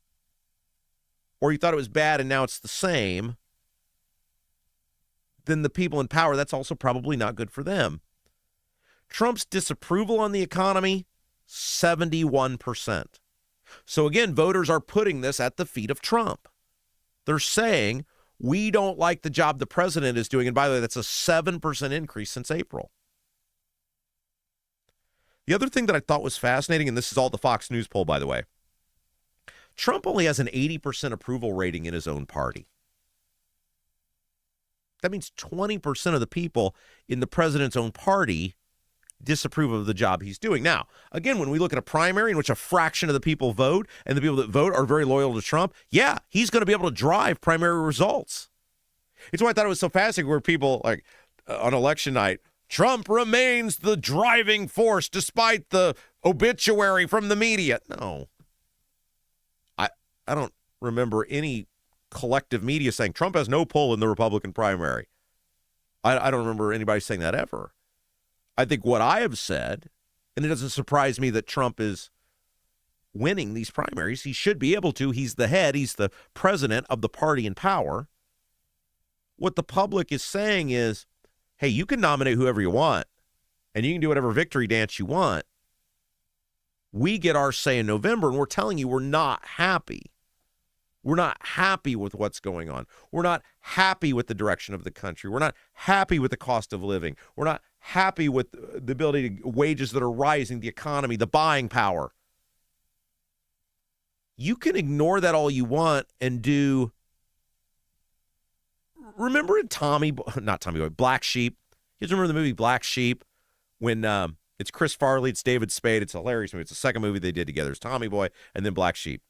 or you thought it was bad and now it's the same, then the people in power, that's also probably not good for them. Trump's disapproval on the economy, 71%. So again, voters are putting this at the feet of Trump. They're saying, we don't like the job the president is doing. And by the way, that's a 7% increase since April. The other thing that I thought was fascinating, and this is all the Fox News poll, by the way, Trump only has an 80% approval rating in his own party. That means 20% of the people in the president's own party disapprove of the job he's doing. Now, again, when we look at a primary in which a fraction of the people vote and the people that vote are very loyal to Trump, yeah, he's going to be able to drive primary results. It's why I thought it was so fascinating where people like on election night, Trump remains the driving force despite the obituary from the media. No. I don't remember any collective media saying Trump has no pull in the Republican primary. I don't remember anybody saying that ever. I think what I have said, and it doesn't surprise me that Trump is winning these primaries. He should be able to. He's the head. He's the president of the party in power. What the public is saying is, hey, you can nominate whoever you want, and you can do whatever victory dance you want. We get our say in November, and we're telling you we're not happy. We're not happy with what's going on. We're not happy with the direction of the country. We're not happy with the cost of living. We're not happy with the ability to wages that are rising, the economy, the buying power. You can ignore that all you want and do. Remember in Black Sheep? You guys remember the movie Black Sheep when it's Chris Farley, it's David Spade. It's a hilarious movie. It's the second movie they did together. It's Tommy Boy and then Black Sheep.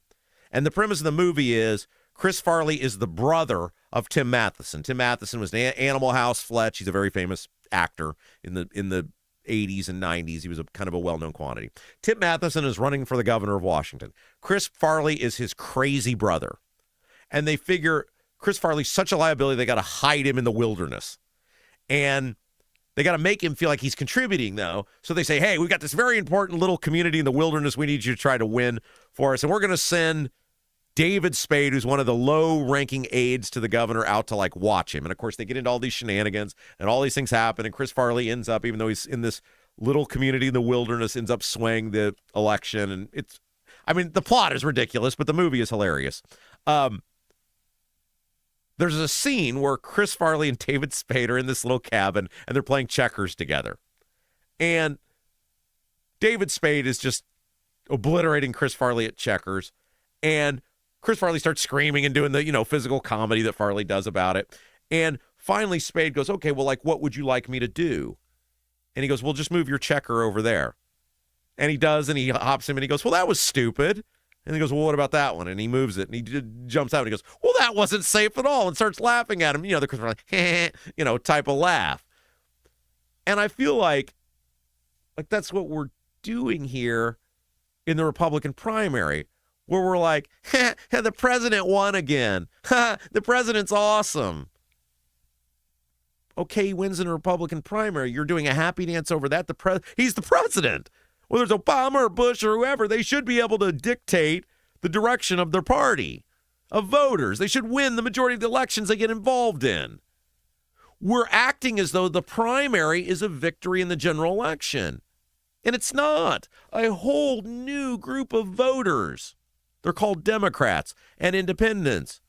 And the premise of the movie is Chris Farley is the brother of Tim Matheson. Tim Matheson was an Animal House Fletch. He's a very famous actor in the 80s and 90s. He was a kind of a well-known quantity. Tim Matheson is running for the governor of Washington. Chris Farley is his crazy brother. And they figure Chris Farley's such a liability, they got to hide him in the wilderness. And they got to make him feel like he's contributing, though. So they say, hey, we've got this very important little community in the wilderness we need you to try to win for us. And we're going to send David Spade, who's one of the low-ranking aides to the governor, out to, like, watch him. And, of course, they get into all these shenanigans, and all these things happen, and Chris Farley ends up, even though he's in this little community in the wilderness, ends up swaying the election. And the plot is ridiculous, but the movie is hilarious. There's a scene where Chris Farley and David Spade are in this little cabin, and they're playing checkers together. And David Spade is just obliterating Chris Farley at checkers, and Chris Farley starts screaming and doing the, physical comedy that Farley does about it. And finally Spade goes, okay, well, like, what would you like me to do? And he goes, well, just move your checker over there. And he does, and he hops him, and he goes, well, that was stupid. And he goes, well, what about that one? And he moves it, and he jumps out, and he goes, well, that wasn't safe at all, and starts laughing at him. The Chris Farley, type of laugh. And I feel like that's what we're doing here in the Republican primary, where we're like, the president won again. The president's awesome. Okay, he wins in a Republican primary. You're doing a happy dance over that. He's the president. Whether it's Obama or Bush or whoever, they should be able to dictate the direction of their party, of voters. They should win the majority of the elections they get involved in. We're acting as though the primary is a victory in the general election. And it's not. A whole new group of voters. They're called Democrats and independents.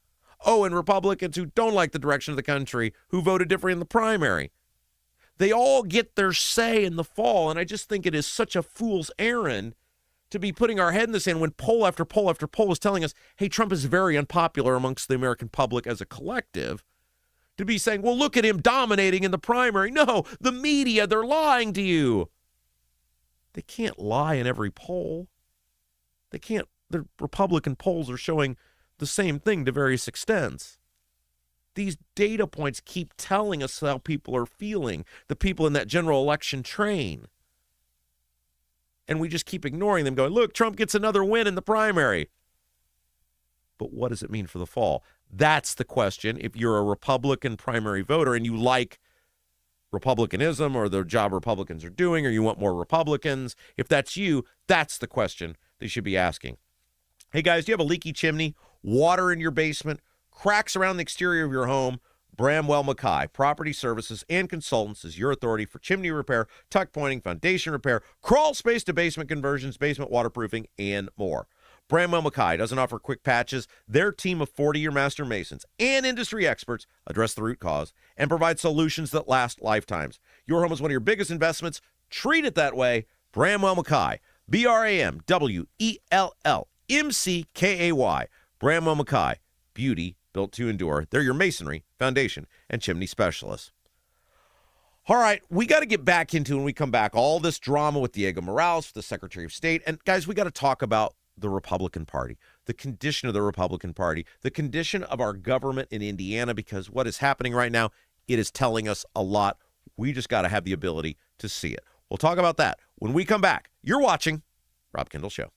Oh, and Republicans who don't like the direction of the country, who voted differently in the primary. They all get their say in the fall, and I just think it is such a fool's errand to be putting our head in the sand when poll after poll after poll is telling us, hey, Trump is very unpopular amongst the American public as a collective, to be saying, well, look at him dominating in the primary. No, the media, they're lying to you. They can't lie in every poll. They can't. The Republican polls are showing the same thing to various extents. These data points keep telling us how people are feeling, the people in that general election train. And we just keep ignoring them, going, look, Trump gets another win in the primary. But what does it mean for the fall? That's the question. If you're a Republican primary voter and you like Republicanism or the job Republicans are doing, or you want more Republicans, if that's you, that's the question they should be asking. Hey, guys, do you have a leaky chimney, water in your basement, cracks around the exterior of your home? Bramwell Mackay Property Services and Consultants is your authority for chimney repair, tuck pointing, foundation repair, crawl space to basement conversions, basement waterproofing, and more. Bramwell Mackay doesn't offer quick patches. Their team of 40-year master masons and industry experts address the root cause and provide solutions that last lifetimes. Your home is one of your biggest investments. Treat it that way. Bramwell Mackay, BRAMWELLMCKAY. Bramwell Mackay, beauty built to endure. They're your masonry, foundation, and chimney specialists. All right, we got to get back into, when we come back, all this drama with Diego Morales, the Secretary of State. And guys, we got to talk about the Republican Party, the condition of the Republican Party, the condition of our government in Indiana, because what is happening right now, it is telling us a lot. We just got to have the ability to see it. We'll talk about that when we come back. You're watching Rob Kendall Show.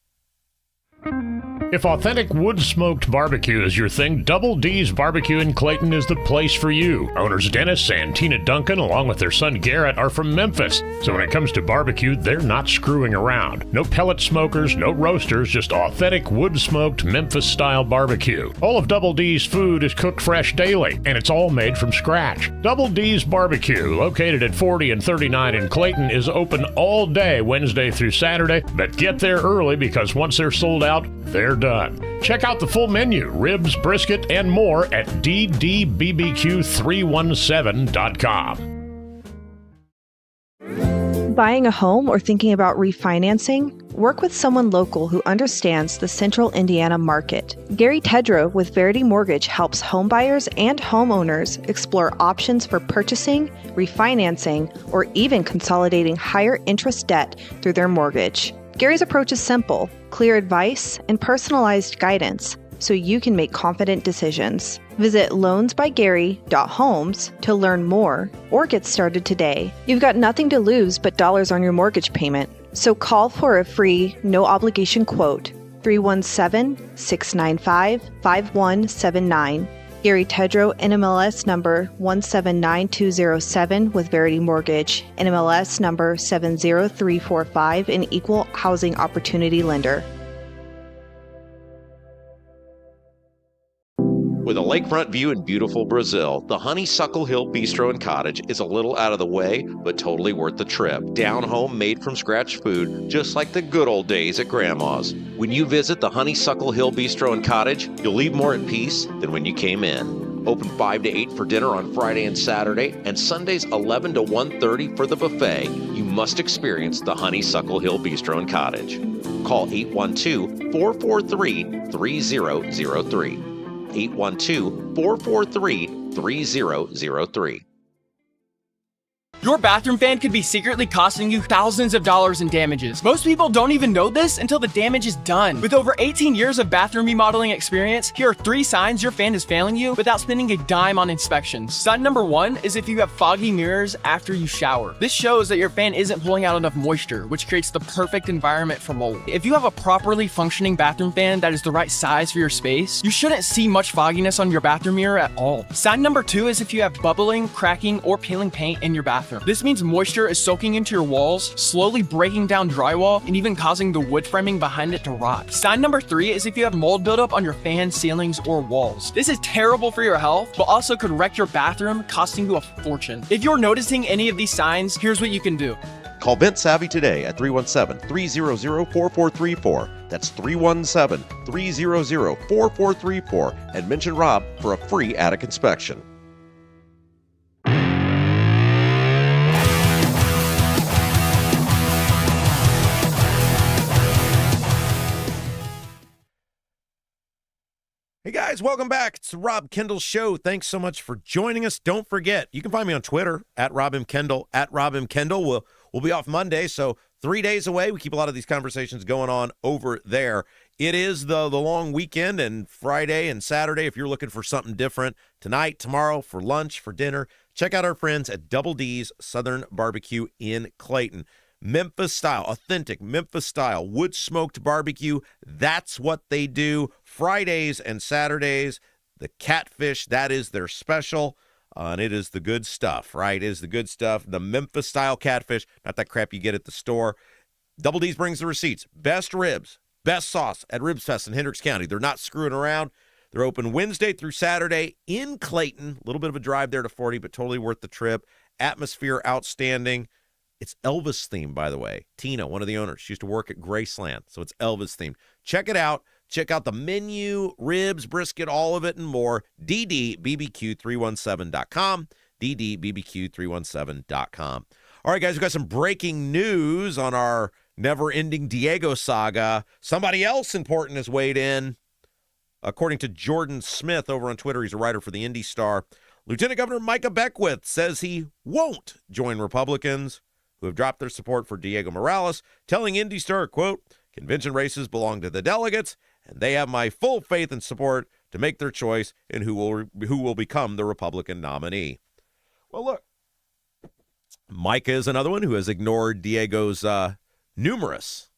If authentic wood-smoked barbecue is your thing, Double D's Barbecue in Clayton is the place for you. Owners Dennis and Tina Duncan, along with their son Garrett, are from Memphis. So when it comes to barbecue, they're not screwing around. No pellet smokers, no roasters, just authentic wood-smoked Memphis-style barbecue. All of Double D's food is cooked fresh daily, and it's all made from scratch. Double D's Barbecue, located at 40 and 39 in Clayton, is open all day Wednesday through Saturday, but get there early because once they're sold out, they're done. Check out the full menu, ribs, brisket, and more at ddbbq317.com. Buying a home or thinking about refinancing? Work with someone local who understands the central Indiana market. Gary Tedrow with Verity Mortgage helps homebuyers and homeowners explore options for purchasing, refinancing, or even consolidating higher interest debt through their mortgage. Gary's approach is simple, clear advice, and personalized guidance so you can make confident decisions. Visit loansbygary.homes to learn more or get started today. You've got nothing to lose but dollars on your mortgage payment. So call for a free, no-obligation quote, 317-695-5179. Gary Tedrow, NMLS number 179207 with Verity Mortgage, NMLS number 70345, an equal housing opportunity lender. With a lakefront view in beautiful Brazil, the Honeysuckle Hill Bistro and Cottage is a little out of the way, but totally worth the trip. Down home, made from scratch food, just like the good old days at Grandma's. When you visit the Honeysuckle Hill Bistro and Cottage, you'll leave more at peace than when you came in. Open 5 to 8 for dinner on Friday and Saturday, and Sundays 11 to 1:30 for the buffet. You must experience the Honeysuckle Hill Bistro and Cottage. Call 812-443-3003. 812-443-3003. Your bathroom fan could be secretly costing you thousands of dollars in damages. Most people don't even know this until the damage is done. With over 18 years of bathroom remodeling experience, here are 3 signs your fan is failing you without spending a dime on inspections. Sign number 1 is if you have foggy mirrors after you shower. This shows that your fan isn't pulling out enough moisture, which creates the perfect environment for mold. If you have a properly functioning bathroom fan that is the right size for your space, you shouldn't see much fogginess on your bathroom mirror at all. Sign number 2 is if you have bubbling, cracking, or peeling paint in your bathroom. This means moisture is soaking into your walls, slowly breaking down drywall, and even causing the wood framing behind it to rot. Sign number 3 is if you have mold buildup on your fan, ceilings, or walls. This is terrible for your health, but also could wreck your bathroom, costing you a fortune. If you're noticing any of these signs, here's what you can do. Call Vent Savvy today at 317-300-4434. That's 317-300-4434 and mention Rob for a free attic inspection. Hey guys, welcome back. It's the Rob Kendall Show. Thanks so much for joining us. Don't forget, you can find me on Twitter at Rob M. Kendall, at Rob M. Kendall. We'll be off Monday, so 3 days away. We keep a lot of these conversations going on over there. It is the long weekend, and Friday and Saturday, if you're looking for something different, tonight, tomorrow, for lunch, for dinner, check out our friends at Double D's Southern Barbecue in Clayton. Memphis style, authentic Memphis style, wood smoked barbecue. That's what they do. Fridays and Saturdays, the catfish, that is their special. And it is the good stuff, right? It is the good stuff. The Memphis style catfish, not that crap you get at the store. Double D's brings the receipts. Best ribs, best sauce at Ribs Fest in Hendricks County. They're not screwing around. They're open Wednesday through Saturday in Clayton. A little bit of a drive there to 40, but totally worth the trip. Atmosphere outstanding. It's Elvis themed, by the way. Tina, one of the owners, she used to work at Graceland, so it's Elvis themed. Check it out. Check out the menu, ribs, brisket, all of it and more. ddbbq317.com. ddbbq317.com. All right, guys, we've got some breaking news on our never-ending Diego saga. Somebody else important has weighed in. According to Jordan Smith over on Twitter, he's a writer for the Indy Star. Lieutenant Governor Micah Beckwith says he won't join Republicans who have dropped their support for Diego Morales, telling Indy Star, quote, "Convention races belong to the delegates, and they have my full faith and support to make their choice in who will become the Republican nominee." Well, look, Micah is another one who has ignored Diego's numerous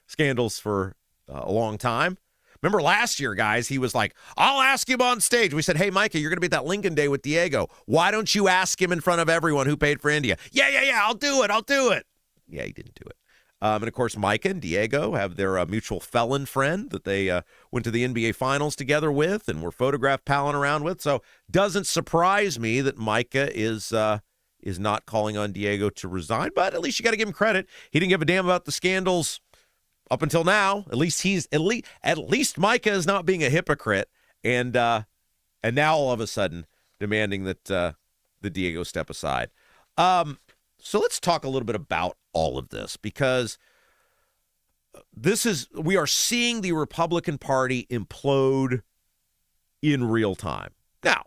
scandals for a long time. Remember last year, guys, he was like, I'll ask him on stage. We said, hey, Micah, you're going to be at that Lincoln Day with Diego. Why don't you ask him in front of everyone who paid for India? Yeah, I'll do it. Yeah, he didn't do it. And, of course, Micah and Diego have their mutual felon friend that they went to the NBA Finals together with and were photographed palling around with. So doesn't surprise me that Micah is not calling on Diego to resign, but at least you got to give him credit. He didn't give a damn about the scandals up until now. At least Micah is not being a hypocrite, and now all of a sudden demanding that the Diego step aside. So let's talk a little bit about all of this, because we are seeing the Republican Party implode in real time. Now,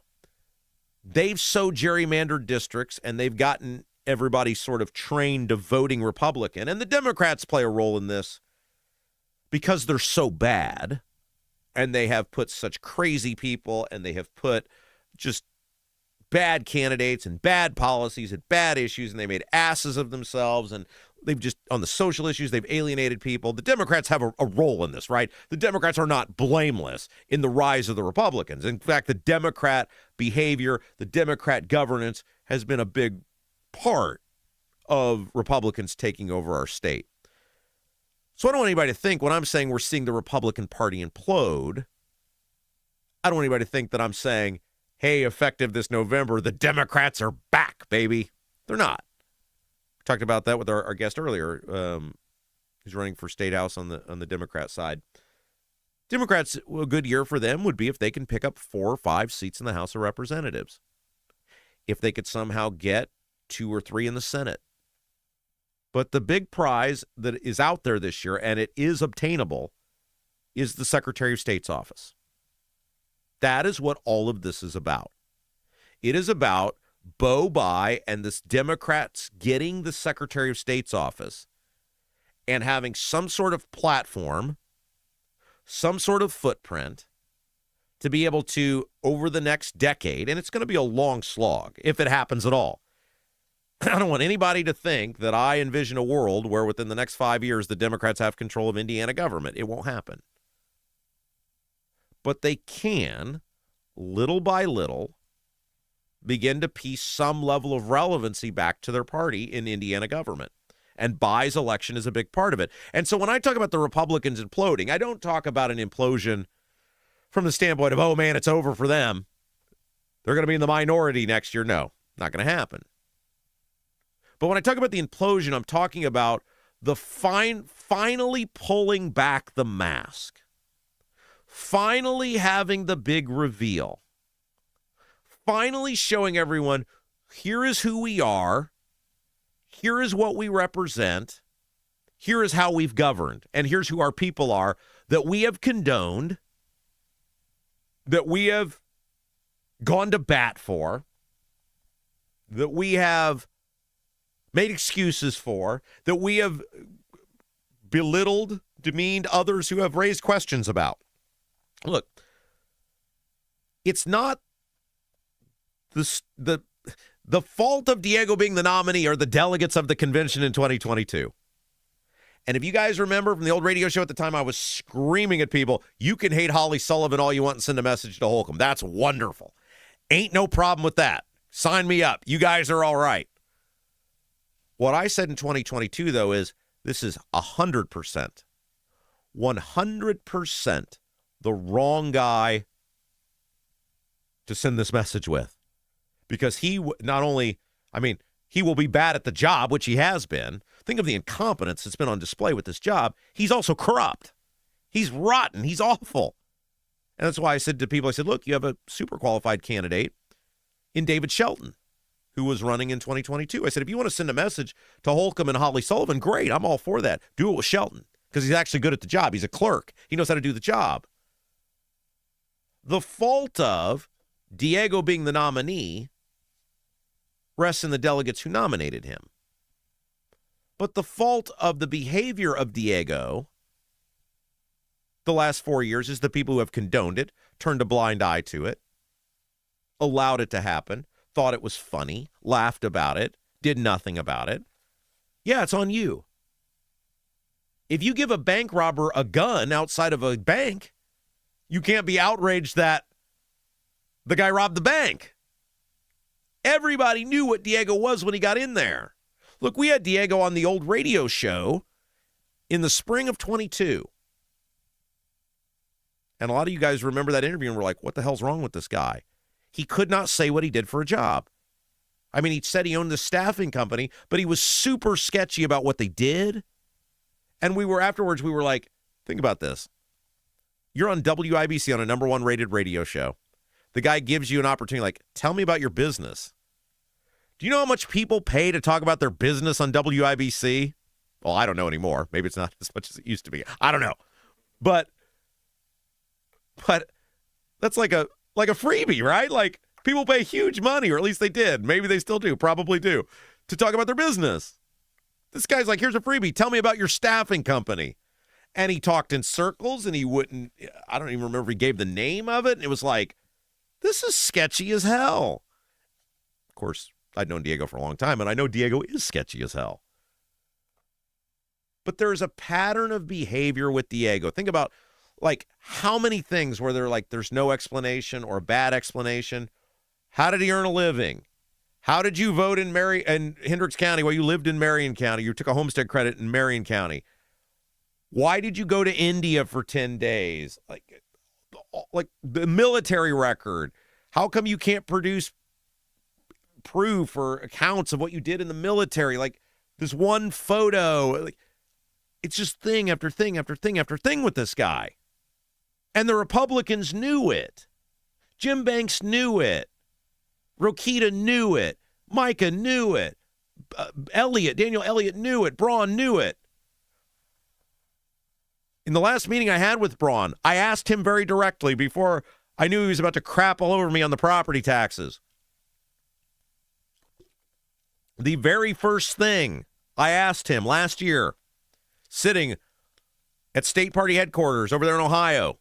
they've so gerrymandered districts and they've gotten everybody sort of trained to voting Republican, and the Democrats play a role in this because they're so bad, and they have put such crazy people, and they have put just bad candidates and bad policies and bad issues, and they made asses of themselves, and they've just, on the social issues, they've alienated people. The Democrats have a role in this, right? The Democrats are not blameless in the rise of the Republicans. In fact, the Democrat behavior, the Democrat governance has been a big part of Republicans taking over our state. So I don't want anybody to think when I'm saying we're seeing the Republican Party implode, I don't want anybody to think that I'm saying, hey, effective this November, the Democrats are back, baby. They're not. We talked about that with our guest earlier, who's running for State House on the Democrat side. Democrats, a good year for them would be if they can pick up 4 or 5 seats in the House of Representatives. If they could somehow get 2 or 3 in the Senate. But the big prize that is out there this year, and it is obtainable, is the Secretary of State's office. That is what all of this is about. It is about Bo Bai and the Democrats getting the Secretary of State's office and having some sort of platform, some sort of footprint to be able to, over the next decade, and it's going to be a long slog if it happens at all. I don't want anybody to think that I envision a world where within the next 5 years the Democrats have control of Indiana government. It won't happen. But they can, little by little, begin to piece some level of relevancy back to their party in Indiana government. And Bai's election is a big part of it. And so when I talk about the Republicans imploding, I don't talk about an implosion from the standpoint of, oh, man, it's over for them. They're going to be in the minority next year. No, not going to happen. But when I talk about the implosion, I'm talking about the finally pulling back the mask. Finally having the big reveal. Finally showing everyone, here is who we are. Here is what we represent. Here is how we've governed. And here's who our people are that we have condoned, that we have gone to bat for, that we have made excuses for, that we have belittled, demeaned others who have raised questions about. Look, it's not the fault of Diego being the nominee or the delegates of the convention in 2022. And if you guys remember from the old radio show at the time, I was screaming at people, you can hate Holly Sullivan all you want and send a message to Holcomb. That's wonderful. Ain't no problem with that. Sign me up. You guys are all right. What I said in 2022, though, is this is 100%, 100% the wrong guy to send this message with. Because he not only, he will be bad at the job, which he has been. Think of the incompetence that's been on display with this job. He's also corrupt. He's rotten. He's awful. And that's why I said to people, I said, look, you have a super qualified candidate in David Shelton, who was running in 2022. I said, if you want to send a message to Holcomb and Holly Sullivan, great. I'm all for that. Do it with Shelton because he's actually good at the job. He's a clerk. He knows how to do the job. The fault of Diego being the nominee rests in the delegates who nominated him. But the fault of the behavior of Diego the last 4 years is the people who have condoned it, turned a blind eye to it, allowed it to happen, thought it was funny, laughed about it, did nothing about it. Yeah, it's on you. If you give a bank robber a gun outside of a bank, you can't be outraged that the guy robbed the bank. Everybody knew what Diego was when he got in there. Look, we had Diego on the old radio show in the spring of 22. And a lot of you guys remember that interview and were like, what the hell's wrong with this guy? He could not say what he did for a job. I mean, he said he owned the staffing company, but he was super sketchy about what they did. And afterwards, we were like, think about this. You're on WIBC on a number one rated radio show. The guy gives you an opportunity, like, tell me about your business. Do you know how much people pay to talk about their business on WIBC? Well, I don't know anymore. Maybe it's not as much as it used to be. I don't know. But that's like a freebie, right? Like, people pay huge money, or at least they did. Maybe they still do, probably do, to talk about their business. This guy's like, here's a freebie. Tell me about your staffing company. And he talked in circles, and I don't even remember if he gave the name of it. And it was like, this is sketchy as hell. Of course, I'd known Diego for a long time, and I know Diego is sketchy as hell. But there's a pattern of behavior with Diego. Think about, like, how many things where they're like, there's no explanation or a bad explanation. How did he earn a living? How did you vote in Hendricks County while you lived in Marion County? You took a homestead credit in Marion County. Why did you go to India for 10 days? Like the military record. How come you can't produce proof or accounts of what you did in the military? Like this one photo. Like, it's just thing after thing after thing after thing with this guy. And the Republicans knew it. Jim Banks knew it. Rokita knew it. Micah knew it. Daniel Elliott knew it. Braun knew it. In the last meeting I had with Braun, I asked him very directly before I knew he was about to crap all over me on the property taxes. The very first thing I asked him last year, sitting at State Party headquarters over there in Ohio,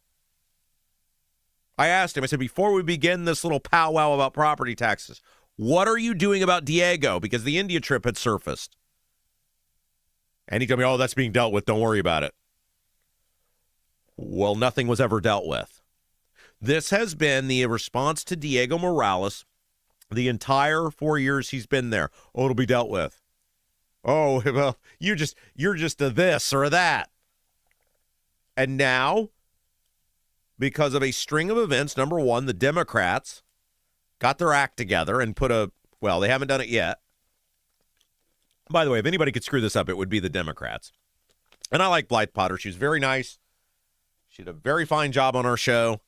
I asked him, I said, before we begin this little powwow about property taxes, what are you doing about Diego? Because the India trip had surfaced. And he told me, oh, that's being dealt with. Don't worry about it. Well, nothing was ever dealt with. This has been the response to Diego Morales the entire 4 years he's been there. Oh, it'll be dealt with. Oh, well, you're just a this or a that. And now, because of a string of events, number one, the Democrats got their act together and they haven't done it yet. By the way, if anybody could screw this up, it would be the Democrats. And I like Blythe Potter. She was very nice. She did a very fine job on our show.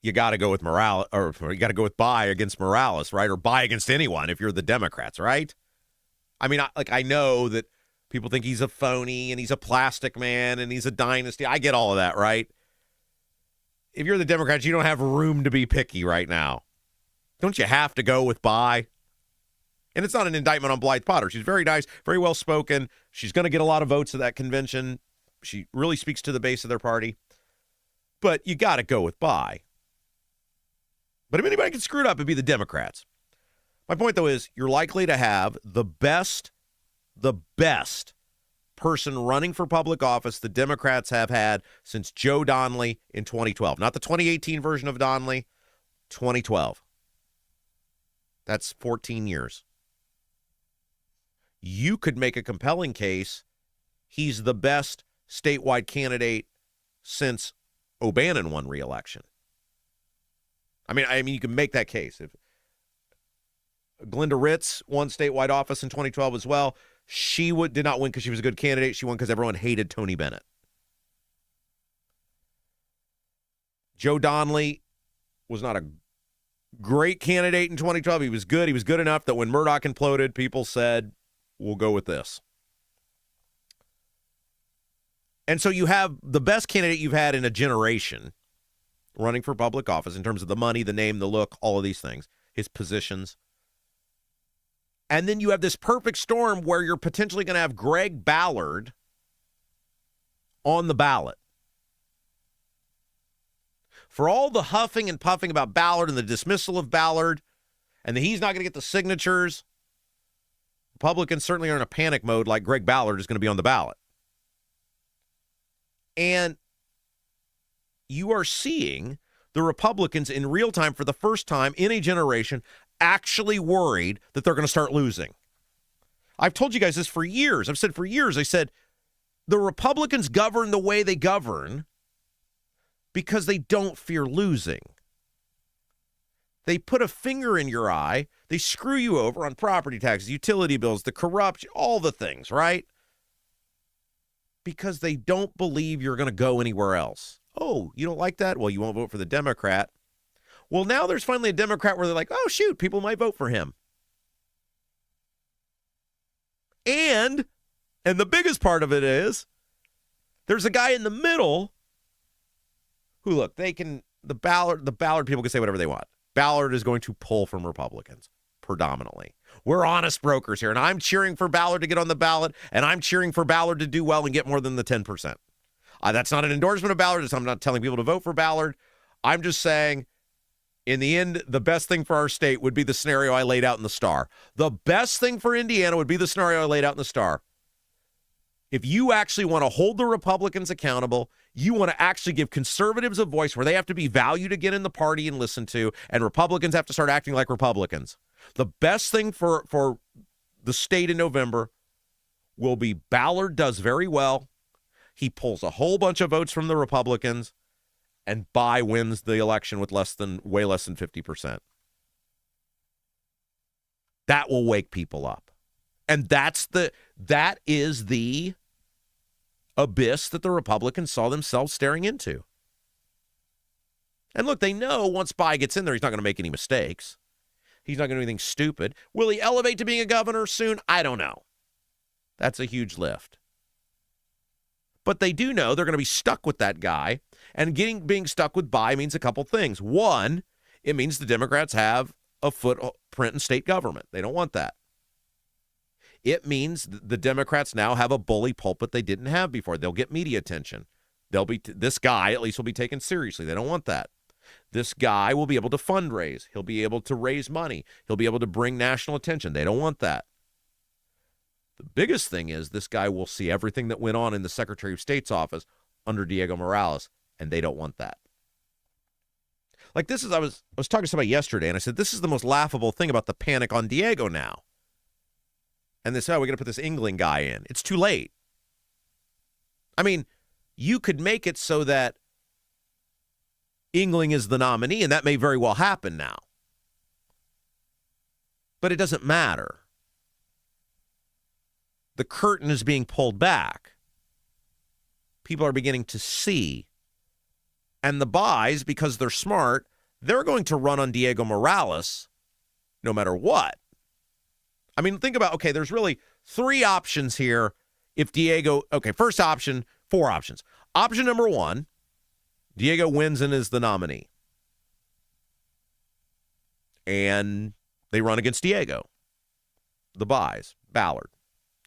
You got to go with Morales, or you got to go with buy against Morales, right? Or buy against anyone if you're the Democrats, right? I mean, I know that people think he's a phony and he's a plastic man and he's a dynasty. I get all of that, right? If you're the Democrats, you don't have room to be picky right now. Don't you have to go with buy? And it's not an indictment on Blythe Potter. She's very nice, very well-spoken. She's going to get a lot of votes at that convention. She really speaks to the base of their party. But you got to go with buy. But if anybody can screw it up, it'd be the Democrats. My point, though, is you're likely to have the best person running for public office the Democrats have had since Joe Donnelly in 2012. Not the 2018 version of Donnelly, 2012. That's 14 years. You could make a compelling case he's the best statewide candidate since O'Bannon won re-election. I mean, you can make that case. If Glenda Ritz won statewide office in 2012 as well, she did not win because she was a good candidate. She won because everyone hated Tony Bennett. Joe Donnelly was not a great candidate in 2012. He was good. He was good enough that when Murdoch imploded, people said, we'll go with this. And so you have the best candidate you've had in a generation running for public office in terms of the money, the name, the look, all of these things, his positions. And then you have this perfect storm where you're potentially going to have Greg Ballard on the ballot. For all the huffing and puffing about Ballard and the dismissal of Ballard and that he's not going to get the signatures, Republicans certainly are in a panic mode like Greg Ballard is going to be on the ballot. And you are seeing the Republicans in real time for the first time in a generation actually worried that they're going to start losing. I've told you guys this for years. I've said for years, I said, the Republicans govern the way they govern because they don't fear losing. They put a finger in your eye. They screw you over on property taxes, utility bills, the corruption, all the things, right? Because they don't believe you're going to go anywhere else. Oh, you don't like that? Well, you won't vote for the Democrat. Well, now there's finally a Democrat where they're like, oh, shoot, people might vote for him. And the biggest part of it is there's a guy in the middle who, look, the Ballard people can say whatever they want. Ballard is going to pull from Republicans predominantly. We're honest brokers here, and I'm cheering for Ballard to get on the ballot, and I'm cheering for Ballard to do well and get more than the 10%. That's not an endorsement of Ballard. I'm not telling people to vote for Ballard. I'm just saying, in the end, the best thing for our state would be the scenario I laid out in the Star. The best thing for Indiana would be the scenario I laid out in the Star. If you actually want to hold the Republicans accountable, you want to actually give conservatives a voice where they have to be valued again in the party and listened to, and Republicans have to start acting like Republicans. The best thing for the state in November will be Ballard does very well. He pulls a whole bunch of votes from the Republicans, and wins the election with way less than 50%. That will wake people up. And that is the abyss that the Republicans saw themselves staring into. And look, they know once gets in there, he's not going to make any mistakes. He's not going to do anything stupid. Will he elevate to being a governor soon? I don't know. That's a huge lift. But they do know they're going to be stuck with that guy. And being stuck with means a couple things. One, it means the Democrats have a footprint in state government. They don't want that. It means the Democrats now have a bully pulpit they didn't have before. They'll get media attention. This guy at least will be taken seriously. They don't want that. This guy will be able to fundraise. He'll be able to raise money. He'll be able to bring national attention. They don't want that. The biggest thing is this guy will see everything that went on in the Secretary of State's office under Diego Morales, and they don't want that. Like this is, I was talking to somebody yesterday, and I said, this is the most laughable thing about the panic on Diego now. And they said, we're going to put this England guy in. It's too late. I mean, you could make it so that England is the nominee, and that may very well happen now. But it doesn't matter. The curtain is being pulled back. People are beginning to see. And the buys, because they're smart, they're going to run on Diego Morales no matter what. I mean, think about, okay, there's really three options here. First option, four options. Option number one, Diego wins and is the nominee. And they run against Diego. The buys, Ballard,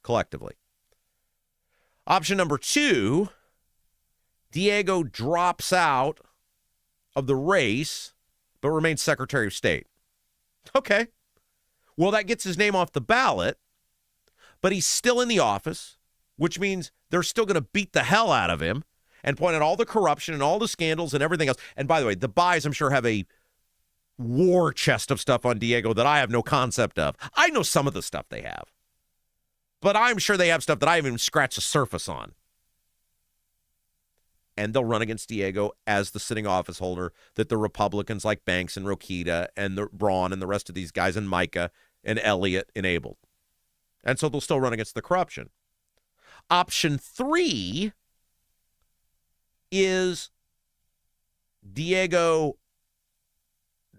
collectively. Option number two, Diego drops out of the race, but remains Secretary of State. Okay. Well, that gets his name off the ballot, but he's still in the office, which means they're still going to beat the hell out of him and point out all the corruption and all the scandals and everything else. And by the way, the buys, I'm sure, have a war chest of stuff on Diego that I have no concept of. I know some of the stuff they have, but I'm sure they have stuff that I haven't even scratched the surface on. And they'll run against Diego as the sitting office holder that the Republicans like Banks and Rokita and the Braun and the rest of these guys and Micah and Elliott enabled. And so they'll still run against the corruption. Option three is Diego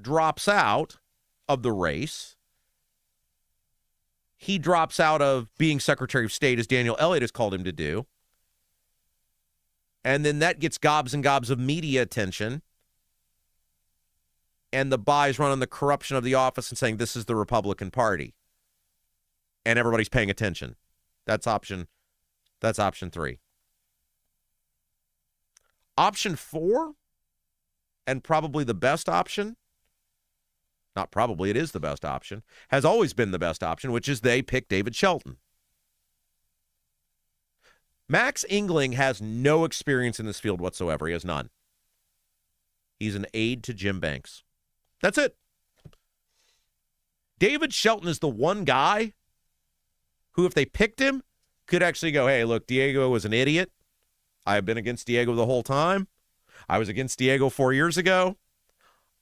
drops out of the race. He drops out of being Secretary of State, as Daniel Elliott has called him to do. And then that gets gobs and gobs of media attention. And the buys run on the corruption of the office and saying this is the Republican Party. And everybody's paying attention. That's option three. Option four, and probably the best option, not probably, it is the best option, has always been the best option, which is they pick David Shelton. Max Engling has no experience in this field whatsoever. He has none. He's an aide to Jim Banks. That's it. David Shelton is the one guy who, if they picked him, could actually go, hey, look, Diego was an idiot. I have been against Diego the whole time. I was against Diego 4 years ago.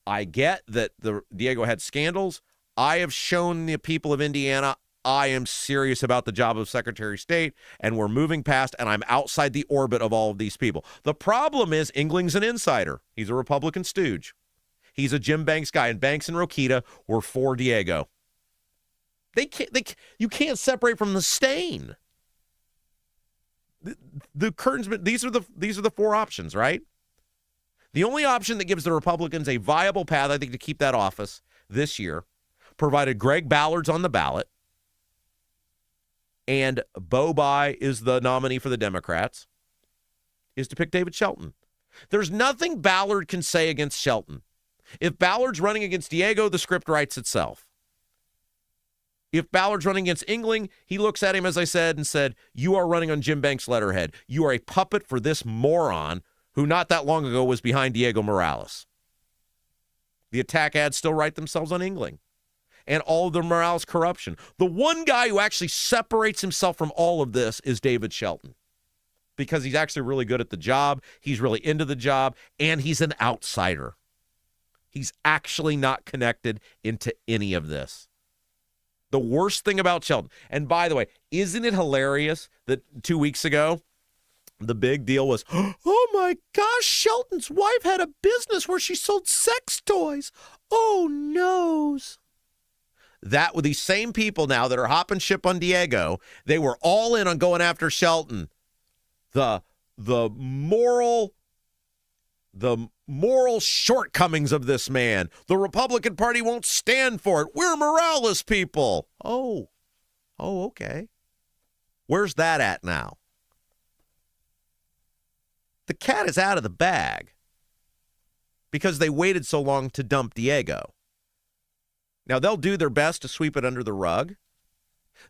I get that Diego had scandals. I have shown the people of Indiana I am serious about the job of Secretary of State, and we're moving past, and I'm outside the orbit of all of these people. The problem is Engling's an insider. He's a Republican stooge. He's a Jim Banks guy, and Banks and Rokita were for Diego. You can't separate from the stain. The curtains, these are the four options, right? The only option that gives the Republicans a viable path, I think, to keep that office this year, provided Greg Ballard's on the ballot and Bo Bai is the nominee for the Democrats, is to pick David Shelton. There's nothing Ballard can say against Shelton. If Ballard's running against Diego, the script writes itself. If Ballard's running against Engling, he looks at him, as I said, and said, you are running on Jim Banks' letterhead. You are a puppet for this moron who not that long ago was behind Diego Morales. The attack ads still write themselves on Engling and all of the Morales corruption. The one guy who actually separates himself from all of this is David Shelton, because he's actually really good at the job. He's really into the job, and he's an outsider. He's actually not connected into any of this. The worst thing about Shelton, and by the way, isn't it hilarious that 2 weeks ago, the big deal was, oh my gosh, Shelton's wife had a business where she sold sex toys. Oh, noes. That with these same people now that are hopping ship on Diego, they were all in on going after Shelton. The moral shortcomings of this man. The Republican Party won't stand for it. We're Morales people. Oh, okay. Where's that at now? The cat is out of the bag because they waited so long to dump Diego. Now, they'll do their best to sweep it under the rug.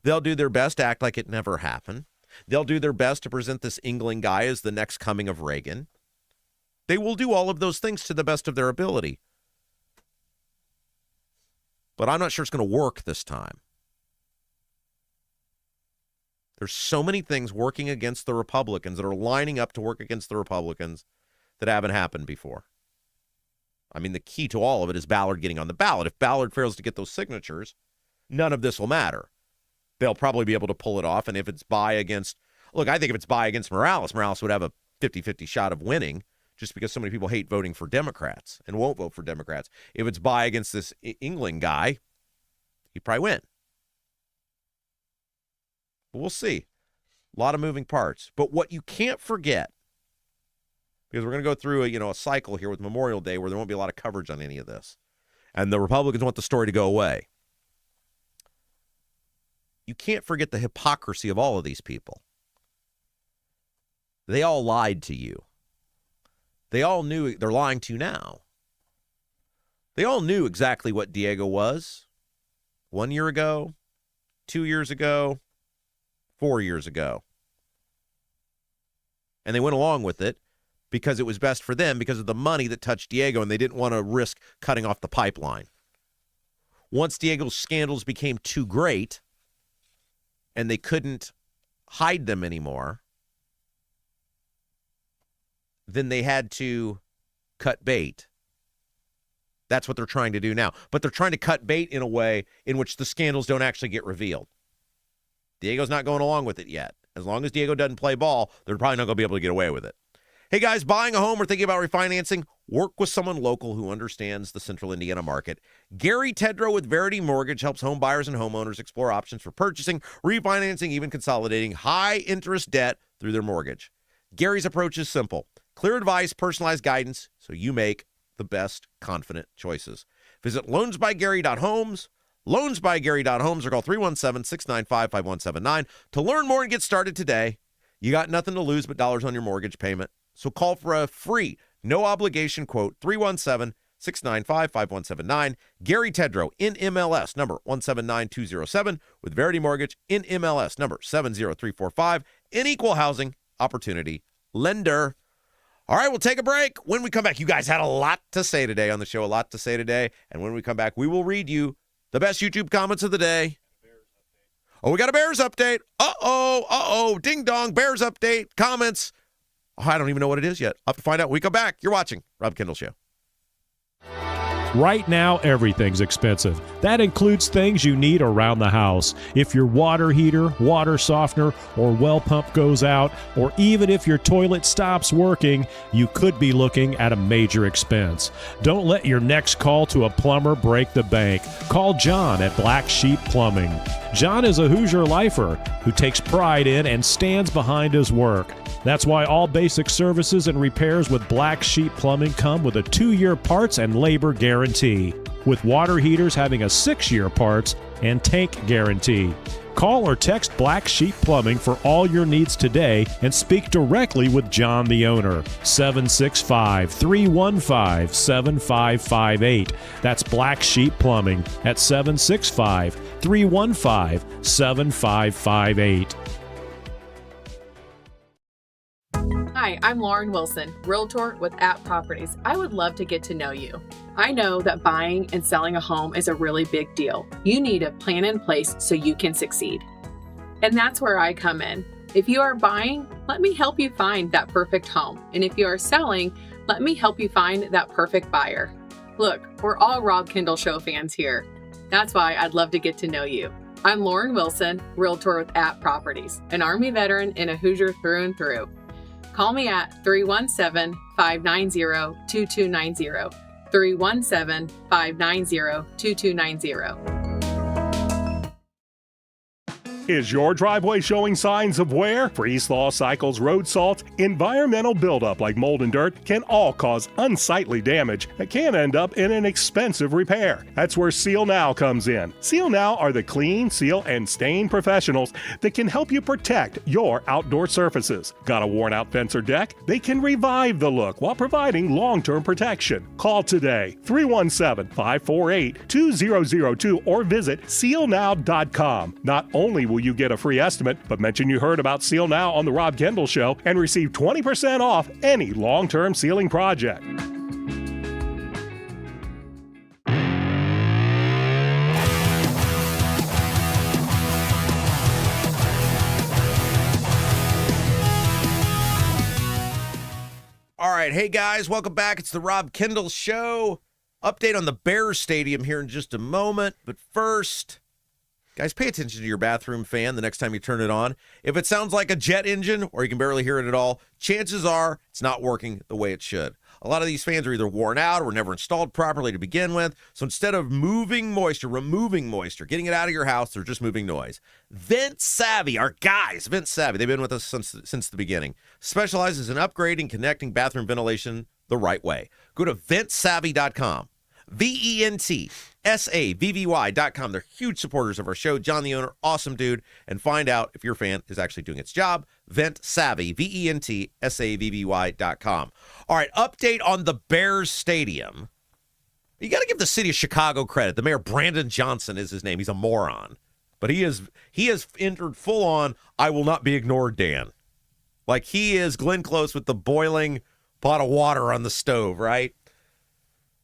They'll do their best to act like it never happened. They'll do their best to present this Engling guy as the next coming of Reagan. They will do all of those things to the best of their ability. But I'm not sure it's going to work this time. There's so many things working against the Republicans that are lining up to work against the Republicans that haven't happened before. I mean, the key to all of it is Ballard getting on the ballot. If Ballard fails to get those signatures, none of this will matter. They'll probably be able to pull it off. And if it's Bai against, look, I think if it's Bai against Morales, Morales would have a 50-50 shot of winning just because so many people hate voting for Democrats and won't vote for Democrats. If it's Bai against this Engling guy, he'd probably win. But we'll see. A lot of moving parts. But what you can't forget, because we're going to go through a cycle here with Memorial Day where there won't be a lot of coverage on any of this. And the Republicans want the story to go away. You can't forget the hypocrisy of all of these people. They all lied to you. They all knew they're lying to you now. They all knew exactly what Diego was 1 year ago, 2 years ago, 4 years ago. And they went along with it because it was best for them because of the money that touched Diego, and they didn't want to risk cutting off the pipeline. Once Diego's scandals became too great and they couldn't hide them anymore, then they had to cut bait. That's what they're trying to do now. But they're trying to cut bait in a way in which the scandals don't actually get revealed. Diego's not going along with it yet. As long as Diego doesn't play ball, they're probably not going to be able to get away with it. Hey, guys, buying a home or thinking about refinancing, work with someone local who understands the central Indiana market. Gary Tedrow with Verity Mortgage helps home buyers and homeowners explore options for purchasing, refinancing, even consolidating high-interest debt through their mortgage. Gary's approach is simple. Clear advice, personalized guidance, so you make the best confident choices. Visit loansbygary.homes, loansbygary.homes, or call 317-695-5179 to learn more and get started today. You got nothing to lose but dollars on your mortgage payment. So call for a free, no-obligation quote, 317-695-5179. Gary Tedrow, in MLS, number 179207, with Verity Mortgage, in MLS, number 70345, in Equal Housing, opportunity lender. All right, we'll take a break. When we come back, you guys had a lot to say today on the show, And when we come back, we will read you the best YouTube comments of the day. Oh, we got a Bears update. Ding dong, Bears update, comments. Oh, I don't even know what it is yet. I'll have to find out when we come back. You're watching Rob Kendall Show. Right now, everything's expensive. That includes things you need around the house. If your water heater, water softener, or well pump goes out, or even if your toilet stops working, you could be looking at a major expense. Don't let your next call to a plumber break the bank. Call John at Black Sheep Plumbing. John is a Hoosier lifer who takes pride in and stands behind his work. That's why all basic services and repairs with Black Sheep Plumbing come with a 2-year parts and labor guarantee, with water heaters having a 6-year parts and tank guarantee. Call or text Black Sheep Plumbing for all your needs today and speak directly with John, the owner. 765-315-7558. That's Black Sheep Plumbing at 765-315-7558. Hi, I'm Lauren Wilson, Realtor with App Properties. I would love to get to know you. I know that buying and selling a home is a really big deal. You need a plan in place so you can succeed. And that's where I come in. If you are buying, let me help you find that perfect home. And if you are selling, let me help you find that perfect buyer. Look, we're all Rob Kendall Show fans here. That's why I'd love to get to know you. I'm Lauren Wilson, Realtor with App Properties, an Army veteran and a Hoosier through and through. Call me at 317-590-2290, 317-590-2290. Is your driveway showing signs of wear? Freeze-thaw cycles, road salt, environmental buildup like mold and dirt can all cause unsightly damage that can end up in an expensive repair. That's where Seal Now comes in. Seal Now are the clean, seal, and stain professionals that can help you protect your outdoor surfaces. Got a worn-out fence or deck? They can revive the look while providing long-term protection. Call today, 317-548-2002, or visit sealnow.com. Not only will you get a free estimate, but mention you heard about Seal Now on the Rob Kendall Show and receive 20% off any long-term sealing project. All right, hey guys, welcome back. It's the Rob Kendall Show. Update on the Bears Stadium here in just a moment, but first, guys, pay attention to your bathroom fan the next time you turn it on. If it sounds like a jet engine or you can barely hear it at all, chances are it's not working the way it should. A lot of these fans are either worn out or were never installed properly to begin with. So instead of removing moisture, getting it out of your house, they're just moving noise. Vent Savvy, our guys, Vent Savvy, they've been with us since the beginning, specializes in upgrading, connecting bathroom ventilation the right way. Go to ventsavvy.com. VENTSAVVY.com. They're huge supporters of our show. John, the owner, awesome dude. And find out if your fan is actually doing its job. Vent Savvy, VENTSAVVY.com. All right, update on the Bears Stadium. You got to give the city of Chicago credit. The mayor, Brandon Johnson, is his name. He's a moron. But he has entered full on, I will not be ignored, Dan. Like he is Glenn Close with the boiling pot of water on the stove, right?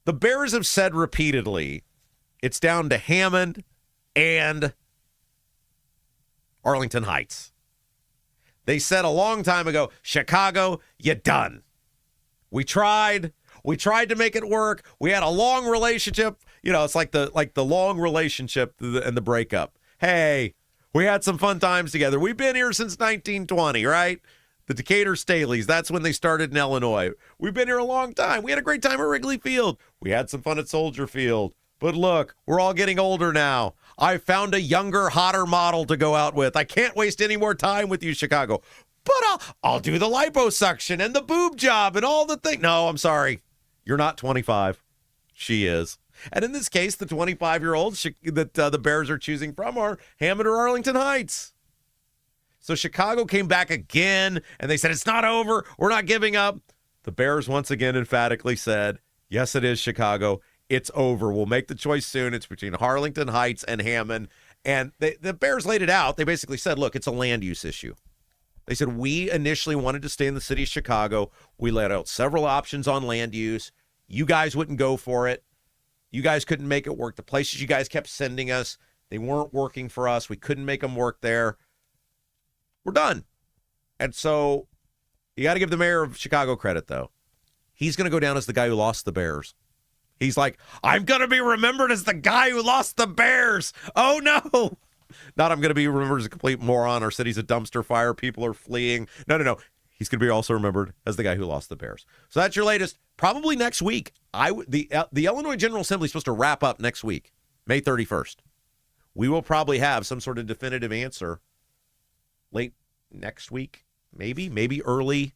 The Bears have said repeatedly, it's down to Hammond and Arlington Heights. They said a long time ago, Chicago, you done. We tried to make it work. We had a long relationship. You know, it's like the long relationship and the breakup. Hey, we had some fun times together. We've been here since 1920, right? The Decatur Staleys, that's when they started in Illinois. We've been here a long time. We had a great time at Wrigley Field. We had some fun at Soldier Field. But look, we're all getting older now. I found a younger, hotter model to go out with. I can't waste any more time with you, Chicago. But I'll do the liposuction and the boob job and all the things. No, I'm sorry. You're not 25. She is. And in this case, the 25-year-olds that the Bears are choosing from are Hammond or Arlington Heights. So Chicago came back again, and they said, it's not over. We're not giving up. The Bears once again emphatically said, yes, it is, Chicago. It's over. We'll make the choice soon. It's between Arlington Heights and Hammond. And the Bears laid it out. They basically said, look, it's a land use issue. They said, we initially wanted to stay in the city of Chicago. We laid out several options on land use. You guys wouldn't go for it. You guys couldn't make it work. The places you guys kept sending us, they weren't working for us. We couldn't make them work there. We're done. And so you got to give the mayor of Chicago credit, though. He's going to go down as the guy who lost the Bears. He's like, I'm going to be remembered as the guy who lost the Bears. Oh, no. Not I'm going to be remembered as a complete moron. Our city's a dumpster fire. People are fleeing. No. He's going to be also remembered as the guy who lost the Bears. So that's your latest. Probably next week. The Illinois General Assembly is supposed to wrap up next week, May 31st. We will probably have some sort of definitive answer late next week, maybe early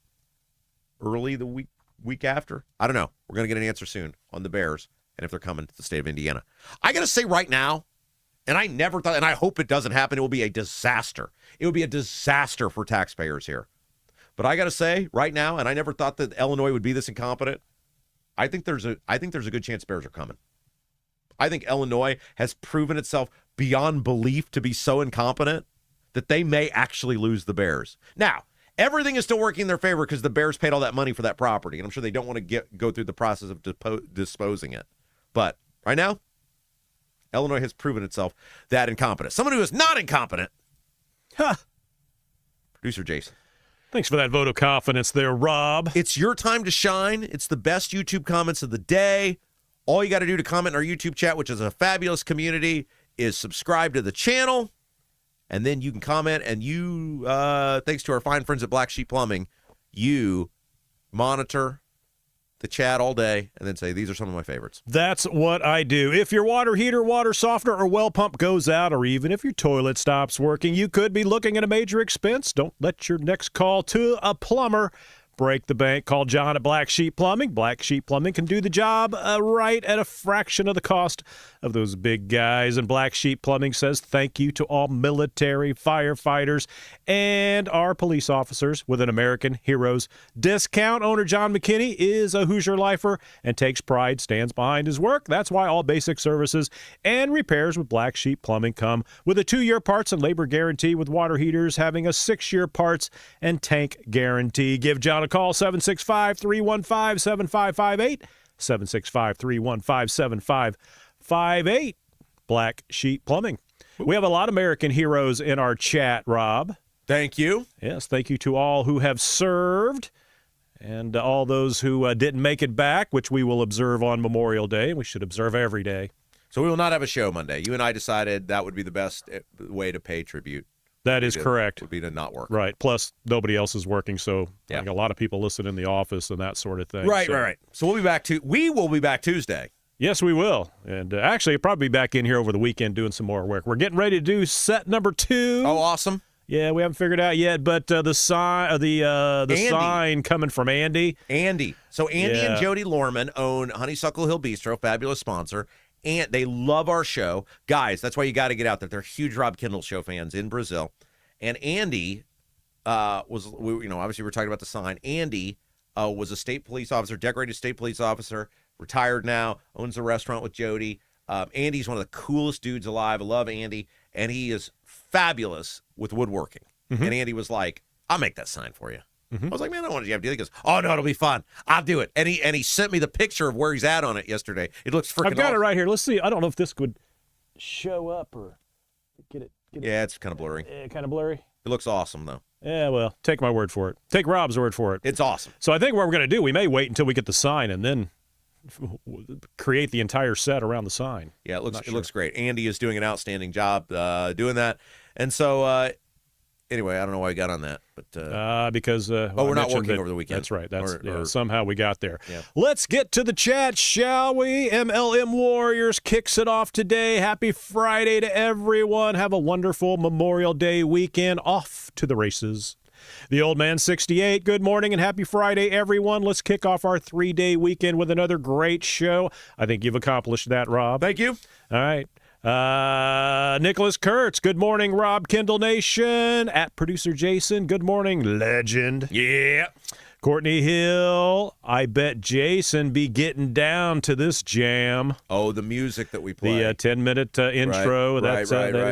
the week after. I don't know. We're going to get an answer soon on the Bears and if they're coming to the state of Indiana. I got to say right now, and I never thought, and I hope it doesn't happen, it will be a disaster. It would be a disaster for taxpayers here. But I got to say right now, and I never thought that Illinois would be this incompetent, I think there's a good chance Bears are coming. I think Illinois has proven itself beyond belief to be so incompetent that they may actually lose the Bears. Now, everything is still working in their favor because the Bears paid all that money for that property, and I'm sure they don't want to go through the process of disposing it. But right now, Illinois has proven itself that incompetent. Someone who is not incompetent. Producer Jason. Thanks for that vote of confidence there, Rob. It's your time to shine. It's the best YouTube comments of the day. All you got to do to comment in our YouTube chat, which is a fabulous community, is subscribe to the channel. And then you can comment, and you, thanks to our fine friends at Black Sheep Plumbing, you monitor the chat all day and then say, these are some of my favorites. That's what I do. If your water heater, water softener, or well pump goes out, or even if your toilet stops working, you could be looking at a major expense. Don't let your next call to a plumber break the bank. Call John at Black Sheep Plumbing. Black Sheep Plumbing can do the job right at a fraction of the cost of those big guys. And Black Sheep Plumbing says thank you to all military, firefighters, and our police officers with an American Heroes discount. Owner John McKinney is a Hoosier lifer and takes pride, stands behind his work. That's why all basic services and repairs with Black Sheep Plumbing come with a 2-year parts and labor guarantee, with water heaters having a 6-year parts and tank guarantee. Give John a call, 765-315-7558, 765-315-7558, Black Sheep Plumbing. We have a lot of American heroes in our chat, Rob. Thank you. Yes, thank you to all who have served and all those who didn't make it back, which we will observe on Memorial Day. We should observe every day. So we will not have a show Monday. You and I decided that would be the best way to pay tribute. That is correct. Would be to not work. Right. Plus, nobody else is working, so yeah. I think a lot of people listen in the office and that sort of thing. Right. So we will be back Tuesday. Yes, we will. And actually, I'll probably be back in here over the weekend doing some more work. We're getting ready to do set number 2. Oh, awesome. Yeah, we haven't figured out yet, but the sign coming from Andy. So Andy and Jody Lorman own Honeysuckle Hill Bistro, fabulous sponsor. And they love our show. Guys, that's why you got to get out there. They're huge Rob Kendall Show fans in Brazil. And Andy obviously we're talking about the sign. Andy was a state police officer, decorated state police officer, retired now, owns a restaurant with Jody. Andy's one of the coolest dudes alive. I love Andy. And he is fabulous with woodworking. Mm-hmm. And Andy was like, I'll make that sign for you. Mm-hmm. I was like, man, I don't want you to have to do it. He goes, oh, no, it'll be fun. I'll do it. And he sent me the picture of where he's at on it yesterday. It looks freaking I've got awesome. it right here. Let's see. I don't know if this would show up or get it. Yeah, it's kind of blurry. Kind of blurry. It looks awesome, though. Yeah, well, take my word for it. Take Rob's word for it. It's awesome. So I think what we're going to do, we may wait until we get the sign and then create the entire set around the sign. Yeah, it looks great. Andy is doing an outstanding job doing that. And so, anyway, I don't know why we got on that, but because we're not working over the weekend. That's right. Somehow we got there. Yeah. Let's get to the chat, shall we? MLM Warriors kicks it off today. Happy Friday to everyone. Have a wonderful Memorial Day weekend. Off to the races. The Old Man 68, good morning and happy Friday, everyone. Let's kick off our 3-day weekend with another great show. I think you've accomplished that, Rob. Thank you. All right. Nicholas Kurtz, good morning, Rob Kendall Nation. At Producer Jason, good morning, legend. Yeah. Courtney Hill, I bet Jason be getting down to this jam. Oh, the music that we play. The 10-minute intro, that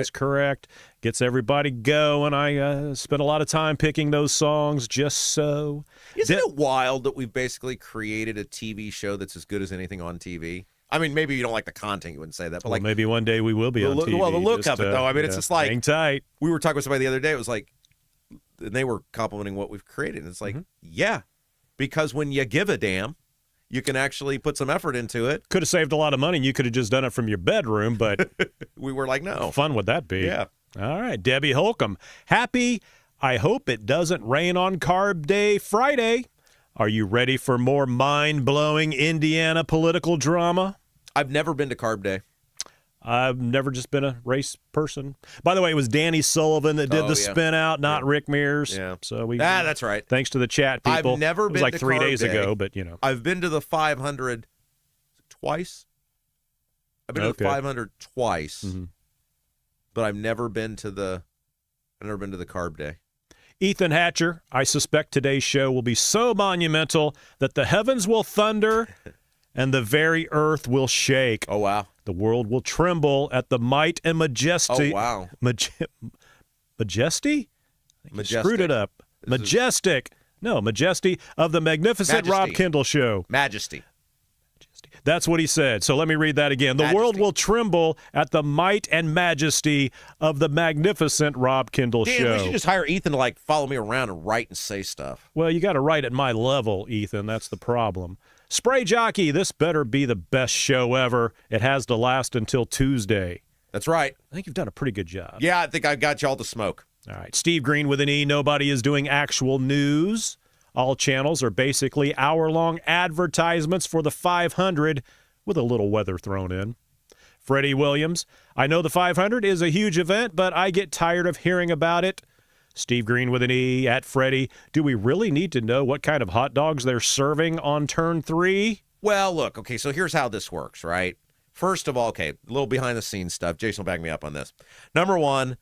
is correct. Gets everybody going. I spent a lot of time picking those songs just so. Isn't it wild that we've basically created a TV show that's as good as anything on TV? I mean, maybe you don't like the content, you wouldn't say that, but Well, maybe one day we will be on TV. Well, the look of it, though. I mean, it's just like hang tight. We were talking with somebody the other day. It was like, and they were complimenting what we've created. And it's like, yeah, because when you give a damn, you can actually put some effort into it. Could have saved a lot of money, and you could have just done it from your bedroom, but we were like, no. How fun would that be? Yeah. All right, Debbie Holcomb. Happy, I hope it doesn't rain on Carb Day Friday. Are you ready for more mind-blowing Indiana political drama? I've never been to Carb Day. I've never just been a race person. By the way, it was Danny Sullivan that did the spin out, not Rick Mears. Yeah. So we. That's right. Thanks to the chat people. I've never been like to 3 Carb days Day. ago, but you know. I've been to the 500 twice. I've been to the 500 twice, but I've never been to the Carb Day. Ethan Hatcher, I suspect today's show will be so monumental that the heavens will thunder and the very earth will shake. Oh, wow. The world will tremble at the might and majesty. Oh, wow. Majesty? Screwed it up. Majestic. No, majesty of the magnificent Rob Kendall Show. Majesty. That's what he said. So let me read that again. The world will tremble at the might and majesty of the magnificent Rob Kendall Show. We should just hire Ethan to follow me around and write and say stuff. Well, you got to write at my level, Ethan. That's the problem. Spray Jockey, this better be the best show ever. It has to last until Tuesday. That's right. I think you've done a pretty good job. Yeah, I think I got y'all to smoke. All right. Steve Green with an E. Nobody is doing actual news. All channels are basically hour-long advertisements for the 500 with a little weather thrown in. Freddie Williams, I know the 500 is a huge event, but I get tired of hearing about it. Steve Green with an E at Freddie, do we really need to know what kind of hot dogs they're serving on turn 3? Well, look, okay, so here's how this works, right? First of all, okay, a little behind-the-scenes stuff. Jason will back me up on this. Number one,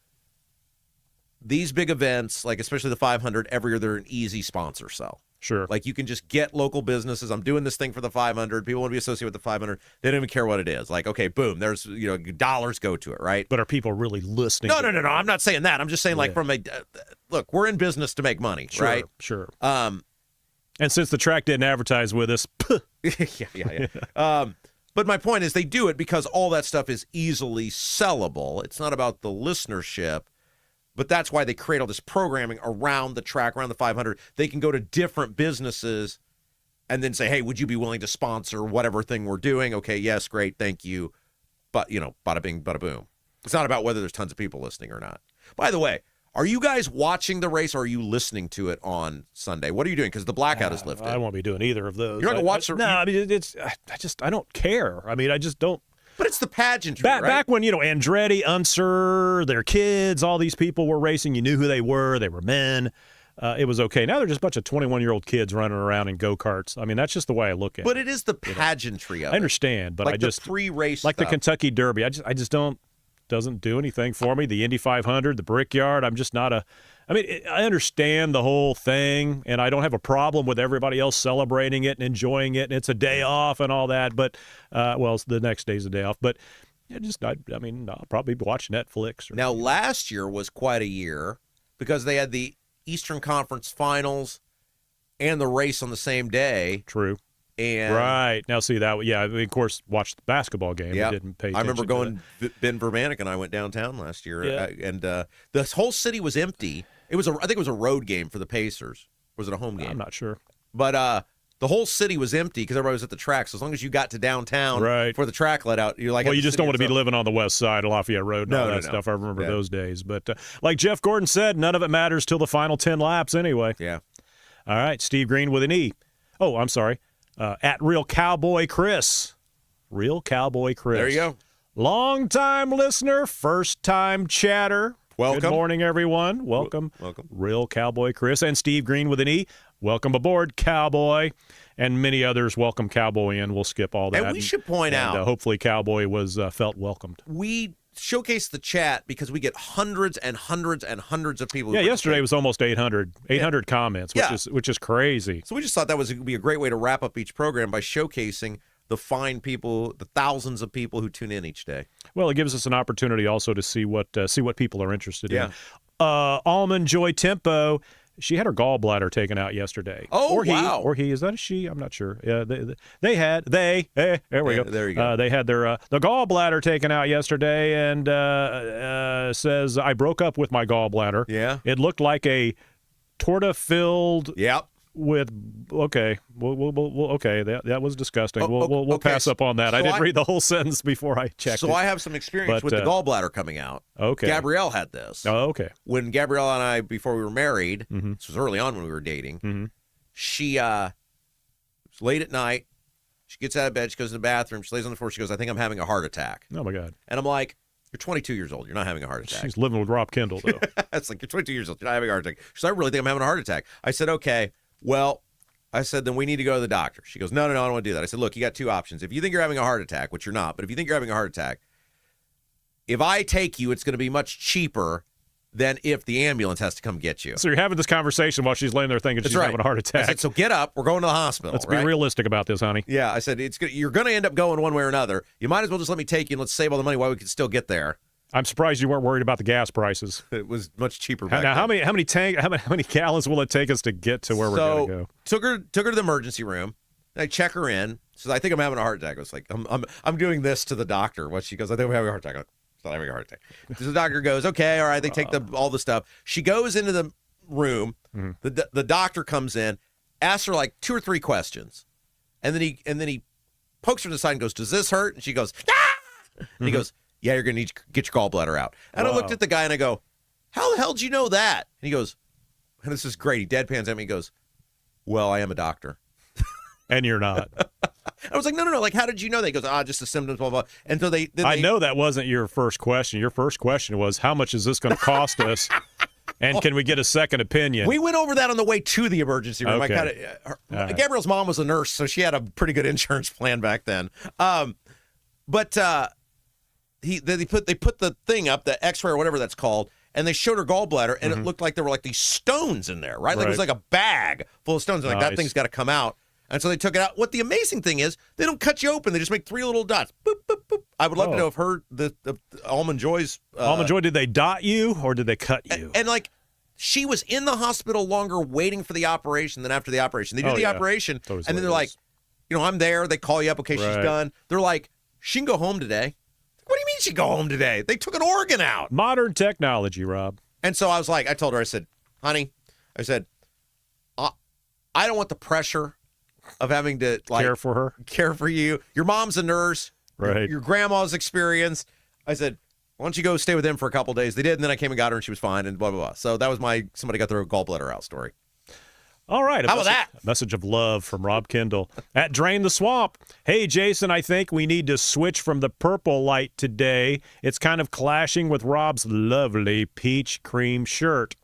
these big events, especially the 500, every year, they're an easy sponsor sell. Sure. You can just get local businesses. I'm doing this thing for the 500. People want to be associated with the 500. They don't even care what it is. Okay, boom, there's, dollars go to it, right? But are people really listening? No. I'm not saying that. I'm just saying, from a, look, we're in business to make money, right? Sure. And since the track didn't advertise with us, yeah. But my point is they do it because all that stuff is easily sellable. It's not about the listenership. But that's why they create all this programming around the track, around the 500. They can go to different businesses and then say, hey, would you be willing to sponsor whatever thing we're doing? Okay, yes, great, thank you. But, bada bing, bada boom. It's not about whether there's tons of people listening or not. By the way, are you guys watching the race or are you listening to it on Sunday? What are you doing? Because the blackout is lifted. I won't be doing either of those. You're not going to watch No, I mean, I don't care. I mean, I just don't. But it's the pageantry, right? Back when, Andretti, Unser, their kids, all these people were racing. You knew who they were men. It was okay. Now they're just a bunch of 21-year-old kids running around in go-karts. I mean, that's just the way I look at it. But it is the pageantry of it. I understand, but I just... the pre-race Like stuff. the Kentucky Derby. I just don't... Doesn't do anything for me. The Indy 500, the Brickyard, I'm just not a... I mean, I understand the whole thing, and I don't have a problem with everybody else celebrating it and enjoying it, and it's a day off and all that, but, the next day's a day off. But I'll probably watch Netflix. Now, last year was quite a year because they had the Eastern Conference Finals and the race on the same day. True. And right. Now, see that, of course, watched the basketball game. Yeah. Didn't pay attention. I remember going, Ben Vermanik and I went downtown last year, and the whole city was empty. I think it was a road game for the Pacers. Was it a home game? I'm not sure. But the whole city was empty because everybody was at the track. So as long as you got to downtown before the track let out, you're like, well, you just don't want to be living on the west side of Lafayette Road and all that stuff. I remember those days. But like Jeff Gordon said, none of it matters till the final 10 laps anyway. Yeah. All right, Steve Green with an E. Oh, I'm sorry. At Real Cowboy Chris. Real Cowboy Chris. There you go. Long-time listener, first-time chatter. Welcome. Good morning, everyone. Welcome. Welcome. Real Cowboy Chris and Steve Green with an E. Welcome aboard, Cowboy. And many others welcome Cowboy in. We'll skip all that. And we should point out. Hopefully Cowboy was felt welcomed. We showcase the chat because we get hundreds and hundreds and hundreds of people. Yeah, yesterday was almost 800 comments, which is crazy. So we just thought that would be a great way to wrap up each program by showcasing the fine people, the thousands of people who tune in each day. Well, it gives us an opportunity also to see what people are interested in. Almond Joy Tempo, she had her gallbladder taken out yesterday. Oh, wow. Or he. Is that a she? I'm not sure. Yeah, there we go. There you go. They had their the gallbladder taken out yesterday, and says, I broke up with my gallbladder. Yeah. It looked like a torta-filled Yep. with, okay, okay, that was disgusting. We'll okay. pass up on that. So I didn't read the whole sentence before I checked So it. I have some experience But, with the gallbladder coming out. Okay. Gabrielle had this. Oh, okay. When Gabrielle and I, before we were married, Mm-hmm. this was early on when we were dating, Mm-hmm. she it was late at night. She gets out of bed. She goes to the bathroom. She lays on the floor. She goes, I think I'm having a heart attack. Oh, my God. And I'm like, you're 22 years old. You're not having a heart attack. She's living with Rob Kendall, though. It's like, you're 22 years old. You're not having a heart attack. She said, I really think I'm having a heart attack. I said, okay, well, I said, then we need to go to the doctor. She goes, no, I don't want to do that. I said, look, you got two options. If you think you're having a heart attack, which you're not, but if you think you're having a heart attack, if I take you, it's going to be much cheaper than if the ambulance has to come get you. So you're having this conversation while she's laying there thinking That's she's right. having a heart I attack. said, so get up. We're going to the hospital. Let's right? be realistic about this, honey. Yeah, I said, you're going to end up going one way or another. You might as well just let me take you and let's save all the money while we can still get there. I'm surprised you weren't worried about the gas prices. It was much cheaper back Now, then. how many gallons will it take us to get to where we're going to go? Took her to the emergency room. I check her in. She says, I think I'm having a heart attack. I was like, I'm doing this to the doctor. What she goes, I think I'm having a heart attack. She's not having a heart attack. So the doctor goes, okay, all right. They take all the stuff. She goes into the room. Mm-hmm. The doctor comes in, asks her like 2 or 3 questions, and then he pokes her to the side and goes, does this hurt? And she goes, ah! And he goes, yeah, you're going to need to get your gallbladder out. And I looked at the guy and I go, how the hell did you know that? And he goes, and this is great. He deadpans at me and goes, well, I am a doctor. And you're not. I was like, no. Like, how did you know that? He goes, just the symptoms, blah, blah. And so I know that wasn't your first question. Your first question was, how much is this going to cost us? And can we get a second opinion? We went over that on the way to the emergency room. Okay. Right. Gabrielle's mom was a nurse, so she had a pretty good insurance plan back then. But they put the thing up, the X-ray or whatever that's called, and they showed her gallbladder, and it looked like there were like these stones in there, right? Like it was like a bag full of stones. And like that thing's got to come out. And so they took it out. What the amazing thing is, they don't cut you open. They just make 3 little dots. Boop, boop, boop. I would love to know if the Almond Joy's... Almond Joy, did they dot you or did they cut you? And like, she was in the hospital longer waiting for the operation than after the operation. They do the operation, and then they're like, I'm there. They call you up. Okay, she's done. They're like, she can go home today. What do you mean she can go home today? They took an organ out. Modern technology, Rob. And so I was like, I told her, I said, honey, I said, I don't want the pressure of having to like care for you. Your mom's a nurse, right? Your grandma's experienced. I said, why don't you go stay with them for a couple of days? They did, and then I came and got her, and she was fine, and blah blah blah. So that was my somebody got their gallbladder out story. All right, how about that? A message of love from Rob Kendall at Drain the Swamp. Hey, Jason, I think we need to switch from the purple light today. It's kind of clashing with Rob's lovely peach cream shirt,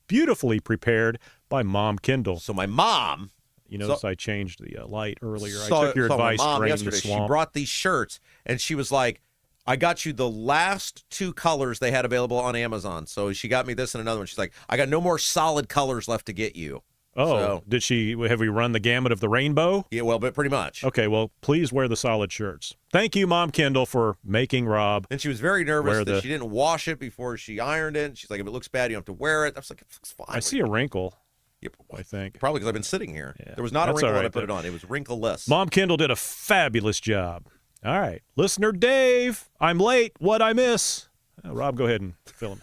beautifully prepared by Mom Kendall. So my mom. You notice I changed the light earlier. I took your advice, my mom Drain yesterday. the Swamp. She brought these shirts, and she was like, I got you the last 2 colors they had available on Amazon. So she got me this and another one. She's like, I got no more solid colors left to get you. Oh, so, have we run the gamut of the rainbow? Yeah, well, but pretty much. Okay, well, please wear the solid shirts. Thank you, Mom Kendall, for making Rob. And she was very nervous that she didn't wash it before she ironed it. She's like, if it looks bad, you don't have to wear it. I was like, it looks fine. I see a wrinkle. Yep, I think. Probably because I've been sitting here. Yeah, there was not a wrinkle when I put it on. It was wrinkleless. Mom Kendall did a fabulous job. All right. Listener Dave, I'm late. What'd I miss? Rob, go ahead and fill him.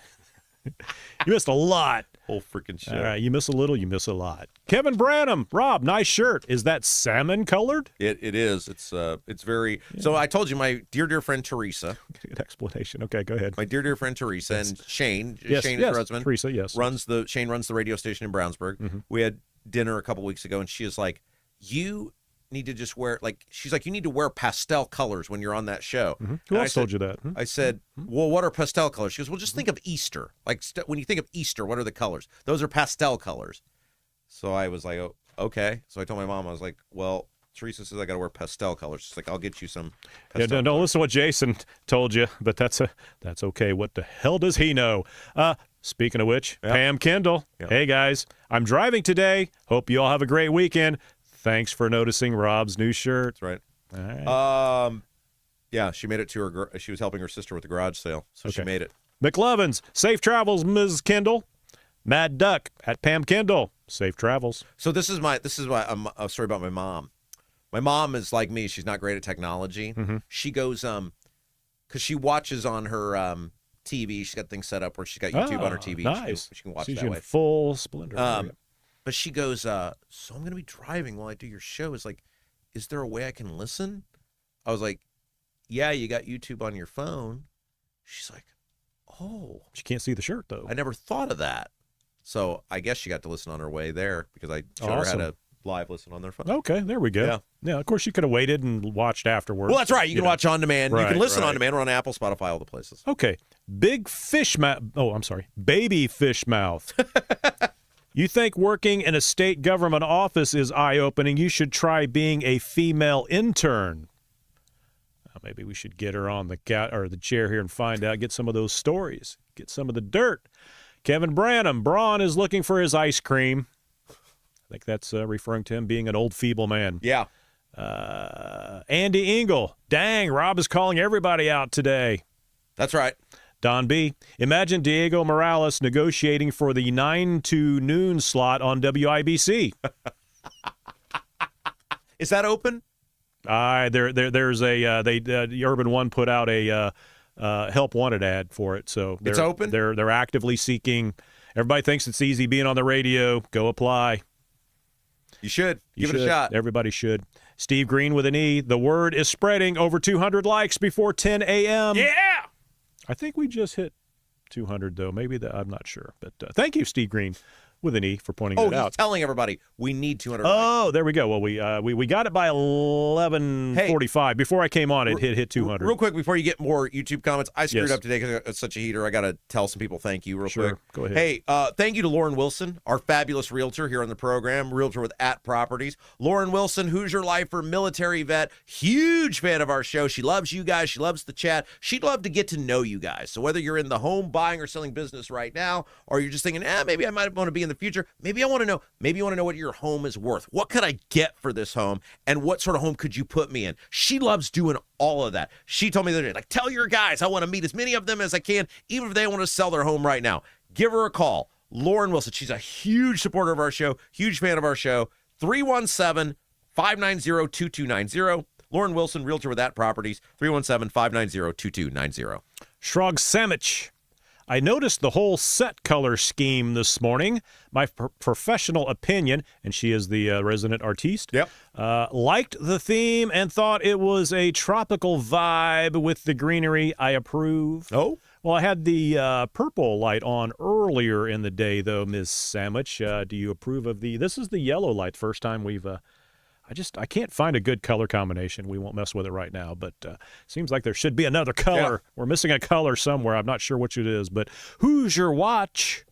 You missed a lot. Whole freaking shit. All right. You miss a little, you miss a lot. Kevin Branham, Rob, nice shirt. Is that salmon colored? It is. It's very. Yeah. So I told you my dear friend Teresa. Good explanation. Okay, go ahead. My dear friend Teresa and Shane. Yes, Shane is her husband. Teresa, yes. Shane runs the radio station in Brownsburg. Mm-hmm. We had dinner a couple weeks ago, and she is like, you need to just wear, like, she's like, you need to wear pastel colors when you're on that show. Mm-hmm. Who else told you that? I said, well, what are pastel colors? She goes, well, just think of Easter. Like, when you think of Easter, what are the colors? Those are pastel colors. So I was like, oh, okay. So I told my mom, I was like, well, Teresa says I got to wear pastel colors. She's like, I'll get you some pastel colors. Don't listen to what Jason told you, but that's okay. What the hell does he know? Speaking of which, Pam Kendall. Yep. Hey, guys, I'm driving today. Hope you all have a great weekend. Thanks for noticing Rob's new shirt. That's right. All right. Yeah, she made it to her. She was helping her sister with the garage sale, so she made it. McLovins, safe travels, Ms. Kendall. Mad Duck at Pam Kendall, safe travels. So this is why I'm a story about my mom. My mom is like me; she's not great at technology. She goes because she watches on her TV. She's got things set up where she's got YouTube on her TV. Nice. She can watch She's that in way. full splendor. But she goes, so I'm going to be driving while I do your show. It's like, is there a way I can listen? I was like, yeah, you got YouTube on your phone. She's like, oh. She can't see the shirt, though. I never thought of that. So I guess she got to listen on her way there because I showed her how to live listen on their phone. Okay, there we go. Yeah, of course, you could have waited and watched afterwards. Well, that's right. You can watch on demand. Right, you can listen right. on demand. We're on Apple, Spotify, all the places. Okay. Big fish mouth. Oh, I'm sorry. Baby fish mouth. You think working in a state government office is eye-opening? You should try being a female intern. Maybe we should get her on the chair here and find out, get some of those stories, get some of the dirt. Kevin Branham, Braun is looking for his ice cream. I think that's referring to him being an old, feeble man. Yeah. Andy Engel, dang, Rob is calling everybody out today. That's right. Don B., imagine Diego Morales negotiating for the 9 to noon slot on WIBC. Is that open? There's the Urban One put out a help wanted ad for it, so It's open? They're actively seeking. Everybody thinks it's easy being on the radio. Go apply. You should. Give it a shot. Everybody should. Steve Green with an E. The word is spreading. Over 200 likes before 10 a.m. Yeah. I think we just hit 200, though. Maybe I'm not sure. But thank you, Steve Green, with an E, for pointing that out. He's telling everybody we need 200 likes. Oh, there we go. Well, we got it by 11:45. Before I came on, it hit 200. Real quick, before you get more YouTube comments, I screwed up today because it's such a heater. I got to tell some people thank you real quick. Go ahead. Hey, thank you to Lauren Wilson, our fabulous realtor here on the program, realtor with @Properties. Lauren Wilson, Hoosier lifer, military vet, huge fan of our show. She loves you guys. She loves the chat. She'd love to get to know you guys. So whether you're in the home buying or selling business right now, or you're just thinking, maybe I might want to be in the future, maybe you want to know what your home is worth. What could I get for this home, and what sort of home could you put me in? She loves doing all of that. She told me the other day, like, tell your guys I want to meet as many of them as I can, even if they want to sell their home right now. Give her a call. Lauren Wilson. She's a huge supporter of our show, huge fan of our show. 317-590-2290. Lauren Wilson, realtor with @Properties. 317-590-2290. Shrug Sandwich. I noticed the whole set color scheme this morning. My professional opinion, and she is the resident artiste, liked the theme and thought it was a tropical vibe with the greenery. I approve. Oh? Well, I had the purple light on earlier in the day, though, Ms. Sandwich. Do you approve of this is the yellow light. First time we've... I can't find a good color combination. We won't mess with it right now, but seems like there should be another color. Yeah. We're missing a color somewhere. I'm not sure which it is, but Hoosier Watch.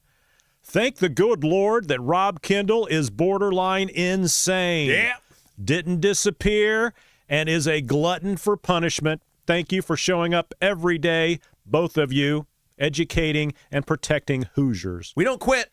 Thank the good Lord that Rob Kendall is borderline insane. Yeah. Didn't disappear and is a glutton for punishment. Thank you for showing up every day, both of you, educating and protecting Hoosiers. We don't quit.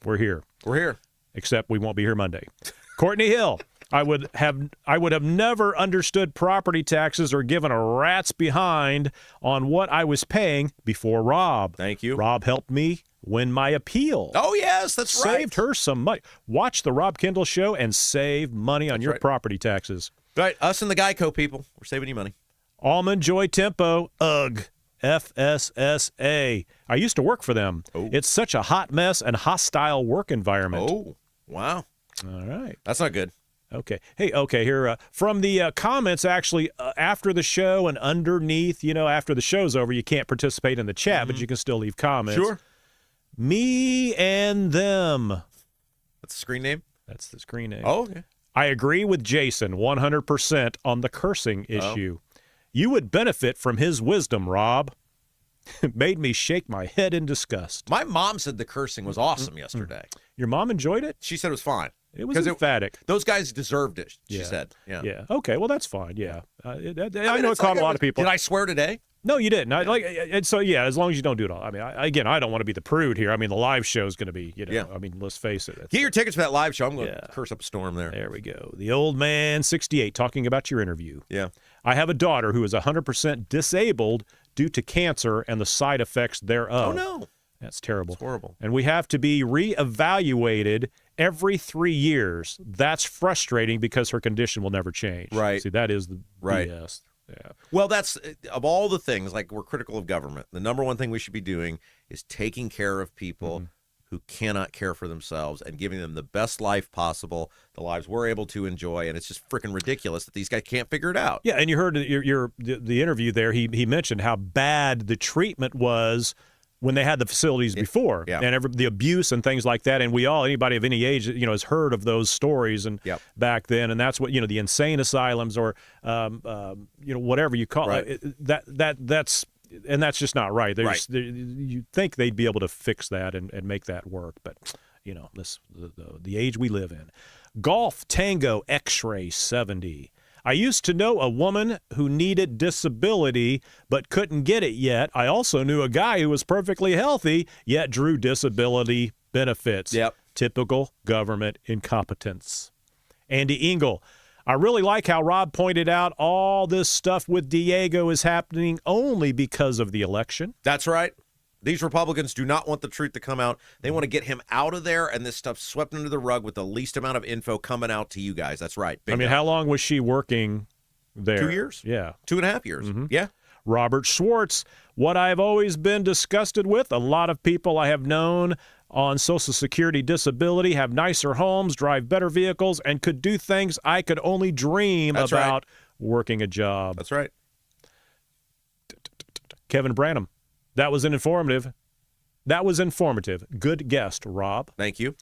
We're here. We're here. Except we won't be here Monday. Courtney Hill. I would have never understood property taxes or given a rat's behind on what I was paying before Rob. Thank you. Rob helped me win my appeal. Oh, yes, that's right. Saved her some money. Watch the Rob Kendall Show and save money on your property taxes. Right, us and the Geico people. We're saving you money. Almond Joy Tempo. Ugh. FSSA. I used to work for them. Oh. It's such a hot mess and hostile work environment. Oh, wow. All right. That's not good. Okay. Hey, okay, here, from the comments, actually, after the show and underneath, after the show's over, you can't participate in the chat, but you can still leave comments. Sure. Me and them. That's the screen name? That's the screen name. Oh, okay. I agree with Jason 100% on the cursing issue. You would benefit from his wisdom, Rob. It made me shake my head in disgust. My mom said the cursing was awesome yesterday. Your mom enjoyed it? She said it was fine. It was emphatic. Those guys deserved it, she said. Yeah. Yeah. Okay, well, that's fine. Yeah. I know it caught a lot of people. Did I swear today? No, you didn't. And so, yeah, as long as you don't do it all. I mean, I don't want to be the prude here. I mean, the live show is going to be, I mean, let's face it. Get your tickets for that live show. I'm going to curse up a storm there. There we go. The old man, 68, talking about your interview. Yeah. I have a daughter who is 100% disabled due to cancer and the side effects thereof. Oh, no. That's terrible. It's horrible. And we have to be reevaluated every 3 years. That's frustrating because her condition will never change. Right. See, that is the BS. Yeah. Well, that's of all the things, like we're critical of government. The number one thing we should be doing is taking care of people who cannot care for themselves and giving them the best life possible, the lives we're able to enjoy. And it's just freaking ridiculous that these guys can't figure it out. Yeah, and you heard the interview there. He mentioned how bad the treatment was when they had the facilities before, and the abuse and things like that. And anybody of any age, has heard of those stories and back then. And that's what, the insane asylums or, whatever you call it. That's just not right. You think they'd be able to fix that and make that work. But, the age we live in. Golf Tango X-Ray 70. I used to know a woman who needed disability but couldn't get it yet. I also knew a guy who was perfectly healthy yet drew disability benefits. Yep. Typical government incompetence. Andy Engel. I really like how Rob pointed out all this stuff with Diego is happening only because of the election. That's right. These Republicans do not want the truth to come out. They want to get him out of there and this stuff swept under the rug with the least amount of info coming out to you guys. That's right. How long was she working there? 2 years. Yeah. 2.5 years. Yeah. Robert Schwartz. What I've always been disgusted with, a lot of people I have known on Social Security disability have nicer homes, drive better vehicles, and could do things I could only dream about working a job. That's right. Kevin Branham. That was informative. Good guest, Rob. Thank you.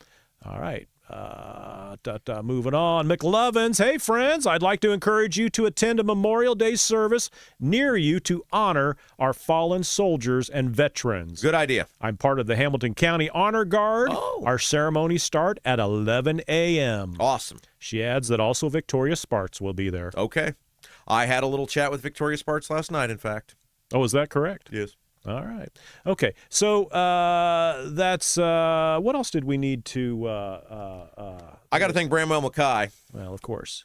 All right. Moving on. McLovins. Hey, friends. I'd like to encourage you to attend a Memorial Day service near you to honor our fallen soldiers and veterans. Good idea. I'm part of the Hamilton County Honor Guard. Oh. Our ceremonies start at 11 a.m. Awesome. She adds that also Victoria Sparks will be there. Okay. I had a little chat with Victoria Sparks last night, in fact. Oh, is that correct? Yes. All right. Okay. So that's what else did we need to? I got to thank Bramwell Mackay. Well, of course.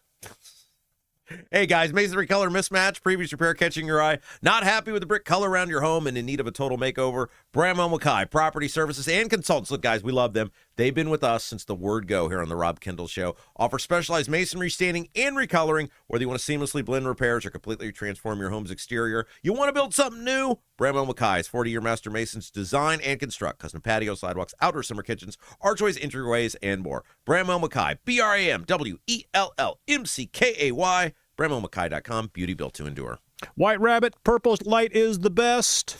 Hey guys, masonry color mismatch, previous repair catching your eye, not happy with the brick color around your home and in need of a total makeover? Bramwell Mackay, property services and consultants. Look guys, we love them. They've been with us since the word go here on the Rob Kendall Show. Offer specialized masonry staining and recoloring, whether you want to seamlessly blend repairs or completely transform your home's exterior. You want to build something new? Bramwell Mackay's 40-year master masons design and construct custom patios, sidewalks, outdoor summer kitchens, archways, entryways, and more. Bramwell Mackay, BRAMWELLMCKAY, BramwellMackay.com, beauty built to endure. White Rabbit, purple light is the best.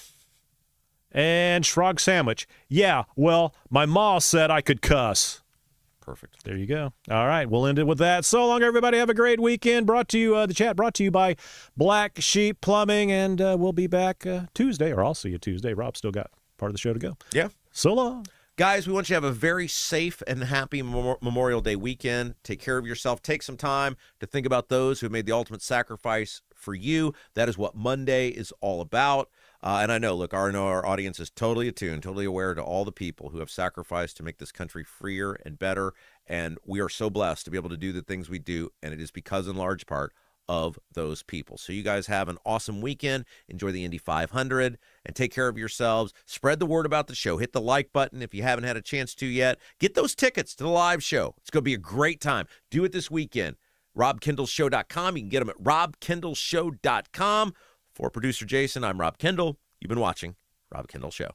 And Shrog Sandwich. Yeah, well, my ma said I could cuss. Perfect. There you go. All right, we'll end it with that. So long, everybody. Have a great weekend. The chat brought to you by Black Sheep Plumbing, and we'll be back Tuesday, or I'll see you Tuesday. Rob still got part of the show to go. Yeah. So long. Guys, we want you to have a very safe and happy Memorial Day weekend. Take care of yourself. Take some time to think about those who have made the ultimate sacrifice for you. That is what Monday is all about. And I know, look, our audience is totally attuned, totally aware to all the people who have sacrificed to make this country freer and better. And we are so blessed to be able to do the things we do. And it is because, in large part, of those people. So you guys have an awesome weekend. Enjoy the Indy 500 and take care of yourselves. Spread the word about the show. Hit the like button if you haven't had a chance to yet. Get those tickets to the live show. It's going to be a great time. Do it this weekend. RobKendallShow.com. You can get them at RobKendallShow.com. For producer Jason, I'm Rob Kendall. You've been watching Rob Kendall Show.